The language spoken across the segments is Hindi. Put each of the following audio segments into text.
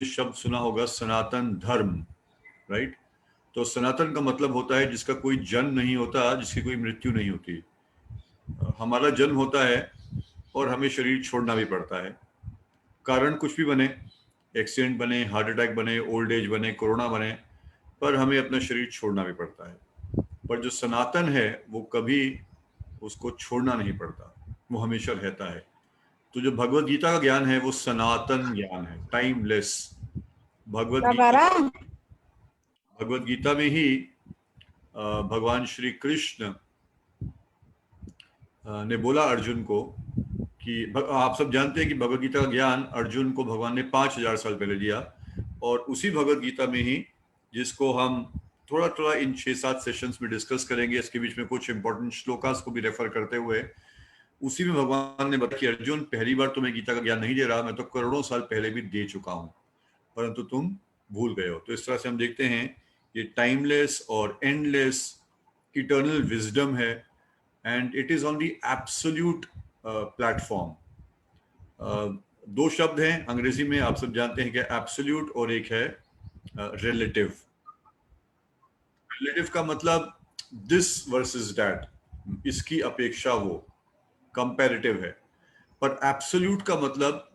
शब्द सुना होगा, सनातन धर्म, राइट। तो सनातन का मतलब होता है जिसका कोई जन्म नहीं होता, जिसकी कोई मृत्यु नहीं होती। हमारा जन्म होता है और हमें शरीर छोड़ना भी पड़ता है। कारण कुछ भी बने, एक्सीडेंट बने, हार्ट अटैक बने, ओल्ड एज बने, कोरोना बने, पर हमें अपना शरीर छोड़ना भी पड़ता है। पर जो सनातन है वो कभी उसको छोड़ना नहीं पड़ता, वो हमेशा रहता है। तो जो भगवत गीता का ज्ञान है वो सनातन ज्ञान है, टाइमलेस। भगवत क्या कह गीता रहा? भगवत गीता में ही भगवान श्री कृष्ण ने बोला अर्जुन को कि आप सब जानते हैं कि भगवत गीता का ज्ञान अर्जुन को भगवान ने 5000 साल पहले दिया। और उसी भगवत गीता में ही, जिसको हम थोड़ा थोड़ा इन 6-7 सेशंस में डिस्कस करेंगे, इसके बीच में कुछ इंपॉर्टेंट श्लोकास को भी रेफर करते हुए, उसी में भगवान ने बताया कि अर्जुन, पहली बार तुम्हें गीता का ज्ञान नहीं दे रहा, मैं तो करोड़ों साल पहले भी दे चुका हूं, परंतु तुम भूल गए हो। तो इस तरह से हम देखते हैं ये टाइमलेस और एंडलेस इटर्नल विजडम है, and it is on the absolute platform. दो शब्द हैं अंग्रेजी में, आप सब जानते हैं कि एब्सोल्यूट और एक है रिलेटिव। रिलेटिव का मतलब दिस वर्सेस दैट, इसकी अपेक्षा वो, कंपैरेटिव है। पर एब्सोल्यूट का मतलब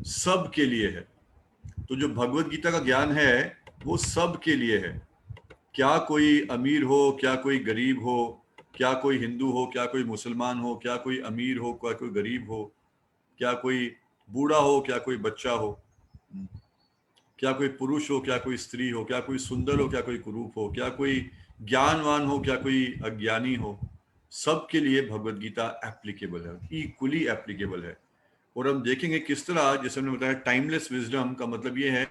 सब के लिए है। तो जो भगवत गीता का ज्ञान है वो सब के लिए है। क्या कोई अमीर हो, क्या कोई गरीब हो, क्या कोई हिंदू हो, क्या कोई मुसलमान हो, क्या कोई अमीर हो, क्या कोई गरीब हो, क्या कोई बूढ़ा हो, क्या कोई बच्चा हो, क्या कोई पुरुष हो, क्या कोई स्त्री हो, क्या कोई सुंदर हो, क्या कोई कुरूप हो, क्या कोई ज्ञानवान हो, क्या कोई अज्ञानी हो, सबके लिए भगवत गीता एप्लीकेबल है, इक्वली एप्लीकेबल है। और हम देखेंगे किस तरह, जैसे हमने बताया, टाइमलेस विजडम का मतलब ये है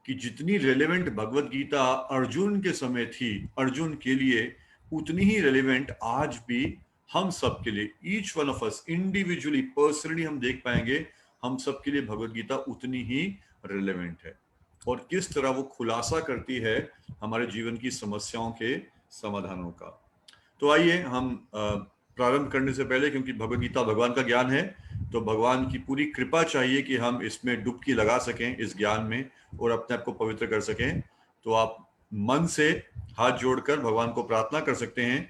कि जितनी रेलेवेंट भगवत गीता अर्जुन के समय थी, अर्जुन के लिए, उतनी ही रेलेवेंट आज भी हम सब के लिए, each one of us individually, personally हम देख पाएंगे हम सब के लिए भगवत गीता उतनी ही रेलेवेंट है। और किस तरह वो खुलासा करती है हमारे जीवन की समस्याओं के समाधानों का। तो आइए हम प्रारंभ करने से पहले, क्योंकि भगवत गीता भगवान का ज्ञान है, तो भगवान की पूरी कृपा चाहिए कि हम इसमें डुबकी लगा सकें, इस ज्ञान में, और अपने आप को पवित्र कर सकें। तो आप मन से हाथ जोड़कर भगवान को प्रार्थना कर सकते हैं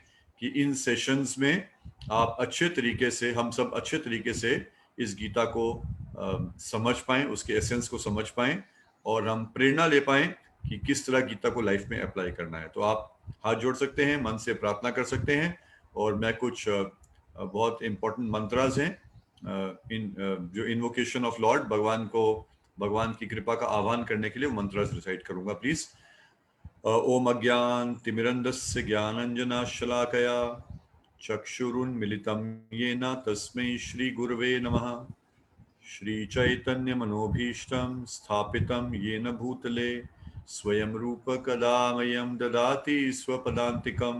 कि इन सेशंस में आप अच्छे तरीके से, हम सब अच्छे तरीके से इस गीता को समझ पाएं, उसके एसेंस को समझ पाएं, और हम प्रेरणा ले पाएं कि किस तरह गीता को लाइफ में अप्लाई करना है। तो आप हाथ जोड़ सकते हैं, मन से प्रार्थना कर सकते हैं, और मैं कुछ बहुत इंपॉर्टेंट मंत्रास हैं, जो इन्वोकेशन ऑफ लॉर्ड, भगवान को, भगवान की कृपा का आह्वान करने के लिए मंत्रास रिसाइट करूंगा। प्लीज। ओम अज्ञान तिमिरंधस्य ज्ञानंजनाशलाकया चक्षुरुन्मिलितं येन तस्मै श्री गुरवे नमः। श्री चैतन्य मनोभीष्टं स्थापितं येन भूतले स्वयं रूप कदा मह्यं ददाति स्वपदान्तिकं।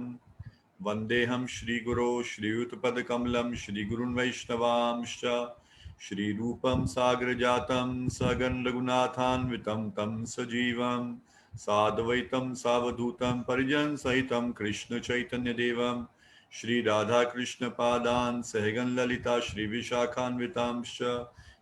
वन्देऽहं श्रीगुरो श्रीयुतपदकमलं श्रीगुरुन् वैष्णवांश्च। श्रीरूपं साग्रजातं सगन् रघुनाथान्वितं तं सजीवं साद्वैतं सावधूतं परिजनसहितं कृष्णचैतन्यदेवं श्रीराधाकृष्णपादान् सहगन् ललिता श्रीविशाखान्वितांश्च।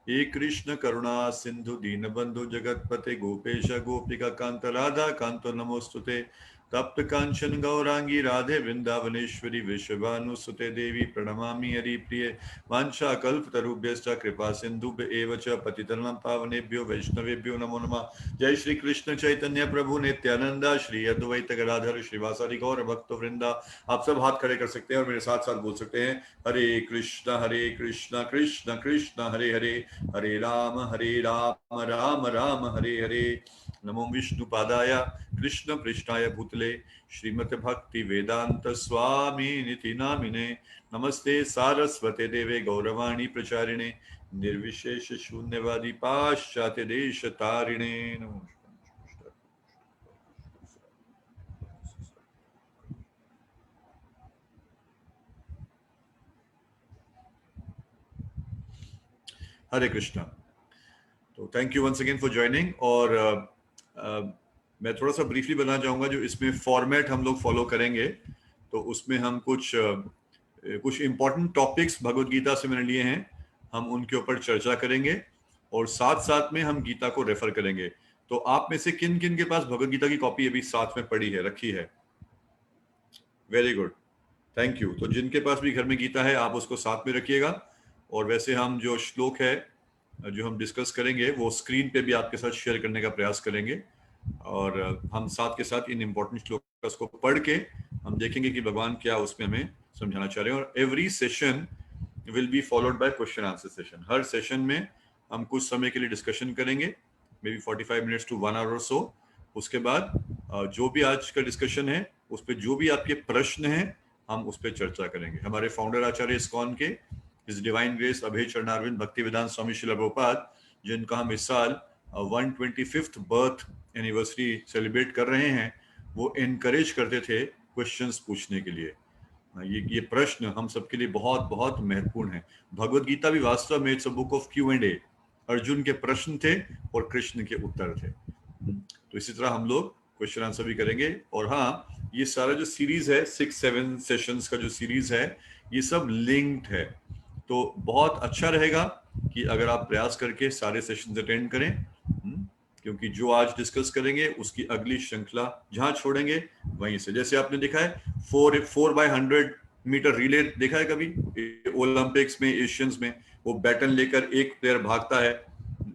हे कृष्ण करुणा सिंधु दीनबंधु जगतपते गोपेश गोपिका कांत राधा कांतो नमोस्तुते। तप्त कांचन गौरांगी राधे वृंदावनेश्वरी विश्वभानुसुते देवी प्रणमामि हरिप्रिये। वांछा कल्पतरुभ्यश्च कृपा सिंधुभ्य एव च पतितनं पावनेभ्यो वैष्णवेभ्यो नमो नमः। जय श्री कृष्ण चैतन्य प्रभु नित्यानंद श्री अद्वैत गदाधर श्रीवासादि गौर भक्त वृंदा। आप सब हाथ खड़े कर सकते हैं और मेरे साथ साथ बोल सकते हैं, हरे कृष्ण कृष्ण कृष्ण हरे हरे, हरे राम राम राम हरे हरे। नमो विष्णुपादाय कृष्ण पृष्ठाय भूतले श्रीमद् भक्ति वेदांत स्वामी निति नामिने। नमस्ते सारस्वते देवे गौरवाणी प्रचारिणे निर्विशेष शून्यवादी पाश्चात्य देश तारिणे। हरे कृष्णा। तो thank you once again for joining. और मैं थोड़ा सा ब्रीफली बताना चाहूंगा जो इसमें फॉर्मेट हम लोग फॉलो करेंगे। तो उसमें हम कुछ इंपॉर्टेंट टॉपिक्स भगवत गीता से मैंने लिए हैं, हम उनके ऊपर चर्चा करेंगे, और साथ साथ में हम गीता को रेफर करेंगे। तो आप में से किन किन के पास भगवत गीता की कॉपी अभी साथ में पड़ी है, रखी है? Very good, thank you. तो जिनके पास भी घर में गीता है आप उसको साथ में रखिएगा। और वैसे हम जो श्लोक है जो हम डिस्कस करेंगे वो स्क्रीन पे भी आपके साथ शेयर करने का प्रयास करेंगे, और हम साथ के साथ इन इंपॉर्टेंट श्लोक को पढ़ के हम देखेंगे कि भगवान क्या उसमें हमें समझाना चाह रहे हैं। और every session will be followed by question answer session. हर सेशन में हम कुछ समय के लिए डिस्कशन करेंगे, maybe 45 minutes to 1 hour और सो। उसके बाद जो भी आज का डिस्कशन है उस पर जो भी आपके प्रश्न हैं हम उस पर चर्चा करेंगे। हमारे फाउंडर आचार्य इस्कॉन के इस डिवाइन ग्रेस अभय चरणारविंद भक्ति वेदांत स्वामी श्रील प्रभुपाद, जिनका हम इस साल 125th बर्थ एनिवर्सरी सेलिब्रेट कर रहे हैं, वो एनकरेज करते थे क्वेश्चंस पूछने के लिए। ये प्रश्न हम सबके लिए बहुत बहुत महत्वपूर्ण है। भगवत गीता भी वास्तव में it's a book of Q&A। Arjun के प्रश्न थे और कृष्ण के उत्तर थे। तो इसी तरह हम लोग क्वेश्चन आंसर भी करेंगे। और हाँ, ये सारा जो सीरीज है 6-7 सेशंस का जो सीरीज है ये सब लिंक्ड है। तो बहुत अच्छा रहेगा कि अगर आप प्रयास करके सारे सेशंस अटेंड करें, क्योंकि जो आज डिस्कस करेंगे उसकी अगली श्रृंखला जहां छोड़ेंगे वहीं से। जैसे आपने देखा है 4x100 मीटर रिले देखा है कभी ओलंपिक्स में, एशियंस में, वो बैटन लेकर एक प्लेयर भागता है,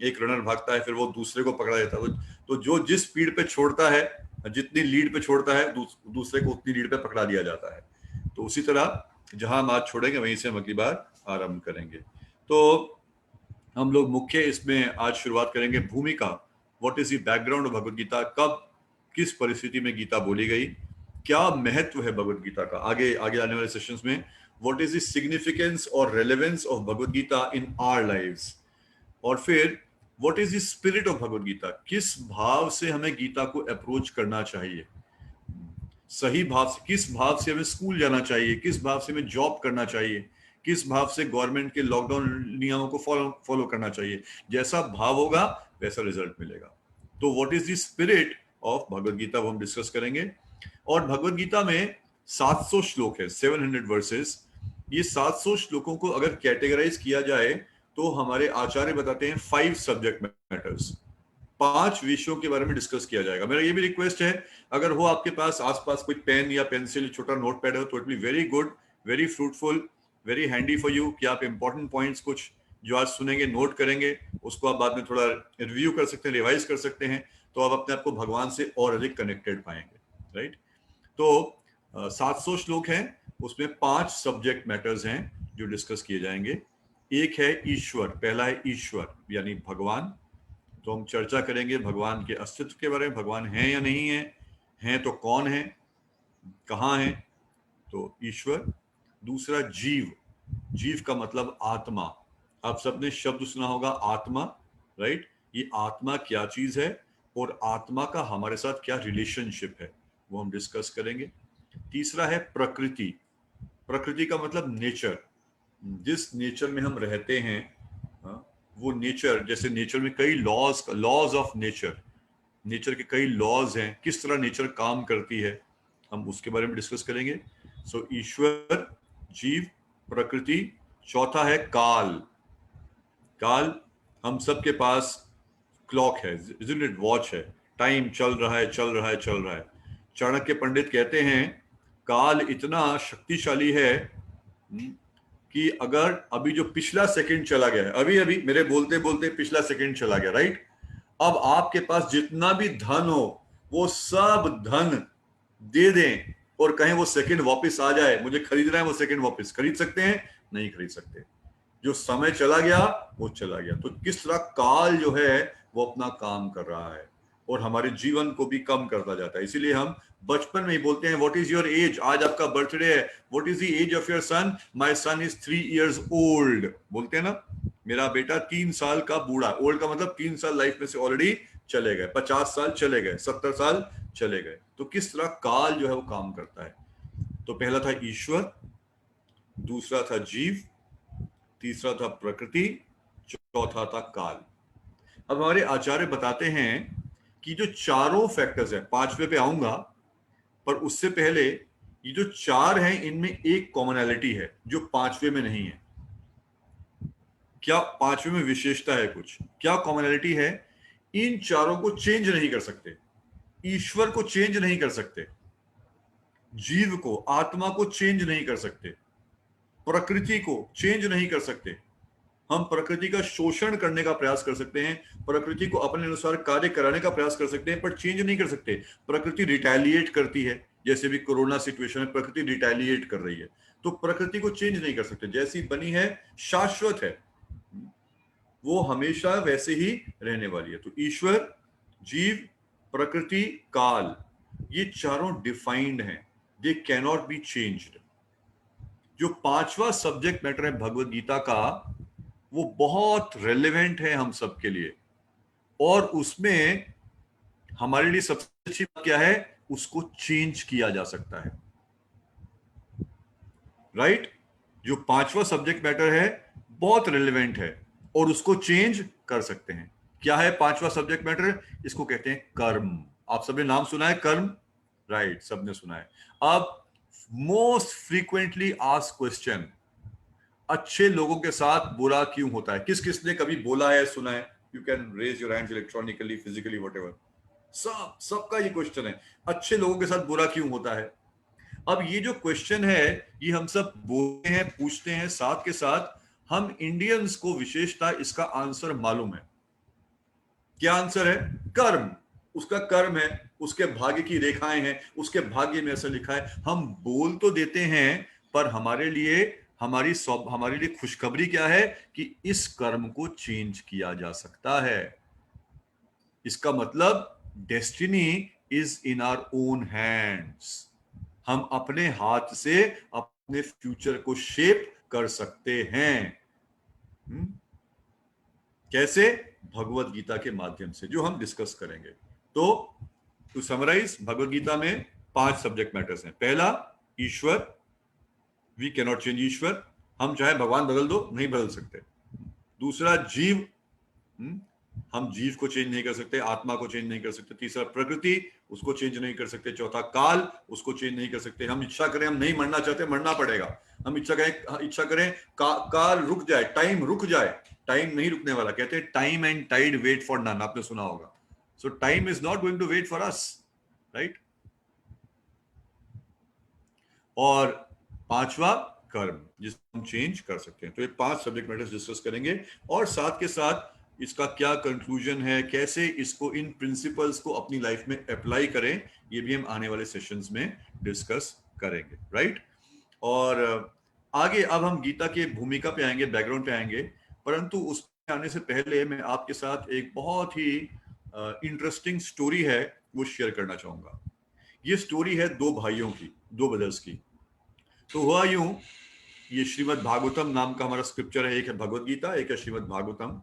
एक रनर भागता है, फिर वो दूसरे को पकड़ा देता है। तो जो जिस स्पीड पे छोड़ता है, जितनी लीड पे छोड़ता है, दूसरे को उतनी लीड पे पकड़ा दिया जाता है। तो उसी तरह जहां हम आज छोड़ेंगे वहीं से हम अगली बार आरंभ करेंगे। तो हम लोग मुख्य इसमें आज शुरुआत करेंगे भूमिका। What is the background of Bhagavad Gita, कब किस परिस्थिति में गीता बोली गई, क्या महत्व है भगवत गीता का आगे आगे आने वाले सेशंस में। व्हाट इज द सिग्निफिकेंस और relevance of Bhagavad Gita in our lives. और फिर what is the spirit of Bhagavad Gita, किस भाव से हमें गीता को अप्रोच करना चाहिए, सही भाव से, किस भाव से हमें स्कूल जाना चाहिए, किस भाव से हमें जॉब करना चाहिए, किस भाव से गवर्नमेंट के लॉकडाउन नियमों को फॉलो करना चाहिए। जैसा भाव होगा वैसा रिजल्ट मिलेगा। तो what is the spirit of Bhagavad Gita वो हम डिस्कस करेंगे। और भगवत गीता में 700 श्लोक है, 700 वर्सेस। ये 700 श्लोकों को अगर कैटेगराइज किया जाए तो हमारे आचार्य बताते हैं 5 सब्जेक्ट मैटर्स, 5 विषयों के बारे में डिस्कस किया जाएगा। मेरा ये भी रिक्वेस्ट है, अगर हो आपके पास आसपास कोई पेन या पेंसिल, छोटा नोट पैड हो तो it be very good, very fruitful, very handy for you कि आप इंपॉर्टेंट पॉइंट्स कुछ जो आज सुनेंगे नोट करेंगे, उसको आप बाद में थोड़ा रिव्यू कर सकते हैं, रिवाइज कर सकते हैं, तो आप अपने आप को भगवान से और अधिक कनेक्टेड पाएंगे। राइट। तो 700 श्लोक हैं, उसमें 5 सब्जेक्ट मैटर्स हैं जो डिस्कस किए जाएंगे। एक है ईश्वर, पहला है ईश्वर यानी भगवान। तो हम चर्चा करेंगे भगवान के अस्तित्व के बारे में, भगवान है या नहीं है, हैं तो कौन है, कहाँ है, तो ईश्वर। दूसरा जीव, जीव का मतलब आत्मा। आप सबने शब्द सुना होगा आत्मा, राइट। ये आत्मा क्या चीज है और आत्मा का हमारे साथ क्या रिलेशनशिप है, वो हम डिस्कस करेंगे। तीसरा है प्रकृति। प्रकृति का मतलब नेचर, जिस नेचर में हम रहते हैं, वो नेचर, जैसे नेचर में कई लॉज ऑफ नेचर, नेचर के कई लॉज हैं, किस तरह नेचर काम करती है, हम उसके बारे में डिस्कस करेंगे। सो ईश्वर, जीव, प्रकृति। चौथा है काल। काल, हम सबके पास क्लॉक है, वॉच है, टाइम चल रहा है चल रहा है चल रहा है। चाणक्य पंडित कहते हैं काल इतना शक्तिशाली है कि अगर अभी जो पिछला सेकंड चला गया है, अभी अभी मेरे बोलते बोलते पिछला सेकंड चला गया, राइट, अब आपके पास जितना भी धन हो वो सब धन दे दें और कहें वो सेकंड वापस आ जाए, मुझे खरीदना है, वो सेकंड वापस खरीद सकते हैं? नहीं खरीद सकते। जो समय चला गया वो चला गया। तो किस तरह काल जो है वो अपना काम कर रहा है और हमारे जीवन को भी कम करता जाता है। इसीलिए हम बचपन में ही बोलते हैं व्हाट इज योर एज, आज आपका बर्थडे है, what is the age of your son, my son is 3 years old, बोलते हैं ना, मेरा बेटा 3 साल का बूढ़ा। ओल्ड का मतलब 3 साल लाइफ में से ऑलरेडी चले गए, 50 साल चले गए, 70 साल चले गए। तो किस तरह काल जो है वो काम करता है। तो पहला था ईश्वर, दूसरा था जीव, तीसरा था प्रकृति, चौथा था काल। अब हमारे आचार्य बताते हैं कि जो चारों फैक्टर्स हैं, पांचवे पे आऊंगा, पर उससे पहले ये जो 4 हैं इनमें एक कॉमनैलिटी है जो पांचवे में नहीं है। क्या पांचवे में विशेषता है कुछ? क्या कॉमनैलिटी है? इन चारों को चेंज नहीं कर सकते, ईश्वर को चेंज नहीं कर सकते, जीव को, आत्मा को चेंज नहीं कर सकते, प्रकृति को चेंज नहीं कर सकते। हम प्रकृति का शोषण करने का प्रयास कर सकते हैं, प्रकृति को अपने अनुसार कार्य कराने का प्रयास कर सकते हैं, पर चेंज नहीं कर सकते। प्रकृति रिटेलिएट करती है, जैसे भी कोरोना सिचुएशन में प्रकृति रिटेलिएट कर रही है, तो प्रकृति को चेंज नहीं कर सकते। जैसी बनी है शाश्वत है, वो हमेशा वैसे ही रहने वाली है। तो ईश्वर, जीव, प्रकृति, काल, ये चारों डिफाइंड हैं, दे कैनॉट बी चेंज्ड। जो पांचवा सब्जेक्ट मैटर है भगवत गीता का, वो बहुत रेलेवेंट है हम सबके लिए, और उसमें हमारे लिए सबसे अच्छी बात क्या है, उसको चेंज किया जा सकता है, राइट? जो पांचवा सब्जेक्ट मैटर है बहुत रेलेवेंट है और उसको चेंज कर सकते हैं। क्या है पांचवा सब्जेक्ट मैटर? इसको कहते हैं कर्म। आप सबने नाम सुना है कर्म, राइट? सबने सुना है। अब मोस्ट फ्रीक्वेंटली आस्क्ड क्वेश्चन, अच्छे लोगों के साथ बुरा क्यों होता है? किस किसने कभी बोला है, सुना है? You can raise your hands electronically, physically, whatever. सबका ये क्वेश्चन है, अच्छे लोगों के साथ बुरा क्यों होता है? अब ये जो क्वेश्चन है, ये हम सब बोलते हैं, पूछते हैं, साथ के साथ हम इंडियंस को विशेषता इसका आंसर मालूम है। क्या आंसर है? कर्म। उसका कर्म है, उसके भाग्य की रेखाएं हैं, उसके भाग्य में ऐसा लिखा है। हम बोल तो देते हैं, पर हमारे लिए खुशखबरी क्या है कि इस कर्म को चेंज किया जा सकता है। इसका मतलब destiny is in our own hands. हम अपने हाथ से अपने फ्यूचर को शेप कर सकते हैं। कैसे? भगवत गीता के माध्यम से, जो हम डिस्कस करेंगे। तो टू समराइज, भगवत गीता में 5 सब्जेक्ट मैटर्स हैं। पहला, ईश्वर, वी कैनॉट चेंज ईश्वर, हम चाहे भगवान बदल दो, नहीं बदल सकते। दूसरा, जीव, हम जीव को चेंज नहीं कर सकते, आत्मा को चेंज नहीं कर सकते। तीसरा, प्रकृति, उसको चेंज नहीं कर सकते। चौथा, काल, उसको चेंज नहीं कर सकते। हम इच्छा करें, हम नहीं मरना चाहते, मरना पड़ेगा। हम इच्छा करें काल रुक जाए, टाइम रुक जाए, टाइम नहीं रुकने वाला। कहते हैं time and tide wait for none, आपने सुना होगा। So time is not going to wait for us, right? और पांचवा, कर्म, जिसको हम चेंज कर सकते हैं। तो ये 5 सब्जेक्ट मैटर्स डिस्कस करेंगे, और साथ के साथ इसका क्या कंक्लूजन है, कैसे इसको, इन प्रिंसिपल्स को अपनी लाइफ में अप्लाई करें, ये भी हम आने वाले सेशंस में डिस्कस करेंगे, राइट? और आगे अब हम गीता के भूमिका पे आएंगे, बैकग्राउंड पे आएंगे, परंतु उस आने से पहले मैं आपके साथ एक बहुत ही इंटरेस्टिंग स्टोरी है वो शेयर करना चाहूंगा। ये स्टोरी है 2 भाइयों की, 2 ब्रदर्स की। तो हुआ यूं, ये श्रीमद् भागवतम नाम का हमारा स्क्रिप्चर है, एक है भगवत गीता, एक है श्रीमद् भागवतम।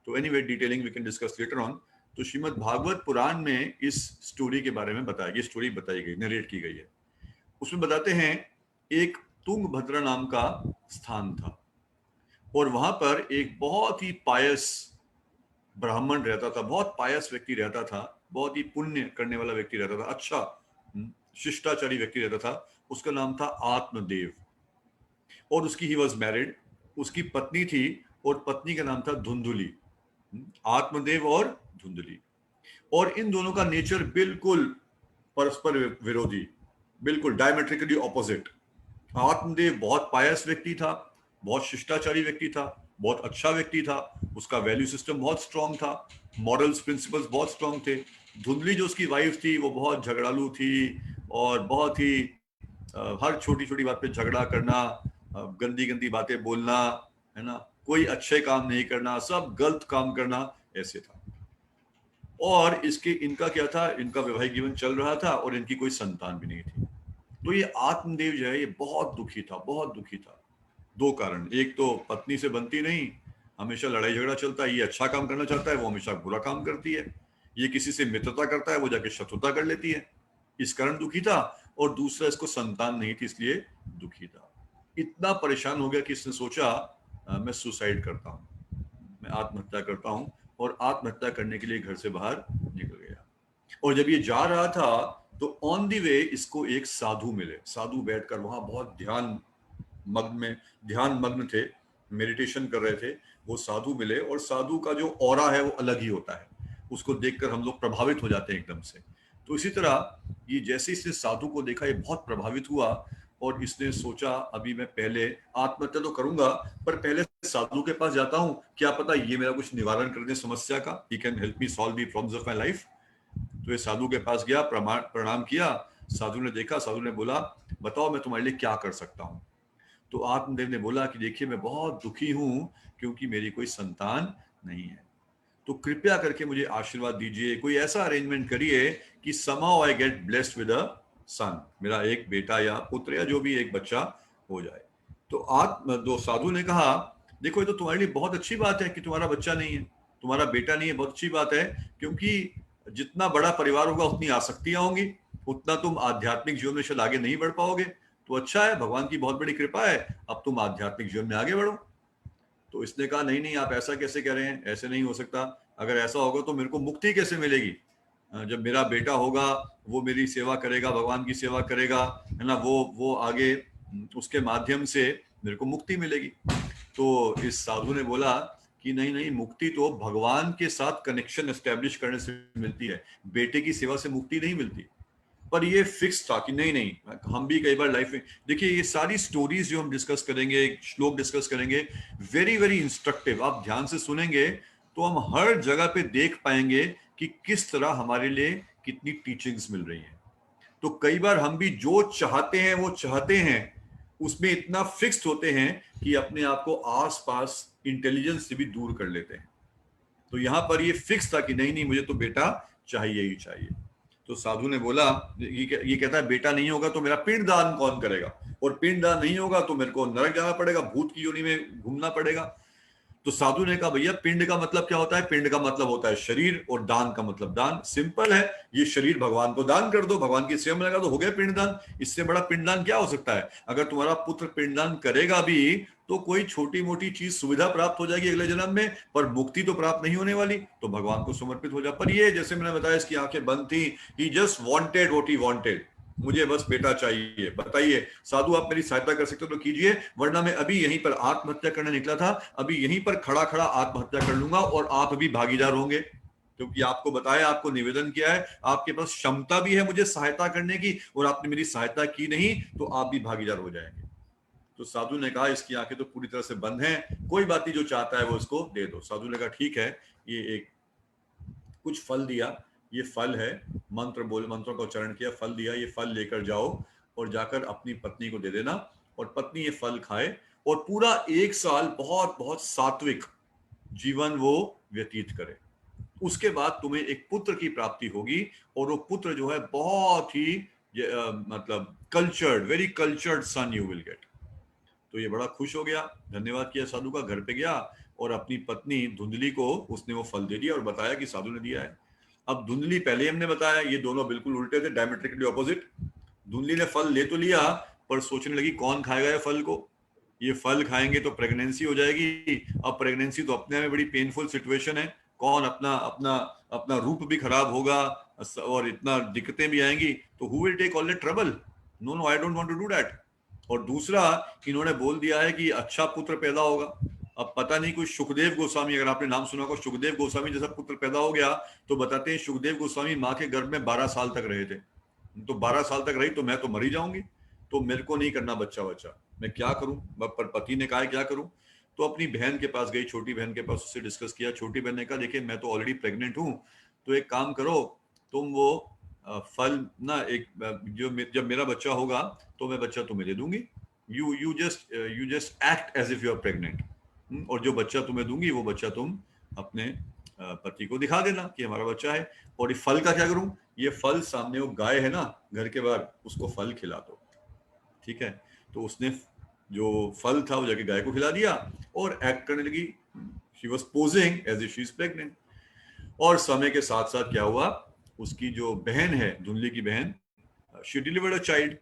तो anyway, detailing we can discuss later on. तो श्रीमद् भागवत पुराण में इस स्टोरी के बारे में बताया, ये स्टोरी बताई गई, नरेट की गई है। उसमें बताते हैं एक तुंगभद्रा नाम का स्थान था, और वहां पर एक बहुत ही पायस ब्राह्मण रहता था, बहुत पायस व्यक्ति रहता था, बहुत ही पुण्य करने वाला व्यक्ति रहता था, अच्छा शिष्टाचारी व्यक्ति रहता था। उसका नाम था आत्मदेव, और उसकी ही वॉज मैरिड, उसकी पत्नी थी, और पत्नी का नाम था धुंधुली। आत्मदेव और धुंधुली, और इन दोनों का नेचर बिल्कुल परस्पर विरोधी, बिल्कुल डायमेट्रिकली ऑपोजिट। आत्मदेव बहुत पायस व्यक्ति था, बहुत शिष्टाचारी व्यक्ति था, बहुत अच्छा व्यक्ति था, उसका वैल्यू सिस्टम बहुत स्ट्रांग था, मॉरल्स प्रिंसिपल्स बहुत स्ट्रांग थे। धुंधली जो उसकी वाइफ थी, वो बहुत झगड़ालू थी, और बहुत ही हर छोटी छोटी बात पे झगड़ा करना, गंदी गंदी बातें बोलना, है ना, कोई अच्छे काम नहीं करना, सब गलत काम करना, ऐसे था। और इनका क्या था, इनका वैवाहिक जीवन चल रहा था, और इनकी कोई संतान भी नहीं थी। तो ये आत्मदेव जो है, ये बहुत दुखी था, बहुत दुखी था। 2 कारण, एक तो पत्नी से बनती नहीं, हमेशा लड़ाई झगड़ा चलता है, ये अच्छा काम करना चाहता है, वो हमेशा बुरा काम करती है। ये किसी से मित्रता करता है, वो जाके शत्रुता कर लेती है, इस कारण दुखी था। और दूसरा, इसको संतान नहीं थी, इसलिए दुखी था। इतना परेशान हो गया कि इसने सोचा मैं सुसाइड करता हूँ, मैं आत्महत्या करता हूँ, और आत्महत्या करने के लिए घर से बाहर निकल गया। और जब ये जा रहा था, तो ऑन दी वे इसको एक साधु मिले। साधु बैठकर वहां बहुत ध्यान मग्न थे, मेडिटेशन कर रहे थे। वो साधु मिले, और साधु का जो ऑरा है वो अलग ही होता है। उसको देखकर हम लोग प्रभावित हो जाते हैं एकदम से। तो इसी तरह ये जैसे इसने साधु को देखा, ये बहुत प्रभावित हुआ और इसने सोचा अभी मैं पहले आत्महत्या तो करूंगा, पर पहले साधु के पास जाता हूँ, क्या पता ये मेरा कुछ निवारण कर दे समस्या का, he can help me solve the problems of my life. तो ये साधु के पास गया, प्रणाम किया। साधु ने देखा, साधु ने बोला बताओ मैं तुम्हारे लिए क्या कर सकता हूँ। तो आत्मदेव ने बोला कि देखिए मैं बहुत दुखी हूं क्योंकि मेरी कोई संतान नहीं है, तो कृपया करके मुझे आशीर्वाद दीजिए, कोई ऐसा अरेंजमेंट करिए कि somehow I get blessed with a son, मेरा एक बेटा या पुत्र या जो भी एक बच्चा हो जाए। तो दो साधु ने कहा देखो ये तो तुम्हारे लिए बहुत अच्छी बात है कि तुम्हारा बच्चा नहीं है, तुम्हारा बेटा नहीं है, बहुत अच्छी बात है, क्योंकि जितना बड़ा परिवार होगा उतनी आसक्तियां होंगी, उतना तुम आध्यात्मिक जीवन में शायद आगे नहीं बढ़ पाओगे। तो अच्छा है, भगवान की बहुत बड़ी कृपा है, अब तुम आध्यात्मिक जीवन में आगे बढ़ो। तो इसने कहा नहीं नहीं, आप ऐसा कैसे कह रहे हैं, ऐसे नहीं हो सकता, अगर ऐसा होगा तो मेरे को मुक्ति कैसे मिलेगी? जब मेरा बेटा होगा वो मेरी सेवा करेगा, भगवान की सेवा करेगा, है ना, वो आगे उसके माध्यम से मेरे को मुक्ति मिलेगी। तो इस साधु ने बोला कि नहीं नहीं, मुक्ति तो भगवान के साथ कनेक्शन एस्टेब्लिश करने से मिलती है, बेटे की सेवा से मुक्ति नहीं मिलती। पर ये फिक्स था कि नहीं नहीं, हम भी कई बार लाइफ में देखिए ये सारी स्टोरीज जो हम डिस्कस करेंगे, श्लोक डिस्कस करेंगे, वेरी वेरी इंस्ट्रक्टिव, आप ध्यान से सुनेंगे तो हम हर जगह पे देख पाएंगे कि किस तरह हमारे लिए कितनी टीचिंग्स मिल रही हैं। तो कई बार हम भी जो चाहते हैं वो चाहते हैं, उसमें इतना फिक्स्ड होते हैं कि अपने आप को आसपास इंटेलिजेंस से भी दूर कर लेते हैं। तो यहां पर ये फिक्स था कि नहीं नहीं, मुझे तो बेटा चाहिए ही चाहिए। तो साधु ने बोला, ये कहता है बेटा नहीं होगा तो मेरा पिंड दान कौन करेगा, और पिंड दान नहीं होगा तो मेरे को नरक जाना पड़ेगा, भूत की योनि में घूमना पड़ेगा। तो साधु ने कहा भैया पिंड का मतलब क्या होता है? पिंड का मतलब होता है शरीर, और दान का मतलब दान। सिंपल है, ये शरीर भगवान को दान कर दो, भगवान की सेवा में लगा दो, हो गया पिंडदान। इससे बड़ा पिंडदान क्या हो सकता है? अगर तुम्हारा पुत्र पिंडदान करेगा भी तो कोई छोटी मोटी चीज सुविधा प्राप्त हो जाएगी अगले जन्म में, पर मुक्ति तो प्राप्त नहीं होने वाली, तो भगवान को समर्पित हो जा। पर ये जैसे मैंने बताया, इसकी आंखें बंद थी, he just wanted what he wanted, मुझे बस बेटा चाहिए, बताइए साधु आप मेरी सहायता कर सकते हो तो कीजिए, वरना मैं अभी यहीं पर आत्महत्या करने निकला था, अभी यहीं पर खड़ा खड़ा आत्महत्या कर लूंगा और आप भी भागीदार होंगे, क्योंकि आपको बताया, आपको निवेदन किया है, आपके पास क्षमता भी है मुझे सहायता करने की, और आपने मेरी सहायता की नहीं तो आप भी भागीदार हो जाएंगे। तो साधु ने कहा इसकी आंखें तो पूरी तरह से बंद हैं, कोई बात नहीं, जो चाहता है वो इसको दे दो। साधु ने कहा ठीक है, ये एक कुछ फल दिया, ये फल है, मंत्रों का उच्चारण किया, फल दिया, ये फल लेकर जाओ और जाकर अपनी पत्नी को दे देना, और पत्नी ये फल खाए और पूरा 1 साल बहुत बहुत सात्विक जीवन वो व्यतीत करे। उसके बाद तुम्हें एक पुत्र की प्राप्ति होगी, और वो पुत्र जो है बहुत ही मतलब cultured, very cultured son you will get. तो ये बड़ा खुश हो गया, धन्यवाद किया साधु का, घर पे गया और अपनी पत्नी धुंधली को उसने वो फल दे दिया और बताया कि साधु ने दिया है। अब धुंधली, पहले हमने बताया ये दोनों बिल्कुल उल्टे थे, डायमेट्रिकली ऑपोजिट। धुंधली ने फल ले तो लिया, पर सोचने लगी कौन खाएगा ये फल को, ये फल खाएंगे तो प्रेगनेंसी हो जाएगी। अब प्रेगनेंसी तो अपने में बड़ी पेनफुल सिचुएशन है, कौन अपना अपना अपना रूप भी खराब होगा और इतना दिक्कतें भी आएंगी, तो who will take all the trouble? No no, I don't want to do that. और दूसरा, इन्होंने बोल दिया है कि अच्छा पुत्र पैदा होगा। अब पता नहीं कोई सुखदेव गोस्वामी, अगर आपने नाम सुना होगा, सुखदेव गोस्वामी जैसा पुत्र पैदा हो गया, तो बताते हैं सुखदेव गोस्वामी माँ के गर्भ में 12 साल तक रहे थे। तो 12 साल तक रही तो मैं तो मर ही जाऊंगी, तो मेरे को नहीं करना बच्चा बच्चा, मैं क्या करूं? पर पति ने कहा क्या करूं? तो अपनी बहन के पास गई, छोटी बहन के पास, उससे डिस्कस किया। छोटी बहन ने कहा देखिए मैं तो ऑलरेडी प्रेग्नेंट हूं, तो एक काम करो, तुम वो फल ना, एक जब मेरा बच्चा होगा तो मैं बच्चा तुम्हें दे दूंगी, you just act as if you are pregnant, और जो बच्चा तुम्हें दूंगी वो बच्चा तुम अपने पति को दिखा देना कि हमारा बच्चा है। और ये फल का क्या करूं? ये फल सामने वो गाय है ना घर के बाहर, उसको फल खिला दो, ठीक है? तो उसने जो फल था वो जाके गाय को खिला दिया और एक्ट करने लगी, she was posing as if she is pregnant. और समय के साथ साथ क्या हुआ, उसकी जो बहन है, धुंधली की बहन, शी डिलीवर्ड अ चाइल्ड,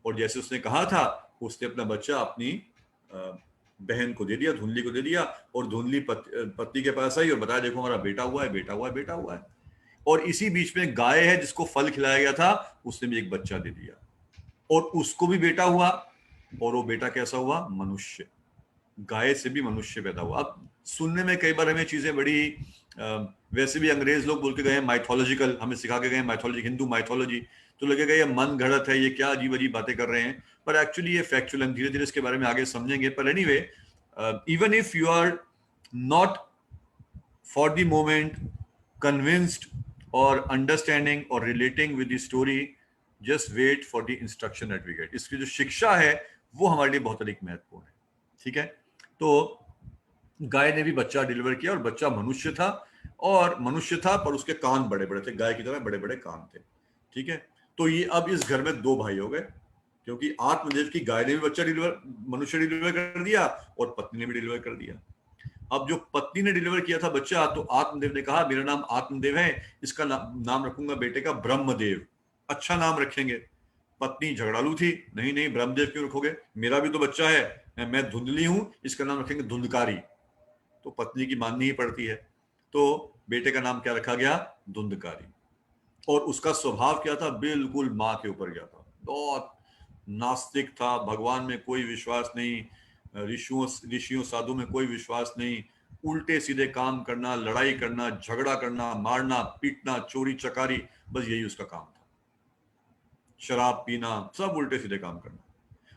और जैसे उसने कहा था उसने अपना बच्चा अपनी बहन को दे दिया, धुंधली को दे दिया, और धुंधली पति के पास आई और बताया देखो हमारा बेटा हुआ है, बेटा हुआ है, बेटा हुआ है। और इसी बीच में गाय है जिसको फल खिलाया गया था, उसने भी एक बच्चा दे दिया और उसको भी बेटा हुआ, और वो बेटा कैसा हुआ? मनुष्य। गाय से भी मनुष्य पैदा हुआ। अब सुनने में कई बार हमें चीजें बड़ी वैसे भी अंग्रेज लोग बोल के गए हैं माइथोलॉजिकल, हमें सिखा के गए माइथोलॉजी, हिंदू माइथोलॉजी, तो लगेगा ये मन घड़त है, ये क्या अजीब अजीब बातें कर रहे हैं, पर एक्चुअली ये फैक्चुअल, हम धीरे धीरे इसके बारे में आगे समझेंगे। पर anyway, even if you are not for the moment convinced or understanding or relating with the story, just wait for the instruction that we get. इसकी जो शिक्षा है वो हमारे लिए बहुत अधिक महत्वपूर्ण है। ठीक है, तो गाय ने भी बच्चा डिलीवर किया और बच्चा मनुष्य था, और मनुष्य था पर उसके कान बड़े बड़े थे, गाय की तरह बड़े बड़े कान थे। ठीक है, तो ये अब इस घर में दो भाई हो गए, क्योंकि आत्मदेव की गाय ने भी बच्चा डिलीवर, मनुष्य डिलीवर कर दिया, और पत्नी ने भी डिलीवर कर दिया। अब जो पत्नी ने डिलीवर किया था बच्चा, तो आत्मदेव ने कहा मेरा नाम आत्मदेव है, इसका नाम रखूंगा बेटे का ब्रह्मदेव, अच्छा नाम रखेंगे। पत्नी झगड़ालू थी, नहीं नहीं ब्रह्मदेव क्यों रखोगे, मेरा भी तो बच्चा है, मैं धुंधली हूं, इसका नाम रखेंगे धुंधकारी। तो पत्नी की माननी ही पड़ती है, तो बेटे का नाम क्या रखा गया, धुंधकारी। और उसका स्वभाव क्या था, बिल्कुल माँ के ऊपर गया था, बहुत नास्तिक था, भगवान में कोई विश्वास नहीं, ऋषियों ऋषियों साधु में कोई विश्वास नहीं, उल्टे सीधे काम करना, लड़ाई करना, झगड़ा करना, मारना पीटना, चोरी चकारी, बस यही उसका काम था, शराब पीना, सब उल्टे सीधे काम करना।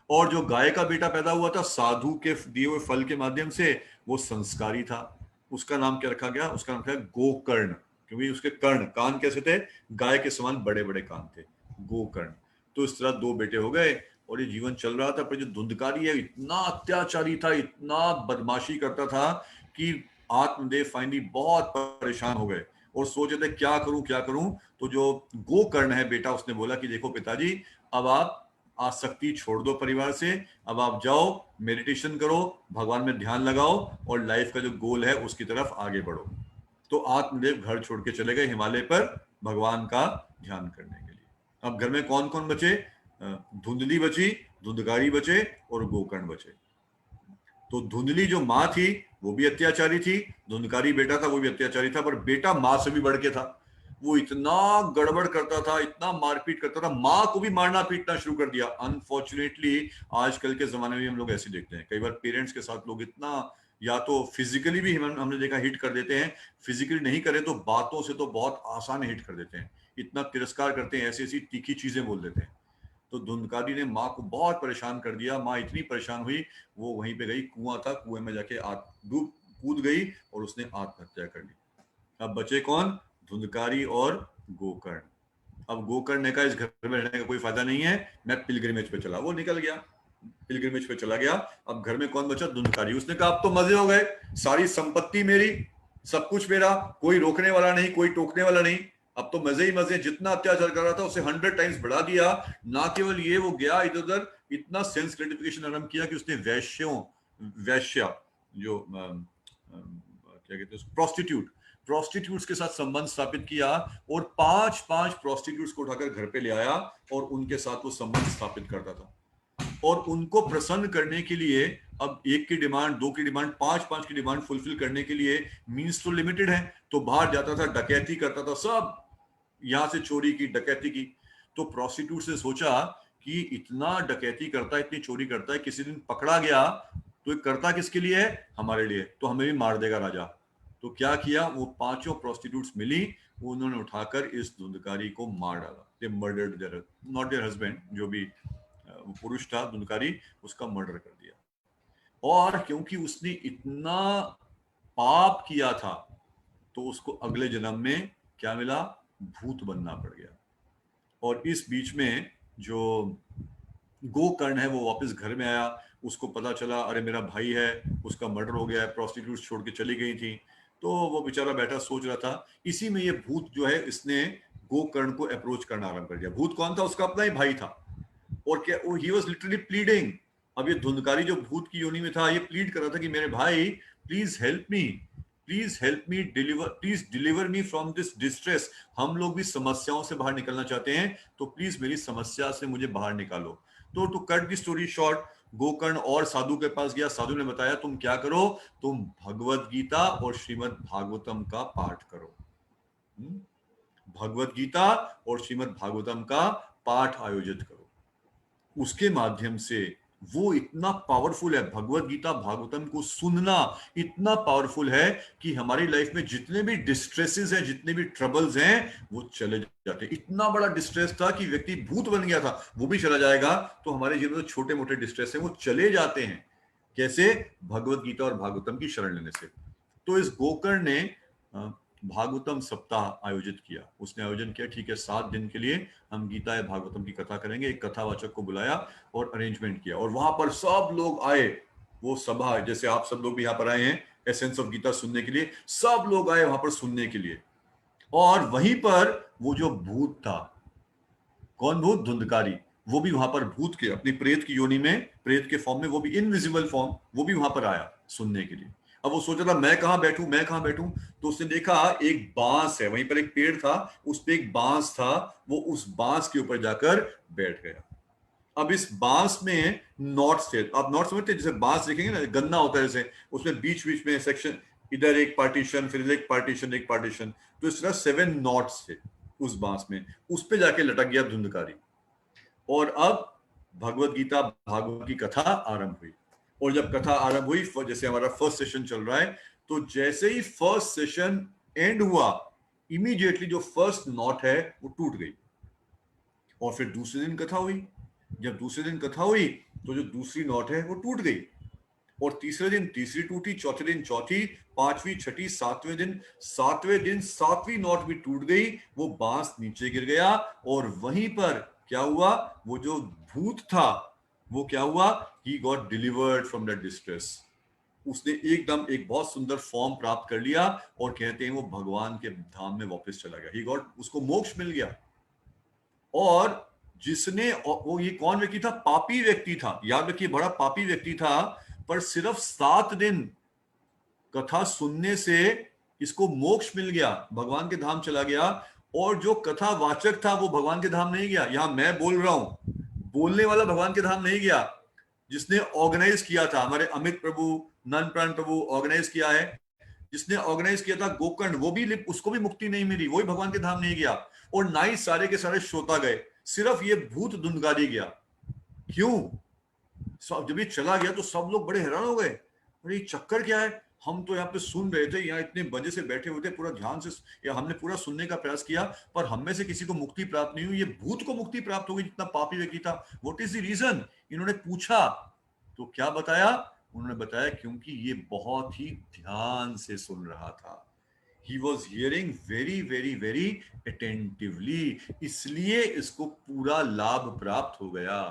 और जो गाय का बेटा पैदा हुआ था साधु के दिए हुए फल के माध्यम से, वो संस्कारी था, उसका नाम क्या रखा गया, उसका नाम था गोकर्ण, क्योंकि उसके कर्ण, कान कैसे थे, गाय के समान बड़े बड़े कान थे, गोकर्ण। तो इस तरह दो बेटे हो गए और ये जीवन चल रहा था। पर जो धुंधकारी है इतना अत्याचारी था, इतना बदमाशी करता था कि आत्मदेव फाइनली बहुत परेशान हो गए और सोच रहे थे क्या करूं क्या करूं। तो जो गोकर्ण है बेटा, उसने बोला कि देखो पिताजी, अब आप आसक्ति छोड़ दो परिवार से, अब आप जाओ मेडिटेशन करो, भगवान में ध्यान लगाओ और लाइफ का जो गोल है उसकी तरफ आगे बढ़ो। तो आत्मदेव घर छोड़ के चले गए हिमालय पर भगवान का ध्यान करने के लिए। अब घर में कौन कौन बचे, धुंधली बची, धुंधकारी बचे और गोकर्ण बचे। तो धुंधली जो माँ थी वो भी अत्याचारी थी, धुंधकारी बेटा था वो भी अत्याचारी था, पर बेटा माँ से भी बढ़ के था। वो इतना गड़बड़ करता था, इतना मारपीट करता था, माँ को भी मारना पीटना शुरू कर दिया। अनफॉर्चुनेटली आजकल के जमाने में हम लोग ऐसे देखते हैं, कई बार पेरेंट्स के साथ लोग इतना, या तो फिजिकली भी हमने देखा हिट कर देते हैं, फिजिकली नहीं करें तो बातों से तो बहुत आसान हिट कर देते हैं, इतना तिरस्कार करते हैं, ऐसी ऐसी तीखी चीजें बोल देते हैं। तो धुंधकारी ने माँ को बहुत परेशान कर दिया, माँ इतनी परेशान हुई, वो वहीं पे गई, कुआं था, कुएं में जाके डूब कूद गई और उसने आत्महत्या कर ली। अब बचे कौन, धुंधकारी और गोकर्ण। अब गोकर्ण ने कहा इस घर में रहने का कोई फायदा नहीं है, मैं पिलग्रिमेज पे चला, वो निकल गया, पिलग्रिमेज पे चला गया। अब घर में कौन बचा, धुंधकारी। उसने कहा अब तो मजे हो गए, सारी संपत्ति मेरी, सब कुछ मेरा, कोई रोकने वाला नहीं, कोई टोकने वाला नहीं, अब तो मजे ही मजे, जितना अत्याचार कर रहा था उसे 100 टाइम्स बढ़ा दिया। ना केवल ये, वो गया इधर उधर, इतना सेंस ग्रेटिफिकेशन आरंभ किया कि उसने वैश्या जो क्या कहते हैं, प्रोस्टिट्यूट, प्रोस्टिट्यूट्स के साथ संबंध स्थापित किया और पांच पांच प्रोस्टिट्यूट्स को उठाकर घर पे ले आया और उनके साथ वो संबंध स्थापित करता था। और उनको प्रसन्न करने के लिए, अब एक की डिमांड, दो की डिमांड, पांच पांच की डिमांड फुलफिल करने के लिए मींस तो लिमिटेड है, तो बाहर जाता था, डकैती करता था, सब यहां से चोरी की, डकैती की। तो प्रोस्टिट्यूट से सोचा कि इतना डकैती करता है, इतनी चोरी करता है, किसी दिन पकड़ा गया तो ये करता किसके लिए है, हमारे लिए, तो हमें भी मार देगा राजा। तो क्या किया, वो पांचों प्रोस्टिट्यूट्स मिली, वो उन्होंने उठाकर इस धुंधकारी को मार डाला। They murdered their, not their husband, जो भी वो पुरुष था धुंधकारी, उसका मर्डर कर दिया। और क्योंकि उसने इतना पाप किया था तो उसको अगले जन्म में क्या मिला, भूत बनना पड़ गया। और इस बीच में जो गोकर्ण है वो वापस घर में आया, उसको पता चला अरे मेरा भाई है, उसका मर्डर हो गया है, प्रोस्टिट्यूट छोड़ के चली गई थी। तो वो बेचारा बैठा सोच रहा था, इसी में ये भूत जो है इसने गोकर्ण को अप्रोच करना आरंभ कर दिया। भूत कौन था, उसका अपना ही भाई था। और क्या, ही वाज लिटरली प्लीडिंग। अब ये धुंधकारी जो भूत की योनि में था, ये प्लीड कर रहा था कि मेरे भाई please help me, please help me, deliver, please deliver me from this distress. हम लोग भी समस्याओं से बाहर निकलना चाहते हैं, तो प्लीज मेरी समस्या से मुझे बाहर निकालो। तो to cut the story short, Gokarna और साधु के पास गया, साधु ने बताया तुम क्या करो, तुम भगवत गीता और श्रीमद् भागवतम का पाठ करो। भगवत गीता और श्रीमद् भागवतम का पाठ आयोजित करो, उसके माध्यम से वो इतना पावरफुल है। भगवत गीता भागवतम को सुनना इतना पावरफुल है कि हमारी लाइफ में जितने भी डिस्ट्रेसेस हैं, जितने भी ट्रबल्स हैं, वो चले जाते हैं। इतना बड़ा डिस्ट्रेस था कि व्यक्ति भूत बन गया था, वो भी चला जाएगा। तो हमारे जीवन में छोटे मोटे डिस्ट्रेस हैं वो चले जाते हैं। कैसे? भगवत गीता और भागवतम की शरण लेने से। तो इस गोकर्ण ने भागवतम सप्ताह आयोजित किया। उसने आयोजन किया, ठीक है 7 दिन के लिए हम गीता या भागवतम की कथा करेंगे। एक कथावाचक को बुलाया और अरेंजमेंट किया, और वहां पर सब लोग आए। वो सभा, जैसे आप सब लोग भी यहाँ पर आए हैं एसेंस ऑफ गीता सुनने के लिए, सब लोग आए वहां पर सुनने के लिए। और वहीं पर वो जो भूत था, कौन भूत? धुंधकारी। वो भी वहां पर भूत के अपनी प्रेत की योनि में, प्रेत के फॉर्म में, वो भी इनविजिबल फॉर्म, वो भी वहां पर आया सुनने के लिए। अब वो सोच रहा था मैं कहां बैठूं, मैं कहां बैठूं। तो उसने देखा एक बांस है, वहीं पर एक पेड़ था, उस पे एक बांस था। वो उस बांस के ऊपर जाकर बैठ गया। अब इस बांस में नॉट्स थे। आप नॉट समझते हैं? जैसे बांस देखेंगे ना, गन्ना होता है जैसे, उसमें बीच बीच में सेक्शन, इधर एक पार्टीशन, फिर एक पार्टीशन, एक पार्टीशन। तो इस तरह 7 नॉट्स थे उस बांस में। उस पे जाके लटक गया धुंधकारी। और अब भगवत गीता भागवत की कथा आरंभ हुई। और जब कथा आरंभ हुई, जैसे हमारा फर्स्ट सेशन चल रहा है, तो जैसे ही फर्स्ट सेशन एंड हुआ, इमीडिएटली जो फर्स्ट नॉट है वो टूट गई। और फिर दूसरे दिन कथा हुई। जब दूसरे दिन कथा हुई, तो जो दूसरी नॉट है वो टूट गई। और तीसरे दिन तीसरी टूटी, चौथे दिन चौथी, पांचवी, छठी, सातवें दिन सातवीं नॉट भी टूट गई। वो बांस नीचे गिर गया। और वहीं पर क्या हुआ? वो जो भूत था, वो क्या हुआ? He got delivered from that distress. उसने एकदम एक बहुत सुंदर फॉर्म प्राप्त कर लिया, और कहते हैं वो भगवान के धाम में वापस चला गया। ही गॉट, उसको मोक्ष मिल गया। और जिसने, वो ये कौन व्यक्ति था? पापी व्यक्ति था, याद रखिए, बड़ा पापी व्यक्ति था। पर सिर्फ 7 दिन कथा सुनने से इसको मोक्ष मिल गया, भगवान के धाम चला गया। और जो कथा वाचक था वो भगवान के धाम नहीं गया। यहां मैं बोल रहा हूं, बोलने वाला भगवान के धाम नहीं गया। जिसने ऑर्गेनाइज किया था, हमारे अमित प्रभु, नन प्राण प्रभु ऑर्गेनाइज किया है, जिसने ऑर्गेनाइज किया था गोकर्ण, वो भी, उसको भी मुक्ति नहीं मिली, वही भगवान के धाम नहीं गया। और ना ही सारे के सारे श्रोता गए, सिर्फ ये भूत धुंधकारी गया। क्यों? जब ये चला गया तो सब लोग बड़े हैरान हो गए, अरे ये चक्कर क्या है? हम तो यहाँ पे सुन रहे थे, यहाँ इतने मजे से बैठे हुए थे, पूरा ध्यान से, या हमने पूरा सुनने का प्रयास किया, पर हम में से किसी को मुक्ति प्राप्त नहीं हुई। ये भूत को मुक्ति प्राप्त हो गई, जितना पापी व्यक्ति था। What is the reason? इन्होंने पूछा, तो क्या बताया? उन्होंने बताया क्योंकि ये बहुत ही ध्यान से सुन रहा था। He was hearing very very very attentively, इसलिए इसको पूरा लाभ प्राप्त हो गया।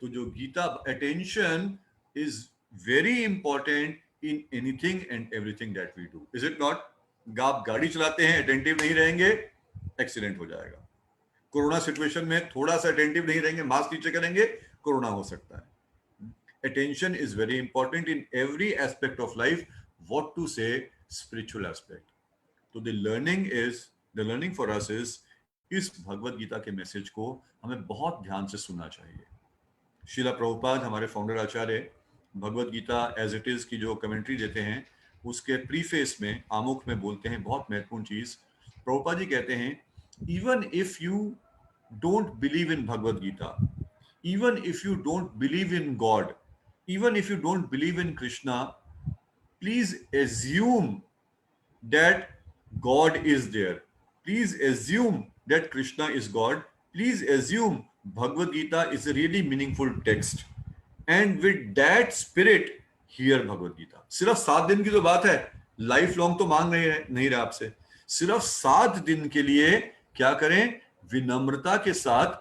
तो जो Gita, attention is very important in anything and everything that we do, is it not? आप गाड़ी चलाते हैं, अटेंटिव नहीं रहेंगे, एक्सीडेंट हो जाएगा। कोरोना सिचुएशन में थोड़ा सा अटेंटिव नहीं रहेंगे, मास्क नीचे करेंगे, कोरोना हो सकता है। Attention is very important in every aspect of life. What to say, spiritual aspect. तो the learning for us is, इस भगवत गीता के मैसेज को हमें बहुत ध्यान से सुनना चाहिए। शीला प्रभुपाद, हमारे founder acharya, Bhagavad Gita as it is की जो कमेंट्री देते हैं, उसके प्रीफेस में, आमुख में बोलते हैं बहुत महत्वपूर्ण चीज। प्रभुपाद जी कहते हैं, even if you don't believe in Bhagavad Gita, even if you don't believe in God, even if you don't believe in Krishna, please assume that God is there. Please assume that Krishna is God. Please assume Bhagavad Gita is a really meaningful text. And with that spirit, hear Bhagavad Gita. सिर्फ 7 दिन की तो बात है, लाइफ लॉन्ग तो मांग नहीं रहा आपसे। सिर्फ 7 दिन के लिए क्या करें? विनम्रता के साथ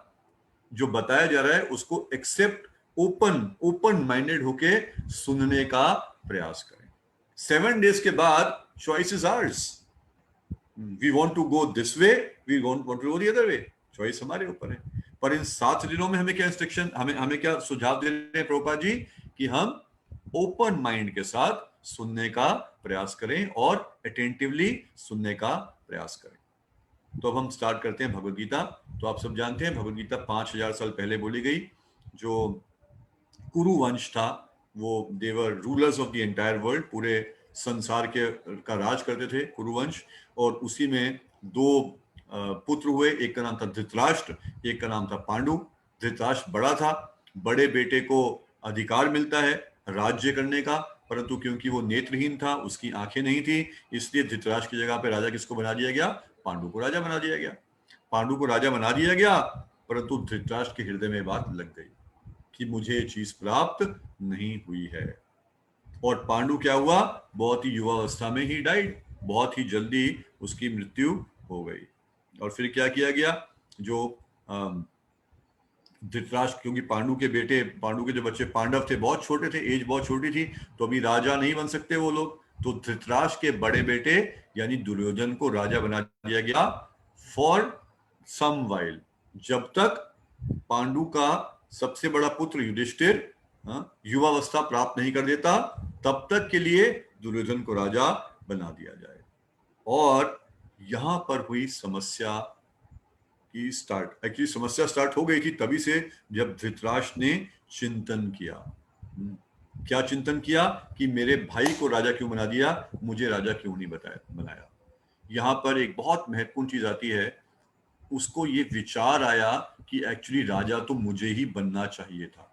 जो बताया जा रहा है उसको एक्सेप्ट, ओपन माइंडेड होके सुनने का प्रयास करें। 7 डेज के बाद choice is ours. We want to go this way, we want to go the other way, choice हमारे ऊपर है। पर इन 7 दिनों में हमें क्या इंस्ट्रक्शन, हमें क्या सुझाव दे रहे हैं प्रभुपाद जी? कि हम ओपन माइंड के साथ सुनने का प्रयास करें और अटेंटिवली सुनने का प्रयास करें। तो अब हम स्टार्ट करते हैं भगवद गीता। तो आप सब जानते हैं भगवद गीता 5000 साल पहले बोली गई। जो कुरु वंश था, वो they were rulers of the entire world, पूरे संसार का राज करते थे कुरु वंश। और उसी में 2 पुत्र हुए, एक का नाम था धृतराष्ट्र, एक का नाम था पांडु। धृतराष्ट्र बड़ा था, बड़े बेटे को अधिकार मिलता है राज्य करने का, परंतु क्योंकि वो नेत्रहीन था, उसकी आंखें नहीं थी, इसलिए धृतराष्ट्र की जगह पे राजा किसको बना दिया गया? पांडु को राजा बना दिया गया। पांडु को राजा बना दिया गया, परंतु धृतराष्ट्र के हृदय में बात लग गई कि मुझे ये चीज प्राप्त नहीं हुई है। और पांडु क्या हुआ? बहुत ही युवावस्था में ही डाइड, बहुत ही जल्दी उसकी मृत्यु हो गई। और फिर क्या किया गया? जो धृतराष्ट्र, क्योंकि पांडु के बेटे, पांडु के जो बच्चे पांडव थे बहुत छोटे थे, एज बहुत छोटी थी, तो अभी राजा नहीं बन सकते वो लोग, तो धृतराष्ट्र के बड़े बेटे यानी दुर्योधन को राजा बना दिया गया फॉर सम वाइल, जब तक पांडु का सबसे बड़ा पुत्र युधिष्ठिर युवावस्था प्राप्त नहीं कर देता, तब तक के लिए दुर्योधन को राजा बना दिया जाए। और यहां पर हुई समस्या की स्टार्ट, एक्चुअली समस्या स्टार्ट हो गई थी तभी से जब धृतराष्ट्र ने चिंतन किया। क्या चिंतन किया? कि मेरे भाई को राजा क्यों बना दिया, मुझे राजा क्यों नहीं बनाया। यहां पर एक बहुत महत्वपूर्ण चीज आती है, उसको ये विचार आया कि एक्चुअली राजा तो मुझे ही बनना चाहिए था।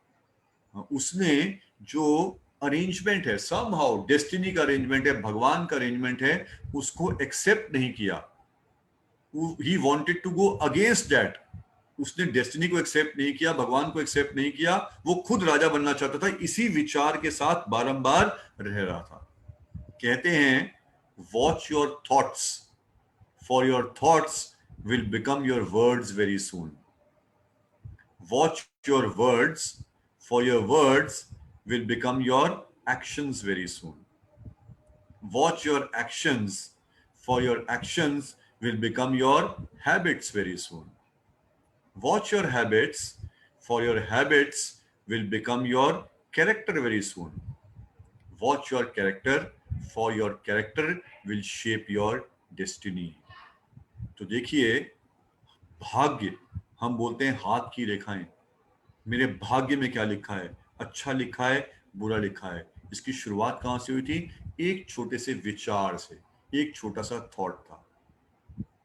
उसने जो अरेंजमेंट है, समहाउ डेस्टिनी का अरेंजमेंट है, भगवान का अरेंजमेंट है, उसको एक्सेप्ट नहीं किया। he wanted to go against that। उसने डेस्टिनी को एक्सेप्ट नहीं किया, भगवान को एक्सेप्ट नहीं किया, वो खुद राजा बनना चाहता था, इसी विचार के साथ बारंबार रह रहा था। कहते हैं watch your thoughts, for your thoughts will become your words very soon. Watch your words, for your words will become your actions very soon. Watch your actions, for your actions will become your habits very soon. Watch your habits, for your habits will become your character very soon. Watch your character, for your character will shape your destiny। तो देखिए, भाग्य, हम बोलते हैं हाथ की रेखाएं, मेरे भाग्य में क्या लिखा है, अच्छा लिखा है, बुरा लिखा है। इसकी शुरुआत कहां से हुई थी? एक छोटे से विचार से, एक छोटा सा थॉट था।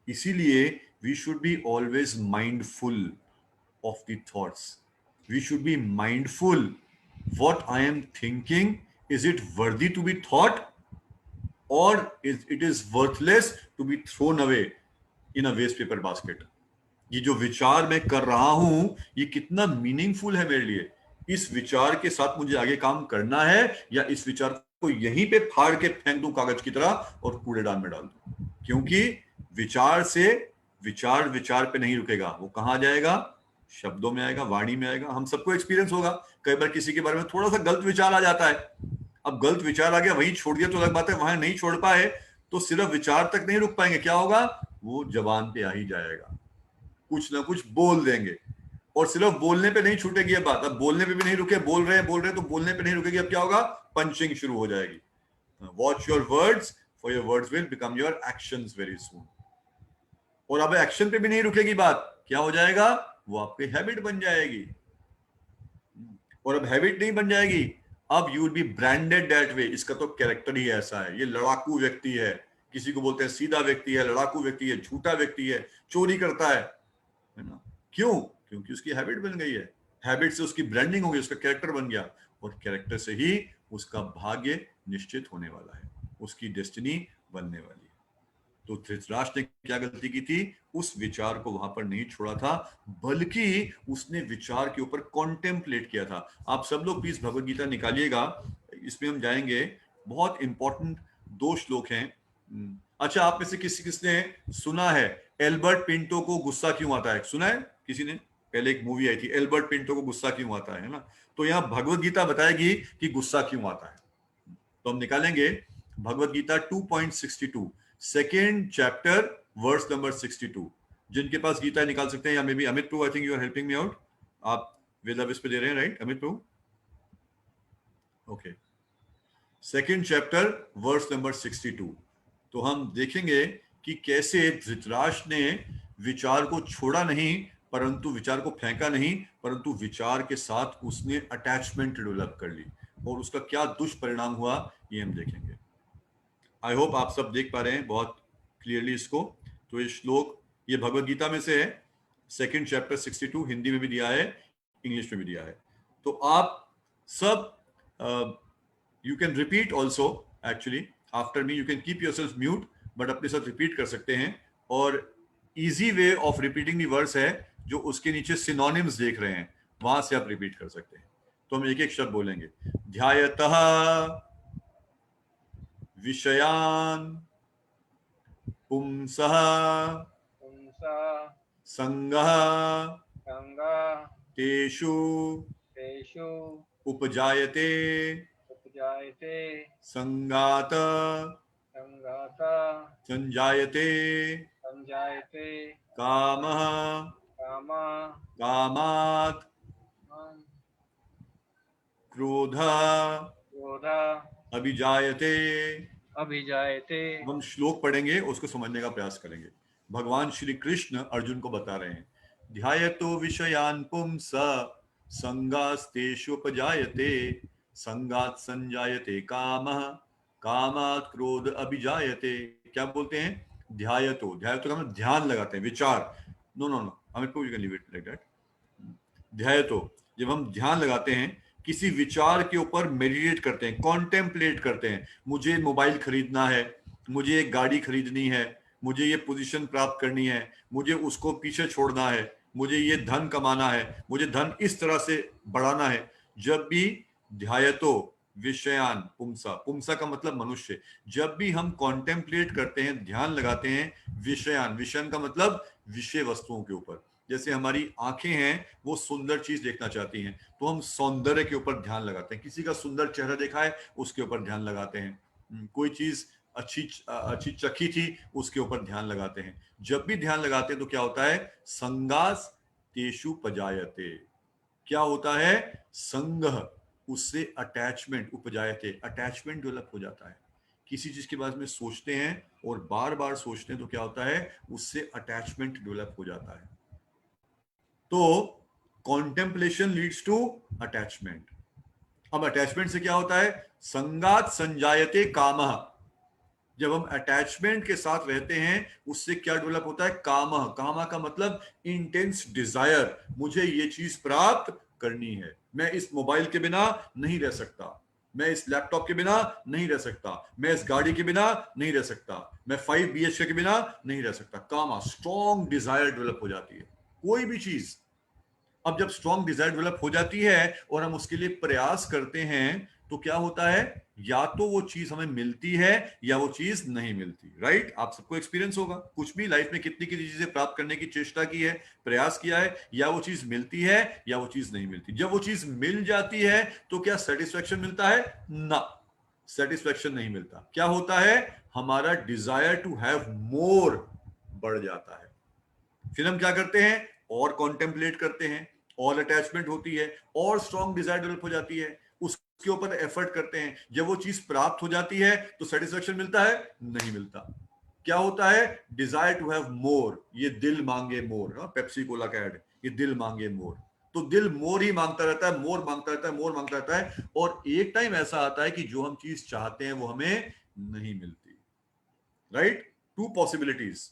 इसीलिए we should be always mindful of the thoughts. We should be mindful, what I am thinking, is it worthy to be thought और it is worthless to be thrown away in a waste paper basket. ये जो विचार मैं कर रहा हूं, ये कितना मीनिंगफुल है मेरे लिए, इस विचार के साथ मुझे आगे काम करना है, या इस विचार को यहीं पे फाड़ के फेंक दूं कागज की तरह और कूड़ेदान में डाल दूं। क्योंकि विचार से, विचार विचार पे नहीं रुकेगा, वो कहां जाएगा? शब्दों में आएगा, वाणी में आएगा। हम सबको एक्सपीरियंस होगा, कई बार किसी के बारे में थोड़ा सा गलत विचार आ जाता है, अब गलत विचार आ गया, वहीं छोड़ दिया तो अलग बात है, वहां नहीं छोड़ पाए तो सिर्फ विचार तक नहीं रुक पाएंगे, क्या होगा? वो जबान पे आ ही जाएगा, कुछ ना कुछ बोल देंगे। और सिर्फ बोलने पे नहीं छूटेगी ये बात, अब बोलने पे भी नहीं रुके, बोल रहे हैं तो बोलने पे नहीं रुकेगी, अब क्या होगा? पंचिंग शुरू हो जाएगी। Watch your words, for your words will become your actions very soon. और अब एक्शन पे भी नहीं रुकेगी बात, क्या हो जाएगा? वो आपकी हैबिट बन जाएगी। और अब हैबिट नहीं बन जाएगी, अब you will be branded that way. इसका तो कैरेक्टर ही ऐसा है, ये लड़ाकू व्यक्ति है, किसी को बोलते हैं सीधा व्यक्ति है, लड़ाकू व्यक्ति है, झूठा व्यक्ति है, चोरी करता है ना? क्यों? क्योंकि उसकी हैबिट बन गई है, हैबिट से उसकी ब्रांडिंग हो गई, उसका कैरेक्टर बन गया, और कैरेक्टर से ही उसका भाग्य निश्चित होने वाला है, उसकी डेस्टिनी बनने वाली है। तो धृतराष्ट्र ने क्या गलती की थी? उस विचार को वहां पर नहीं छोड़ा था, बल्कि उसने विचार के ऊपर कॉन्टेम्पलेट किया था। आप सब लोग प्लीज भगवत गीता निकालिएगा, इसमें हम जाएंगे, बहुत इंपॉर्टेंट 2 श्लोक हैं। अच्छा, आप में से किसने सुना है एल्बर्ट पिंटो को गुस्सा क्यों आता है? सुना है किसी ने? पहले एक मूवी आई थी, एल्बर्ट पिंटो को गुस्सा क्यों आता है ना? तो यहाँ भगवत गीता बताएगी कि गुस्सा क्यों आता है। तो हम निकालेंगे Bhagavad Gita 2.62, second chapter, verse number 62। जिनके पास गीता निकाल सकते हैं, या maybe Amit Prabhu, I think you are helping me out, आप वेदा पे दे रहे हैं, right Amit Prabhu? Okay, second chapter, verse number 62। तो हम देखेंगे कि कैसे धृतराष्ट्र ने विचार को छोड़ा नहीं, परंतु विचार को फेंका नहीं, परंतु विचार के साथ उसने अटैचमेंट डेवलप कर ली, और उसका क्या दुष्परिणाम हुआ ये हम देखेंगे। आई होप आप सब देख पा रहे हैं बहुत क्लियरली इसको। तो ये श्लोक, ये भगवत गीता में से है, सेकेंड चैप्टर 62, हिंदी में भी दिया है, इंग्लिश में भी दिया है। तो आप सब you can repeat also, actually after me you can keep your self mute, but अपने साथ रिपीट कर सकते हैं। और easy way of repeating the words है जो उसके नीचे सिनोनिम्स देख रहे हैं, वहां से आप रिपीट कर सकते हैं। तो हम एक एक शब्द बोलेंगे। ध्यायतः विषयान पुंसः पुंसा संगः गंगा तेषु तेषु उपजायते उपजायते संगात संघाता संजायते संजायते कामः कामा कामात् क्रोधः क्रोधा अभिजायते। अभिजायते। हम श्लोक पढ़ेंगे, उसको समझने का प्रयास करेंगे। भगवान श्री कृष्ण अर्जुन को बता रहे हैं, ध्यायतो विषयान पुंस संगास्तेषुपजायते संगात संजायते कामः कामात् क्रोध अभिजायते। क्या बोलते हैं? ध्यायतो, ध्यायतो का मतलब ध्यान लगाते हैं, विचार। नो नो नो, हमें you can leave it like that. ध्यायतो, जब हम ध्यान लगाते हैं, किसी विचार के ऊपर मेडिटेट करते हैं, कॉन्टेम्पलेट करते हैं, मुझे मोबाइल खरीदना है, मुझे एक गाड़ी खरीदनी है, मुझे ये पोजीशन प्राप्त करनी है, मुझे उसको पीछे छोड़ना है, मुझे ये धन कमाना है, मुझे धन इस तरह से बढ़ाना है। जब भी ध्यायतो विषयान पुंसा, पुंसा का मतलब मनुष्य, जब भी हम कॉन्टेम्पलेट करते हैं, ध्यान लगाते हैं, विषयान, विषयन का मतलब विषय वस्तुओं के ऊपर। जैसे हमारी आंखें हैं, वो सुंदर चीज देखना चाहती हैं, तो हम सौंदर्य के ऊपर ध्यान लगाते हैं। किसी का सुंदर चेहरा देखा है, उसके ऊपर ध्यान लगाते हैं। कोई चीज अच्छी चखी थी, उसके ऊपर ध्यान लगाते हैं। जब भी ध्यान लगाते हैं तो क्या होता है? संगास तेषु पजायते। क्या होता है? संग, उससे अटैचमेंट, उपजायते, अटैचमेंट डेवलप हो जाता है। किसी चीज के बारे में सोचते हैं और बार बार सोचते हैं तो क्या होता है? उससे अटैचमेंट डेवलप हो जाता है। तो कॉन्टेम्पलेशन लीड्स टू अटैचमेंट। अब अटैचमेंट से क्या होता है? संगात संजायते कामः। जब हम अटैचमेंट के साथ रहते हैं, उससे क्या डेवलप होता है? कामः, कामः का मतलब इंटेंस डिजायर, मुझे ये चीज प्राप्त करनी है, मैं इस मोबाइल के बिना नहीं रह सकता, मैं इस लैपटॉप के बिना नहीं रह सकता, मैं इस गाड़ी के बिना नहीं रह सकता, मैं 5 BHK के बिना नहीं रह सकता। कामा, स्ट्रॉन्ग डिजायर डेवलप हो जाती है, कोई भी चीज। अब जब स्ट्रॉन्ग डिजायर डेवलप हो जाती है और हम उसके लिए प्रयास करते हैं, तो क्या होता है? या तो वो चीज हमें मिलती है या वो चीज नहीं मिलती। राइट? आप सबको एक्सपीरियंस होगा, कुछ भी लाइफ में कितनी कितनी चीजें प्राप्त करने की चेष्टा की है, प्रयास किया है, या वो चीज मिलती है या वो चीज नहीं मिलती। जब वो चीज मिल जाती है तो क्या सेटिस्फेक्शन मिलता है? ना, सेटिस्फेक्शन नहीं मिलता। क्या होता है? हमारा डिजायर टू हैव मोर बढ़ जाता है। फिर हम क्या करते हैं? और कॉन्टेम्पलेट करते हैं, और अटैचमेंट होती है, और स्ट्रॉन्ग डिजायर डेवलप हो जाती है, उसके ऊपर एफर्ट करते हैं। जब वो चीज प्राप्त हो जाती है तो सेटिस्फेक्शन मिलता है? नहीं मिलता। क्या होता है? डिजायर टू हैव मोर, ये दिल मांगे मोर, पेप्सी कोला का एड, ये दिल मांगे मोर। तो दिल मोर ही मांगता रहता है, मोर मांगता रहता है, मोर मांगता रहता है, और एक टाइम ऐसा आता है कि जो हम चीज चाहते हैं वो हमें नहीं मिलती। राइट? टू पॉसिबिलिटीज,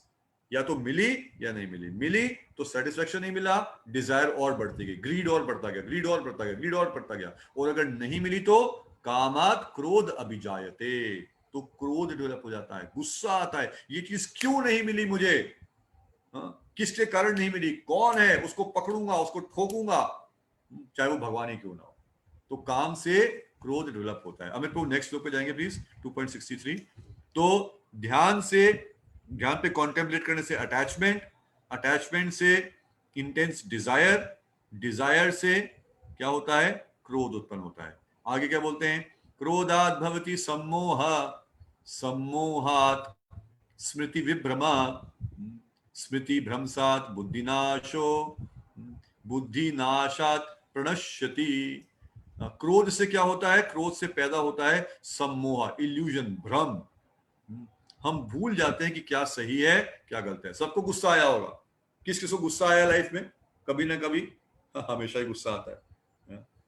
या तो मिली या नहीं मिली। मिली तो सेटिस्फेक्शन नहीं मिला, डिजायर और बढ़ती गई, ग्रीड और बढ़ता गया, ग्रीड और बढ़ता गया, ग्रीड और बढ़ता गया। और अगर नहीं मिली तो कामात क्रोध अभिजायते, तो क्रोध डेवलप हो जाता है, गुस्सा आता है, ये चीज क्यों नहीं मिली मुझे, किसके कारण नहीं मिली, कौन है, उसको पकड़ूंगा, उसको ठोकूंगा, चाहे वो भगवान ही क्यों ना हो। तो काम से क्रोध डेवलप होता है। अमित प्रभु नेक्स्ट श्लोक पे जाएंगे प्लीज, 2.63। तो ध्यान से, ध्यान पे कॉन्टेम्पलेट करने से अटैचमेंट, अटैचमेंट से इंटेंस डिजायर, डिजायर से क्या होता है? क्रोध उत्पन्न होता है। आगे क्या बोलते हैं? क्रोधात भवति सम्मोह, सम्मोहात स्मृति विभ्रमा, स्मृति भ्रंशात बुद्धिनाशो, बुद्धिनाशात प्रणश्यति। क्रोध से क्या होता है? क्रोध से पैदा होता है सम्मोह, इल्यूजन, भ्रम। हम भूल जाते हैं कि क्या सही है क्या गलत है। सबको गुस्सा आया होगा, किस किस को गुस्सा आया लाइफ में? कभी ना कभी, हमेशा ही गुस्सा आता है।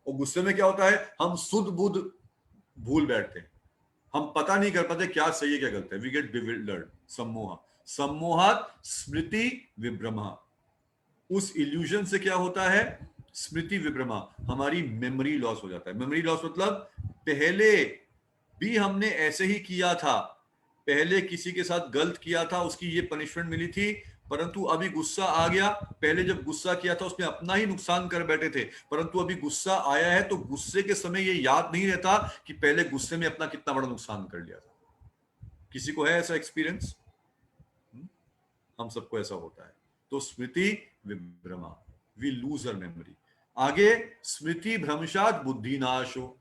और गुस्से में क्या होता है? हम सुध बुध भूल बैठते हैं, हम पता नहीं कर पाते क्या सही है क्या गलत है। We get bewildered. सम्मोह, सम्मोहात स्मृति विभ्रमा। उस इल्यूजन से क्या होता है? स्मृति विभ्रमा, हमारी मेमोरी लॉस हो जाता है। मेमोरी लॉस मतलब पहले भी हमने ऐसे ही किया था, पहले किसी के साथ गलत किया था, उसकी ये पनिशमेंट मिली थी, परंतु अभी गुस्सा आ गया, पहले जब गुस्सा किया था उसमें अपना ही नुकसान कर बैठे थे, परंतु अभी गुस्सा आया है तो गुस्से के समय ये याद नहीं रहता कि पहले गुस्से में अपना कितना बड़ा नुकसान कर लिया था। किसी को है ऐसा एक्सपीरियंस? हम सबको ऐसा होता है। तो स्मृति विभ्रमा, वी लूज आवर मेमोरी। आगे, स्मृति भ्रंशात बुद्धि नाश हो।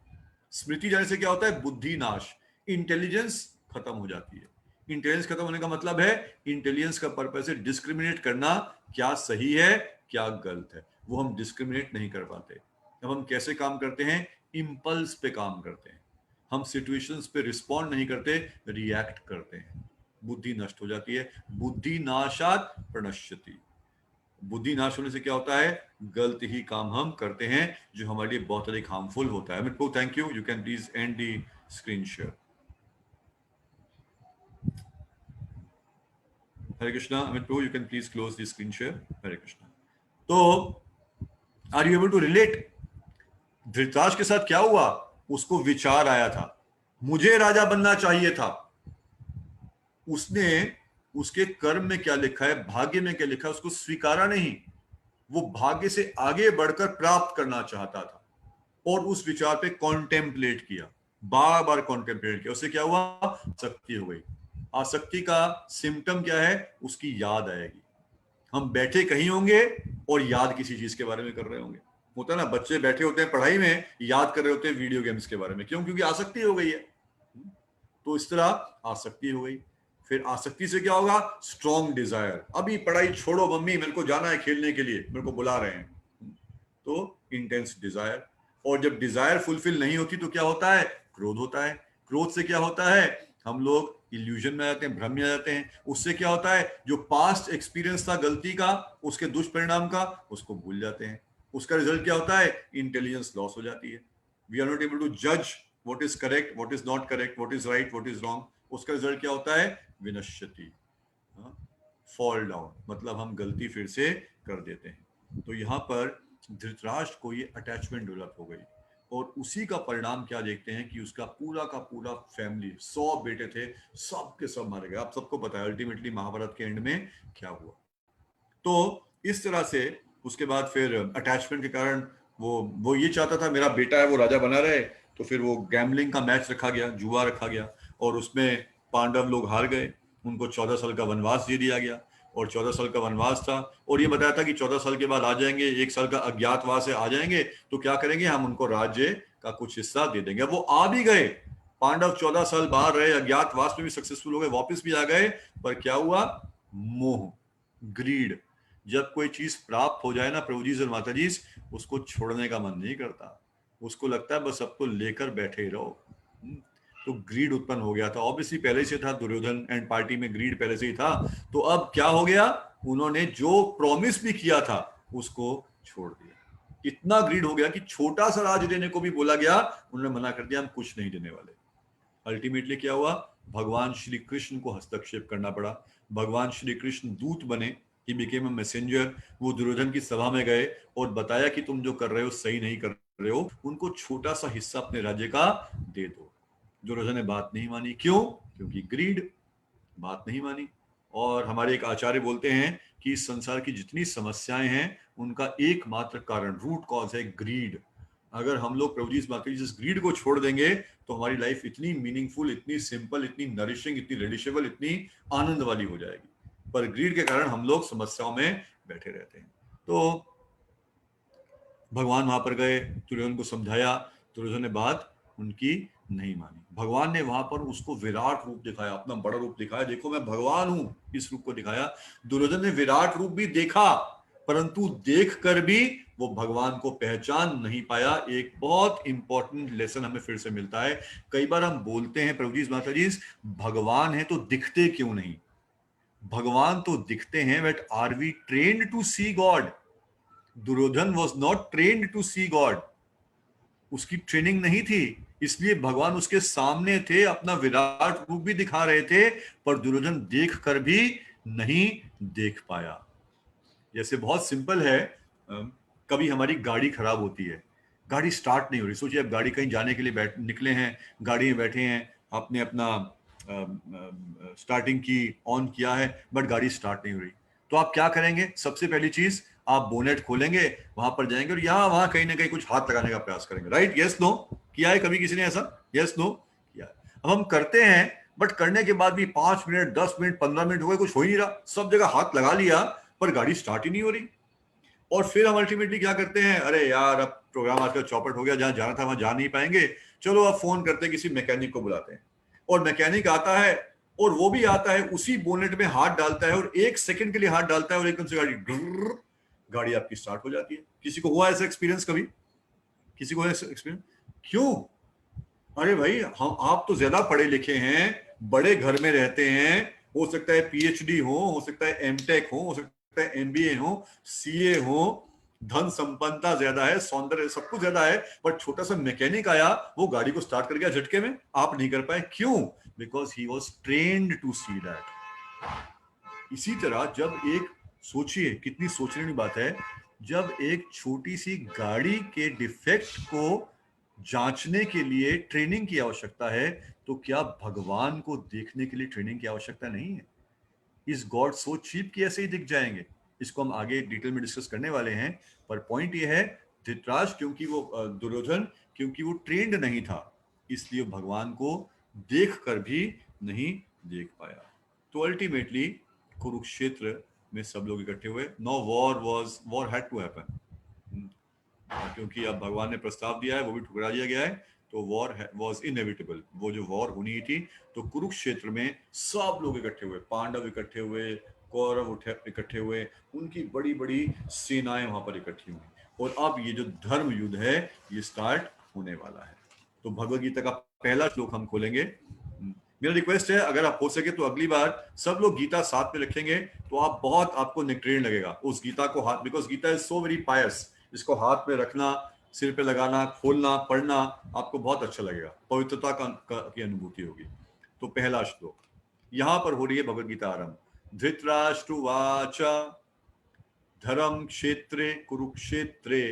स्मृति जाने से क्या होता है? बुद्धि नाश, इंटेलिजेंस खत्म हो जाती है। इंटेलिजेंस खत्म होने का मतलब है, इंटेलिजेंस का पर्पस है डिस्क्रिमिनेट करना, क्या सही है क्या गलत है, वो हम डिस्क्रिमिनेट नहीं कर पाते। अब हम कैसे काम करते हैं? इंपल्स पे काम करते हैं, हम सिचुएशंस पे रिस्पॉन्ड नहीं करते, रिएक्ट करते हैं, बुद्धि नष्ट हो जाती है। बुद्धि नाशात प्रणश्यति, बुद्धि नाश होने से क्या होता है? गलत ही काम हम करते हैं जो हमारे लिए बहुत अधिक हार्मफुल होता है। अमित को thank you, you can please end the screen share. Hare Krishna. Amit Prabhu, you can please close the screen share. Hare Krishna. तो are you able to relate? Dhritarashtra के साथ क्या हुआ? उसको विचार आया था, मुझे राजा बनना चाहिए था। उसने उसके कर्म में क्या लिखा है, भाग्य में क्या लिखा है, उसको स्वीकारा नहीं। वो भाग्य से आगे बढ़कर प्राप्त करना चाहता था और उस विचार पे कॉन्टेम्पलेट किया, बार बार कॉन्टेम्पलेट किया। उससे क्या हुआ? आसक्ति हो गई। आसक्ति का सिम्टम क्या है? उसकी याद आएगी। हम बैठे कहीं होंगे और याद किसी चीज के बारे में कर रहे होंगे। होता है ना, बच्चे बैठे होते हैं पढ़ाई में, याद कर रहे होते हैं वीडियो गेम्स के बारे में। क्यों? क्योंकि आसक्ति हो गई है। तो इस तरह आसक्ति हो गई। फिर आसक्ति से क्या होगा? स्ट्रॉन्ग डिजायर, अभी पढ़ाई छोड़ो मम्मी, मेरे को जाना है खेलने के लिए, मेरे को बुला रहे हैं। तो इंटेंस डिजायर। और जब डिजायर फुलफिल नहीं होती तो क्या होता है? क्रोध होता है। क्रोध से क्या होता है? हम लोग इल्यूजन में आ जाते हैं, भ्रम में आ जाते हैं। उससे क्या होता है? जो पास्ट एक्सपीरियंस था गलती का, उसके दुष्परिणाम का, उसको भूल जाते हैं। उसका रिजल्ट क्या होता है? इंटेलिजेंस लॉस हो जाती है। We are not able to जज what is correct, what is not correct, what is right, what is wrong. उसका रिजल्ट क्या होता है? विनश्यति, फॉल डाउन, मतलब हम गलती फिर से कर देते हैं। तो यहाँ पर धृतराष्ट्र को ये अटैचमेंट डेवलप हो गई और उसी का परिणाम क्या देखते हैं कि उसका पूरा का पूरा फैमिली, 100 बेटे थे, सब के सब मारे गए। आप सबको पता है अल्टीमेटली महाभारत के एंड में क्या हुआ। तो इस तरह से उसके बाद फिर अटैचमेंट के कारण वो ये चाहता था मेरा बेटा है वो राजा बना रहे, तो फिर वो गैम्बलिंग का मैच रखा गया, जुआ रखा गया और उसमें पांडव लोग हार गए। उनको 14 साल का वनवास दे दिया गया और 14 साल का वनवास था और ये बताया था कि 14 साल के बाद आ जाएंगे, 1 साल का अज्ञातवास से आ जाएंगे, तो क्या करेंगे, हम उनको राज्य का कुछ हिस्सा दे देंगे। वो आ भी गए, पांडव 14 साल बाहर रहे, अज्ञातवास में भी सक्सेसफुल हो गए, वापस भी आ गए, पर क्या हुआ? मोह, ग्रीड। जब कोई चीज प्राप्त हो जाए ना प्रभु जी और माता जी, उसको छोड़ने का मन नहीं करता, उसको लगता है बस अब तो लेकर बैठे ही रहो। तो ग्रीड उत्पन्न हो गया था, ऑब्वियसली पहले से था, दुर्योधन एंड पार्टी में ग्रीड पहले से ही था। तो अब क्या हो गया? उन्होंने जो प्रॉमिस भी किया था उसको छोड़ दिया। इतना ग्रीड हो गया कि छोटा सा राज देने को भी बोला गया, उन्होंने मना कर दिया, हम कुछ नहीं देने वाले। अल्टीमेटली क्या हुआ? भगवान श्री कृष्ण को हस्तक्षेप करना पड़ा। भगवान श्री कृष्ण दूत बने, ही बिकेम अ मैसेंजर। वो दुर्योधन की सभा में गए और बताया कि तुम जो कर रहे हो सही नहीं कर रहे हो, उनको छोटा सा हिस्सा अपने राज्य का दे दो। दुर्योधन ने बात नहीं मानी। क्यों? क्योंकि ग्रीड, बात नहीं मानी। और हमारे एक आचार्य बोलते हैं कि इस संसार की जितनी समस्याएं हैं उनका एकमात्र कारण, रूट कॉज है ग्रीड। अगर हम लोग प्रभु जी इस बात की जिस ग्रीड को छोड़ देंगे तो हमारी लाइफ इतनी मीनिंगफुल, इतनी सिंपल, इतनी नरिशिंग, इतनी रिलेशेबल, इतनी आनंद वाली हो जाएगी। पर ग्रीड के कारण हम लोग समस्याओं में बैठे रहते हैं। तो भगवान वहां पर गए, दुर्योधन को समझाया, दुर्योधन ने बात उनकी नहीं मानी। भगवान ने वहां पर उसको विराट रूप दिखाया, अपना बड़ा रूप दिखाया, देखो मैं भगवान हूं, इस रूप को दिखाया। दुर्योधन ने विराट रूप भी देखा, परंतु देख कर भी वो भगवान को पहचान नहीं पाया। एक बहुत इंपॉर्टेंट लेसन हमें फिर से मिलता है। कई बार हम बोलते हैं प्रभु जी माता जी भगवान है तो दिखते क्यों नहीं? भगवान तो दिखते हैं, but are we trained to see God? Duryodhana was not trained to see God, उसकी ट्रेनिंग नहीं थी, इसलिए भगवान उसके सामने थे, अपना विराट रूप भी दिखा रहे थे, पर दुर्योधन देख कर भी नहीं देख पाया। जैसे बहुत सिंपल है, कभी हमारी गाड़ी खराब होती है, गाड़ी स्टार्ट नहीं हो रही। सोचिए आप गाड़ी कहीं जाने के लिए निकले हैं, गाड़ी में बैठे हैं, आपने अपना स्टार्टिंग की, ऑन किया है, बट गाड़ी स्टार्ट नहीं हो रही। तो आप क्या करेंगे? सबसे पहली चीज, आप बोनेट खोलेंगे, वहां पर जाएंगे और यहाँ वहां कहीं ना कहीं कुछ हाथ लगाने का प्रयास करेंगे। राइट? Yes no? किया है कभी किसी ने ऐसा? Yes no? किया है। अब हम करते हैं, बट करने के बाद भी 5 मिनट, 10 मिनट, 15 मिनट हो गए, कुछ हो ही नहीं रहा, सब जगह हाथ लगा लिया पर गाड़ी स्टार्ट ही नहीं हो रही। और फिर हम अल्टीमेटली क्या करते हैं? अरे यार, अब प्रोग्राम आजकल चौपट हो गया, जहां जाना था वहां जा नहीं पाएंगे, चलो अब फोन करते हैं, किसी मैकेनिक को बुलाते हैं। और मैकेनिक आता है, और वो भी आता है, उसी बोनेट में हाथ डालता है, और 1 सेकंड के लिए हाथ डालता है, और एकदम से गाड़ी आपकी स्टार्ट हो जाती है। किसी को हुआ ऐसा एक्सपीरियंस कभी? किसी को ऐसा एक्सपीरियंस? क्यों? अरे भाई, हम आप तो ज्यादा पढ़े लिखे हैं, बड़े घर में रहते हैं, हो सकता है पीएचडी हो सकता है एमटेक हो सकता है एमबीए हो, सीए हो, धन संपन्नता ज्यादा है, सौंदर्य सब कुछ ज्यादा है, पर छोटा सा मैकेनिक आया, वो गाड़ी को स्टार्ट कर गया झटके में, आप नहीं कर पाए। क्यों? Because he was trained to see that. इसी तरह जब एक, सोचिए कितनी सोचने वाली बात है, जब एक छोटी सी गाड़ी के डिफेक्ट को जांचने के लिए ट्रेनिंग की आवश्यकता है, तो क्या भगवान को देखने के लिए ट्रेनिंग की आवश्यकता नहीं है? इज गॉड सो चीप कि ऐसे ही दिख जाएंगे? इसको हम आगे डिटेल में डिस्कस करने वाले हैं, पर पॉइंट ये है, धृतराष्ट्र क्योंकि वो दुर्योधन क्योंकि वो ट्रेंड नहीं था, इसलिए भगवान को देख कर भी नहीं देख पाया। तो अल्टीमेटली कुरुक्षेत्र में सब लोग इकट्ठे हुए। No war had to happen, क्योंकि अब भगवान ने प्रस्ताव दिया है, वो भी ठुकरा दिया गया है, तो वॉर वॉज इनएविटेबल, वो जो वॉर होनी थी। तो कुरुक्षेत्र में सब लोग इकट्ठे हुए, पांडव इकट्ठे हुए, कौरव इकट्ठे हुए, उनकी बड़ी बड़ी सेनाएं वहां पर इकट्ठी हुई, और अब ये जो धर्म युद्ध है ये स्टार्ट होने वाला है। तो भगवत गीता का पहला श्लोक हम खोलेंगे। मेरा रिक्वेस्ट है, अगर आप हो सके तो अगली बार सब लोग गीता साथ में रखेंगे, तो आप बहुत, आपको निट्रेन लगेगा उस गीता को हाथ, because Gita is so very pious, इसको हाथ में रखना, सिर पे लगाना, खोलना, पढ़ना, आपको बहुत अच्छा लगेगा, पवित्रता की अनुभूति होगी। तो पहला श्लोक यहां पर हो रही है भगवत गीता आरंभ। धृतराष्ट्रवाच धर्म क्षेत्रे कुरुक्षेत्रे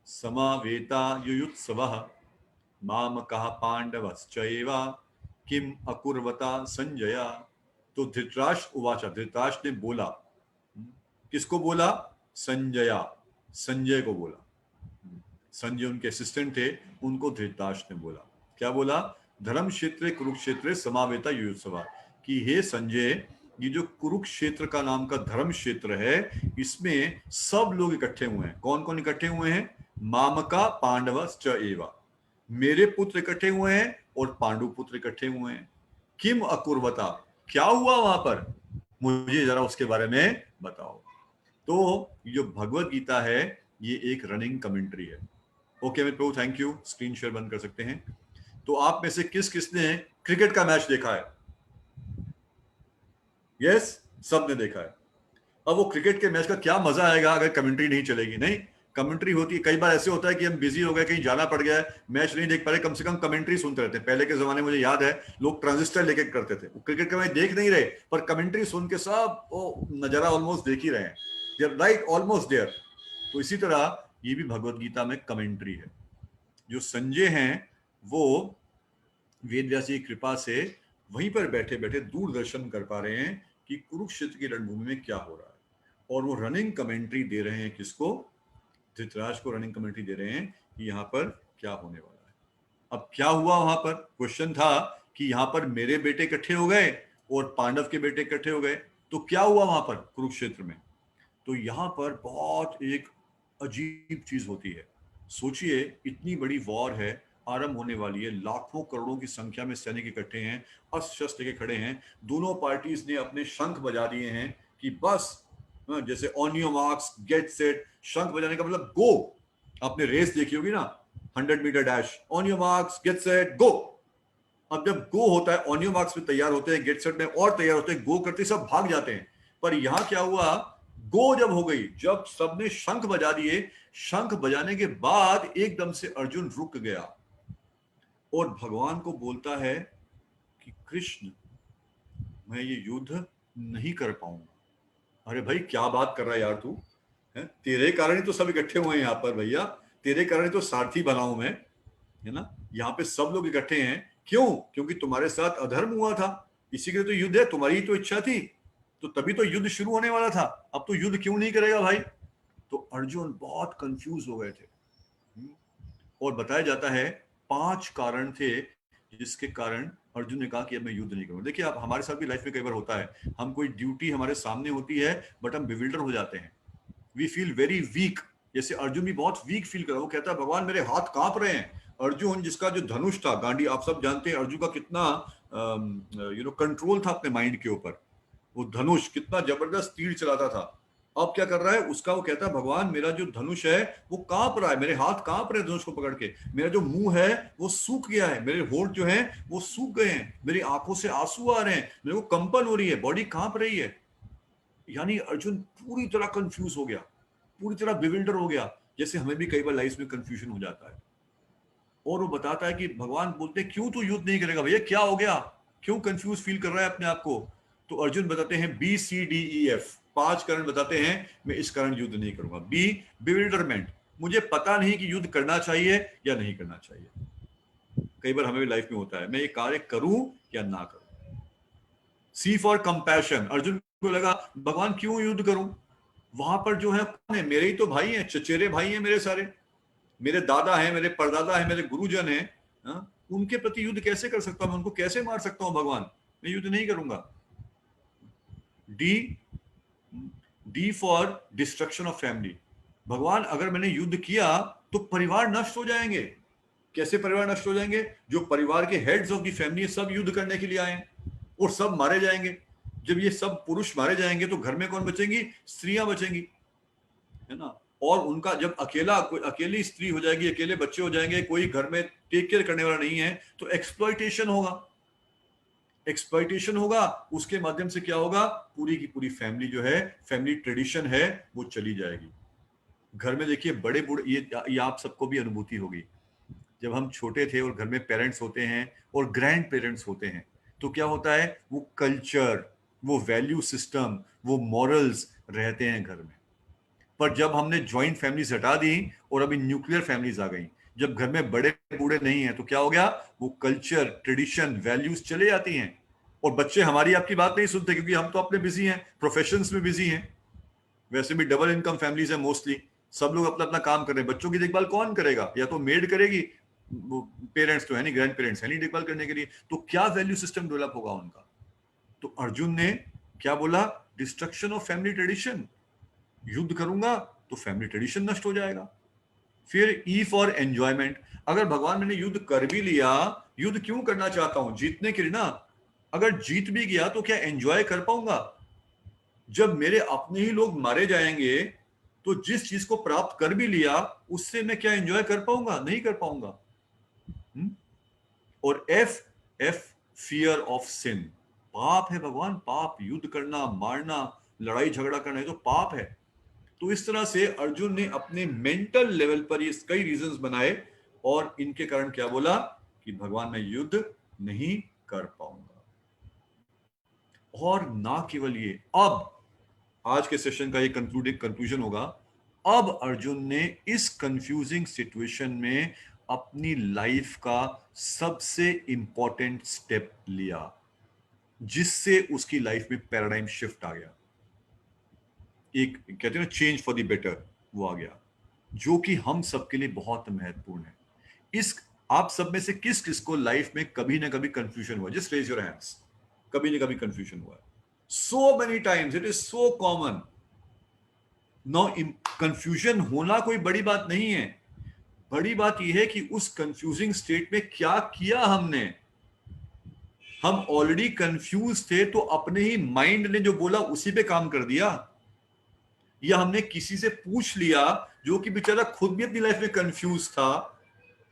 समावेता युयुत्सवः मामकः पांडवश्चैव किम अकुर्वता संजय। तो धृतराष्ट्र उवाचा, धृतराष्ट्र ने बोला, किसको बोला? संजया, संजय को बोला। संजय उनके असिस्टेंट थे, उनको धृतराष्ट्र ने बोला, क्या बोला? धर्म क्षेत्र कुरुक्षेत्र समावेता युयुत्सवा, कि हे संजय, ये जो कुरुक्षेत्र का नाम का धर्म क्षेत्र है, इसमें सब लोग इकट्ठे हुए हैं। कौन कौन इकट्ठे हुए हैं? मामका पांडवश्च एव, मेरे पुत्र इकट्ठे हुए हैं और पांडु पुत्र इकट्ठे हुए हैं। किम अकुर्वता, क्या हुआ वहां पर, मुझे जरा उसके बारे में बताओ। तो जो भगवत गीता है ये एक रनिंग कमेंट्री है। Okay Amit Prabhu, thank you, screen share बंद कर सकते हैं। तो आप में से किस किसने क्रिकेट का मैच देखा है? यस, सब ने देखा है। अब वो क्रिकेट के मैच का क्या मजा आएगा अगर कमेंट्री नहीं चलेगी? नहीं, कमेंट्री होती है। कई बार ऐसे होता है कि हम बिजी हो गए, कहीं जाना पड़ गया है, मैच नहीं देख पा रहे, कम से कम कमेंट्री सुनते रहते हैं। पहले के जमाने में मुझे याद है, लोग ट्रांजिस्टर लेके करते थे, क्रिकेट का मैच देख नहीं रहे पर कमेंट्री सुन के सब वो नजारा ऑलमोस्ट देख ही रहे हैं, देयर राइट, ऑलमोस्ट देयर। तो इसी तरह ये भी भगवत गीता में कमेंट्री है। जो संजय हैं वो वेद व्यास जी की कृपा से वहीं पर बैठे बैठे दूरदर्शन कर पा रहे हैं कि कुरुक्षेत्र की रणभूमि में क्या हो रहा है, और वो रनिंग कमेंट्री दे रहे हैं। किसको? धृतराज को रनिंग कमेंट्री दे रहे हैं कि यहाँ पर क्या होने वाला है। अब क्या हुआ वहां पर? क्वेश्चन था कि यहाँ पर मेरे बेटे इकट्ठे हो गए और पांडव के बेटे इकट्ठे हो गए, तो क्या हुआ वहां पर कुरुक्षेत्र में? तो यहाँ पर बहुत एक अजीब चीज होती है। सोचिए, इतनी बड़ी वॉर है, आरंभ होने वाली है, लाखों करोड़ों की संख्या में सैनिक इकट्ठे हैं, अस्त्र शस्त्र के खड़े हैं, दोनों पार्टीज ने अपने शंख बजा दिए हैं कि बस, जैसे on your marks get set, शंख बजाने का मतलब गो। आपने रेस देखी होगी ना, 100 metre dash, on your marks get set go. अब जब गो होता है, ऑन योर मार्क्स में तैयार होते हैं, गेट सेट में और तैयार होते हैं, गो करते सब भाग जाते हैं। पर यहां क्या हुआ? गो जब हो गई, जब सबने शंख बजा दिए, शंख बजाने के बाद एकदम से अर्जुन रुक गया और भगवान को बोलता है कि कृष्ण, मैं ये युद्ध नहीं कर पाऊंगा। अरे भाई, क्या बात कर रहा है यार तू? है? तेरे कारण ही तो सब इकट्ठे हुए हैं यहाँ पर भैया, तेरे कारण ही तो सारथी बना हूं मैं, है ना। यहाँ पे सब लोग इकट्ठे हैं, क्यों? क्योंकि तुम्हारे साथ अधर्म हुआ था, इसी के लिए तो युद्ध है, तुम्हारी ही तो इच्छा थी, तो तभी तो युद्ध शुरू होने वाला था। अब तो युद्ध क्यों नहीं करेगा भाई? तो अर्जुन बहुत कंफ्यूज हो गए थे। और बताया जाता है 5 कारण थे जिसके कारण अर्जुन ने कहा कि अब मैं युद्ध नहीं करूंगा। देखिए, आप हमारे साथ भी लाइफ में कई बार होता है, हम कोई ड्यूटी हमारे सामने होती है, बट हम बिविल्डर हो जाते हैं, वी फील वेरी वीक। जैसे अर्जुन भी बहुत वीक फील कर रहा है, वो कहता है भगवान मेरे हाथ कांप रहे हैं। अर्जुन जिसका जो धनुष था गांडी, आप सब जानते हैं अर्जुन का कितना कंट्रोल था अपने माइंड के ऊपर, वो धनुष कितना जबरदस्त तीर चलाता था। अब क्या कर रहा है उसका, वो कहता है भगवान मेरा जो धनुष है वो कांप रहा है, मेरे हाथ कांप रहे हैं धनुष को पकड़ के, मेरा जो मुंह है वो सूख गया है, मेरे होंठ जो है वो सूख गए हैं, मेरी आंखों से आंसू आ रहे हैं, मेरे को कंपन हो रही है, बॉडी कांप रही है। यानी अर्जुन पूरी तरह कंफ्यूज हो गया, पूरी तरह बिविल्डर हो गया, जैसे हमें भी कई बार लाइफ में कंफ्यूजन हो जाता है। और वो बताता है कि भगवान बोलते हैं क्यों तू युद्ध नहीं करेगा भैया, क्या हो गया, क्यों कंफ्यूज फील कर रहा है अपने आप को? तो अर्जुन बताते हैं BCDEF 5 कारण बताते हैं, मैं इस कारण युद्ध नहीं करूंगा। बी, बिविल्डरमेंट, मुझे पता नहीं कि युद्ध करना चाहिए या नहीं करना चाहिए। कई बार हमें लाइफ में होता है, मैं ये कार्य करूं या ना करूं। सी फॉर कंपैशन, अर्जुन को लगा भगवान क्यों युद्ध करूं, वहां पर जो है कौन है, मेरे ही तो भाई हैं, चचेरे भाई हैं मेरे सारे, मेरे दादा हैं, मेरे परदादा हैं, मेरे गुरुजन हैं, हाँ? उनके प्रति युद्ध कैसे कर सकता हूं मैं, उनको कैसे मार सकता हूं भगवान, मैं युद्ध नहीं करूंगा। D, D for destruction of family, भगवान अगर मैंने युद्ध किया तो परिवार नष्ट हो जाएंगे। कैसे परिवार नष्ट हो जाएंगे? जो परिवार के हेड्स ऑफ द फैमिली सब युद्ध करने के लिए आए और सब मारे जाएंगे। जब ये सब पुरुष मारे जाएंगे तो घर में कौन बचेंगी? स्त्रियां बचेंगी, है ना। और उनका जब अकेला, कोई अकेली स्त्री हो जाएगी, अकेले बच्चे हो जाएंगे, कोई घर में टेक केयर करने वाला नहीं है, तो एक्सप्लॉइटेशन होगा, एक्सप्लॉइटेशन होगा। उसके माध्यम से क्या होगा, पूरी की पूरी फैमिली जो है, फैमिली ट्रेडिशन है, वो चली जाएगी। घर में देखिए बड़े बूढ़े, ये आप सबको भी अनुभूति होगी, जब हम छोटे थे और घर में पेरेंट्स होते हैं और ग्रैंड पेरेंट्स होते हैं, तो क्या होता है, वो कल्चर, वो वैल्यू सिस्टम, वो मॉरल्स रहते हैं घर में। पर जब हमने ज्वाइंट फैमिलीज हटा दी और अभी न्यूक्लियर फैमिलीज आ गई, जब घर में बड़े बूढ़े नहीं है, तो क्या हो गया, वो कल्चर, ट्रेडिशन, वैल्यूज चले जाती हैं। और बच्चे हमारी आपकी बात नहीं सुनते, क्योंकि हम तो अपने बिजी हैं, प्रोफेशंस में बिजी हैं। वैसे भी डबल इनकम फैमिलीज है मोस्टली, सब लोग अपना अपना काम कर रहे हैं। बच्चों की देखभाल कौन करेगा? या तो मेड करेगी, पेरेंट्स तो है नहीं, ग्रैंड पेरेंट्स है नहीं देखभाल करने के लिए, तो क्या वैल्यू सिस्टम डेवलप होगा उनका? तो अर्जुन ने क्या बोला, डिस्ट्रक्शन ऑफ फैमिली ट्रेडिशन, युद्ध करूंगा तो फैमिली ट्रेडिशन नष्ट हो जाएगा। फिर ई फॉर एंजॉयमेंट, अगर भगवान मैंने युद्ध कर भी लिया, युद्ध क्यों करना चाहता हूं, जीतने के लिए ना, अगर जीत भी गया तो क्या एंजॉय कर पाऊंगा? जब मेरे अपने ही लोग मारे जाएंगे, तो जिस चीज को प्राप्त कर भी लिया उससे मैं क्या एंजॉय कर पाऊंगा? नहीं कर पाऊंगा। और F, F fear of sin, पाप है भगवान, पाप, युद्ध करना, मारना, लड़ाई झगड़ा करना, ये तो पाप है। तो इस तरह से अर्जुन ने अपने मेंटल लेवल पर ये कई रीजंस बनाए, और इनके कारण क्या बोला कि भगवान मैं युद्ध नहीं कर पाऊंगा। और ना केवल ये, अब आज के सेशन का ये कंक्लूजन होगा, अब अर्जुन ने इस कंफ्यूजिंग सिचुएशन में अपनी लाइफ का सबसे इंपॉर्टेंट स्टेप लिया, जिससे उसकी लाइफ में पैराडाइम शिफ्ट आ गया, एक कहते हैं ना चेंज फॉर द बेटर, वो आ गया, जो कि हम सबके लिए बहुत महत्वपूर्ण है। इस, आप सब में से किस किस को लाइफ में कभी ना कभी कंफ्यूजन हुआ? Just raise your hands. कभी ना कभी कंफ्यूजन हुआ है, so many times, it is so common. No, confusion होना कोई बड़ी बात नहीं है, बड़ी बात यह है कि उस कंफ्यूजिंग स्टेट में क्या किया हमने। हम ऑलरेडी कंफ्यूज थे, तो अपने ही माइंड ने जो बोला उसी पे काम कर दिया, या हमने किसी से पूछ लिया जो कि बेचारा खुद भी अपनी लाइफ में कंफ्यूज था,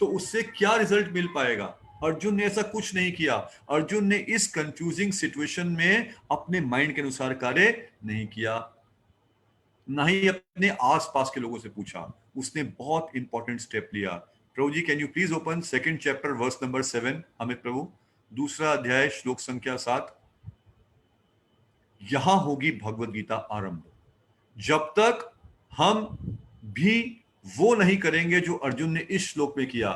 तो उससे क्या रिजल्ट मिल पाएगा? अर्जुन ने ऐसा कुछ नहीं किया। अर्जुन ने इस कंफ्यूजिंग सिचुएशन में अपने माइंड के अनुसार कार्य नहीं किया, ना ही अपने आसपास के लोगों से पूछा, उसने बहुत इंपॉर्टेंट स्टेप लिया। Prabhu ji, can you please open 2nd chapter verse number 7, Amit Prabhu, 2रा अध्याय श्लोक संख्या 7। यहां होगी भगवत गीता आरंभ। जब तक हम भी वो नहीं करेंगे जो अर्जुन ने इस श्लोक में किया,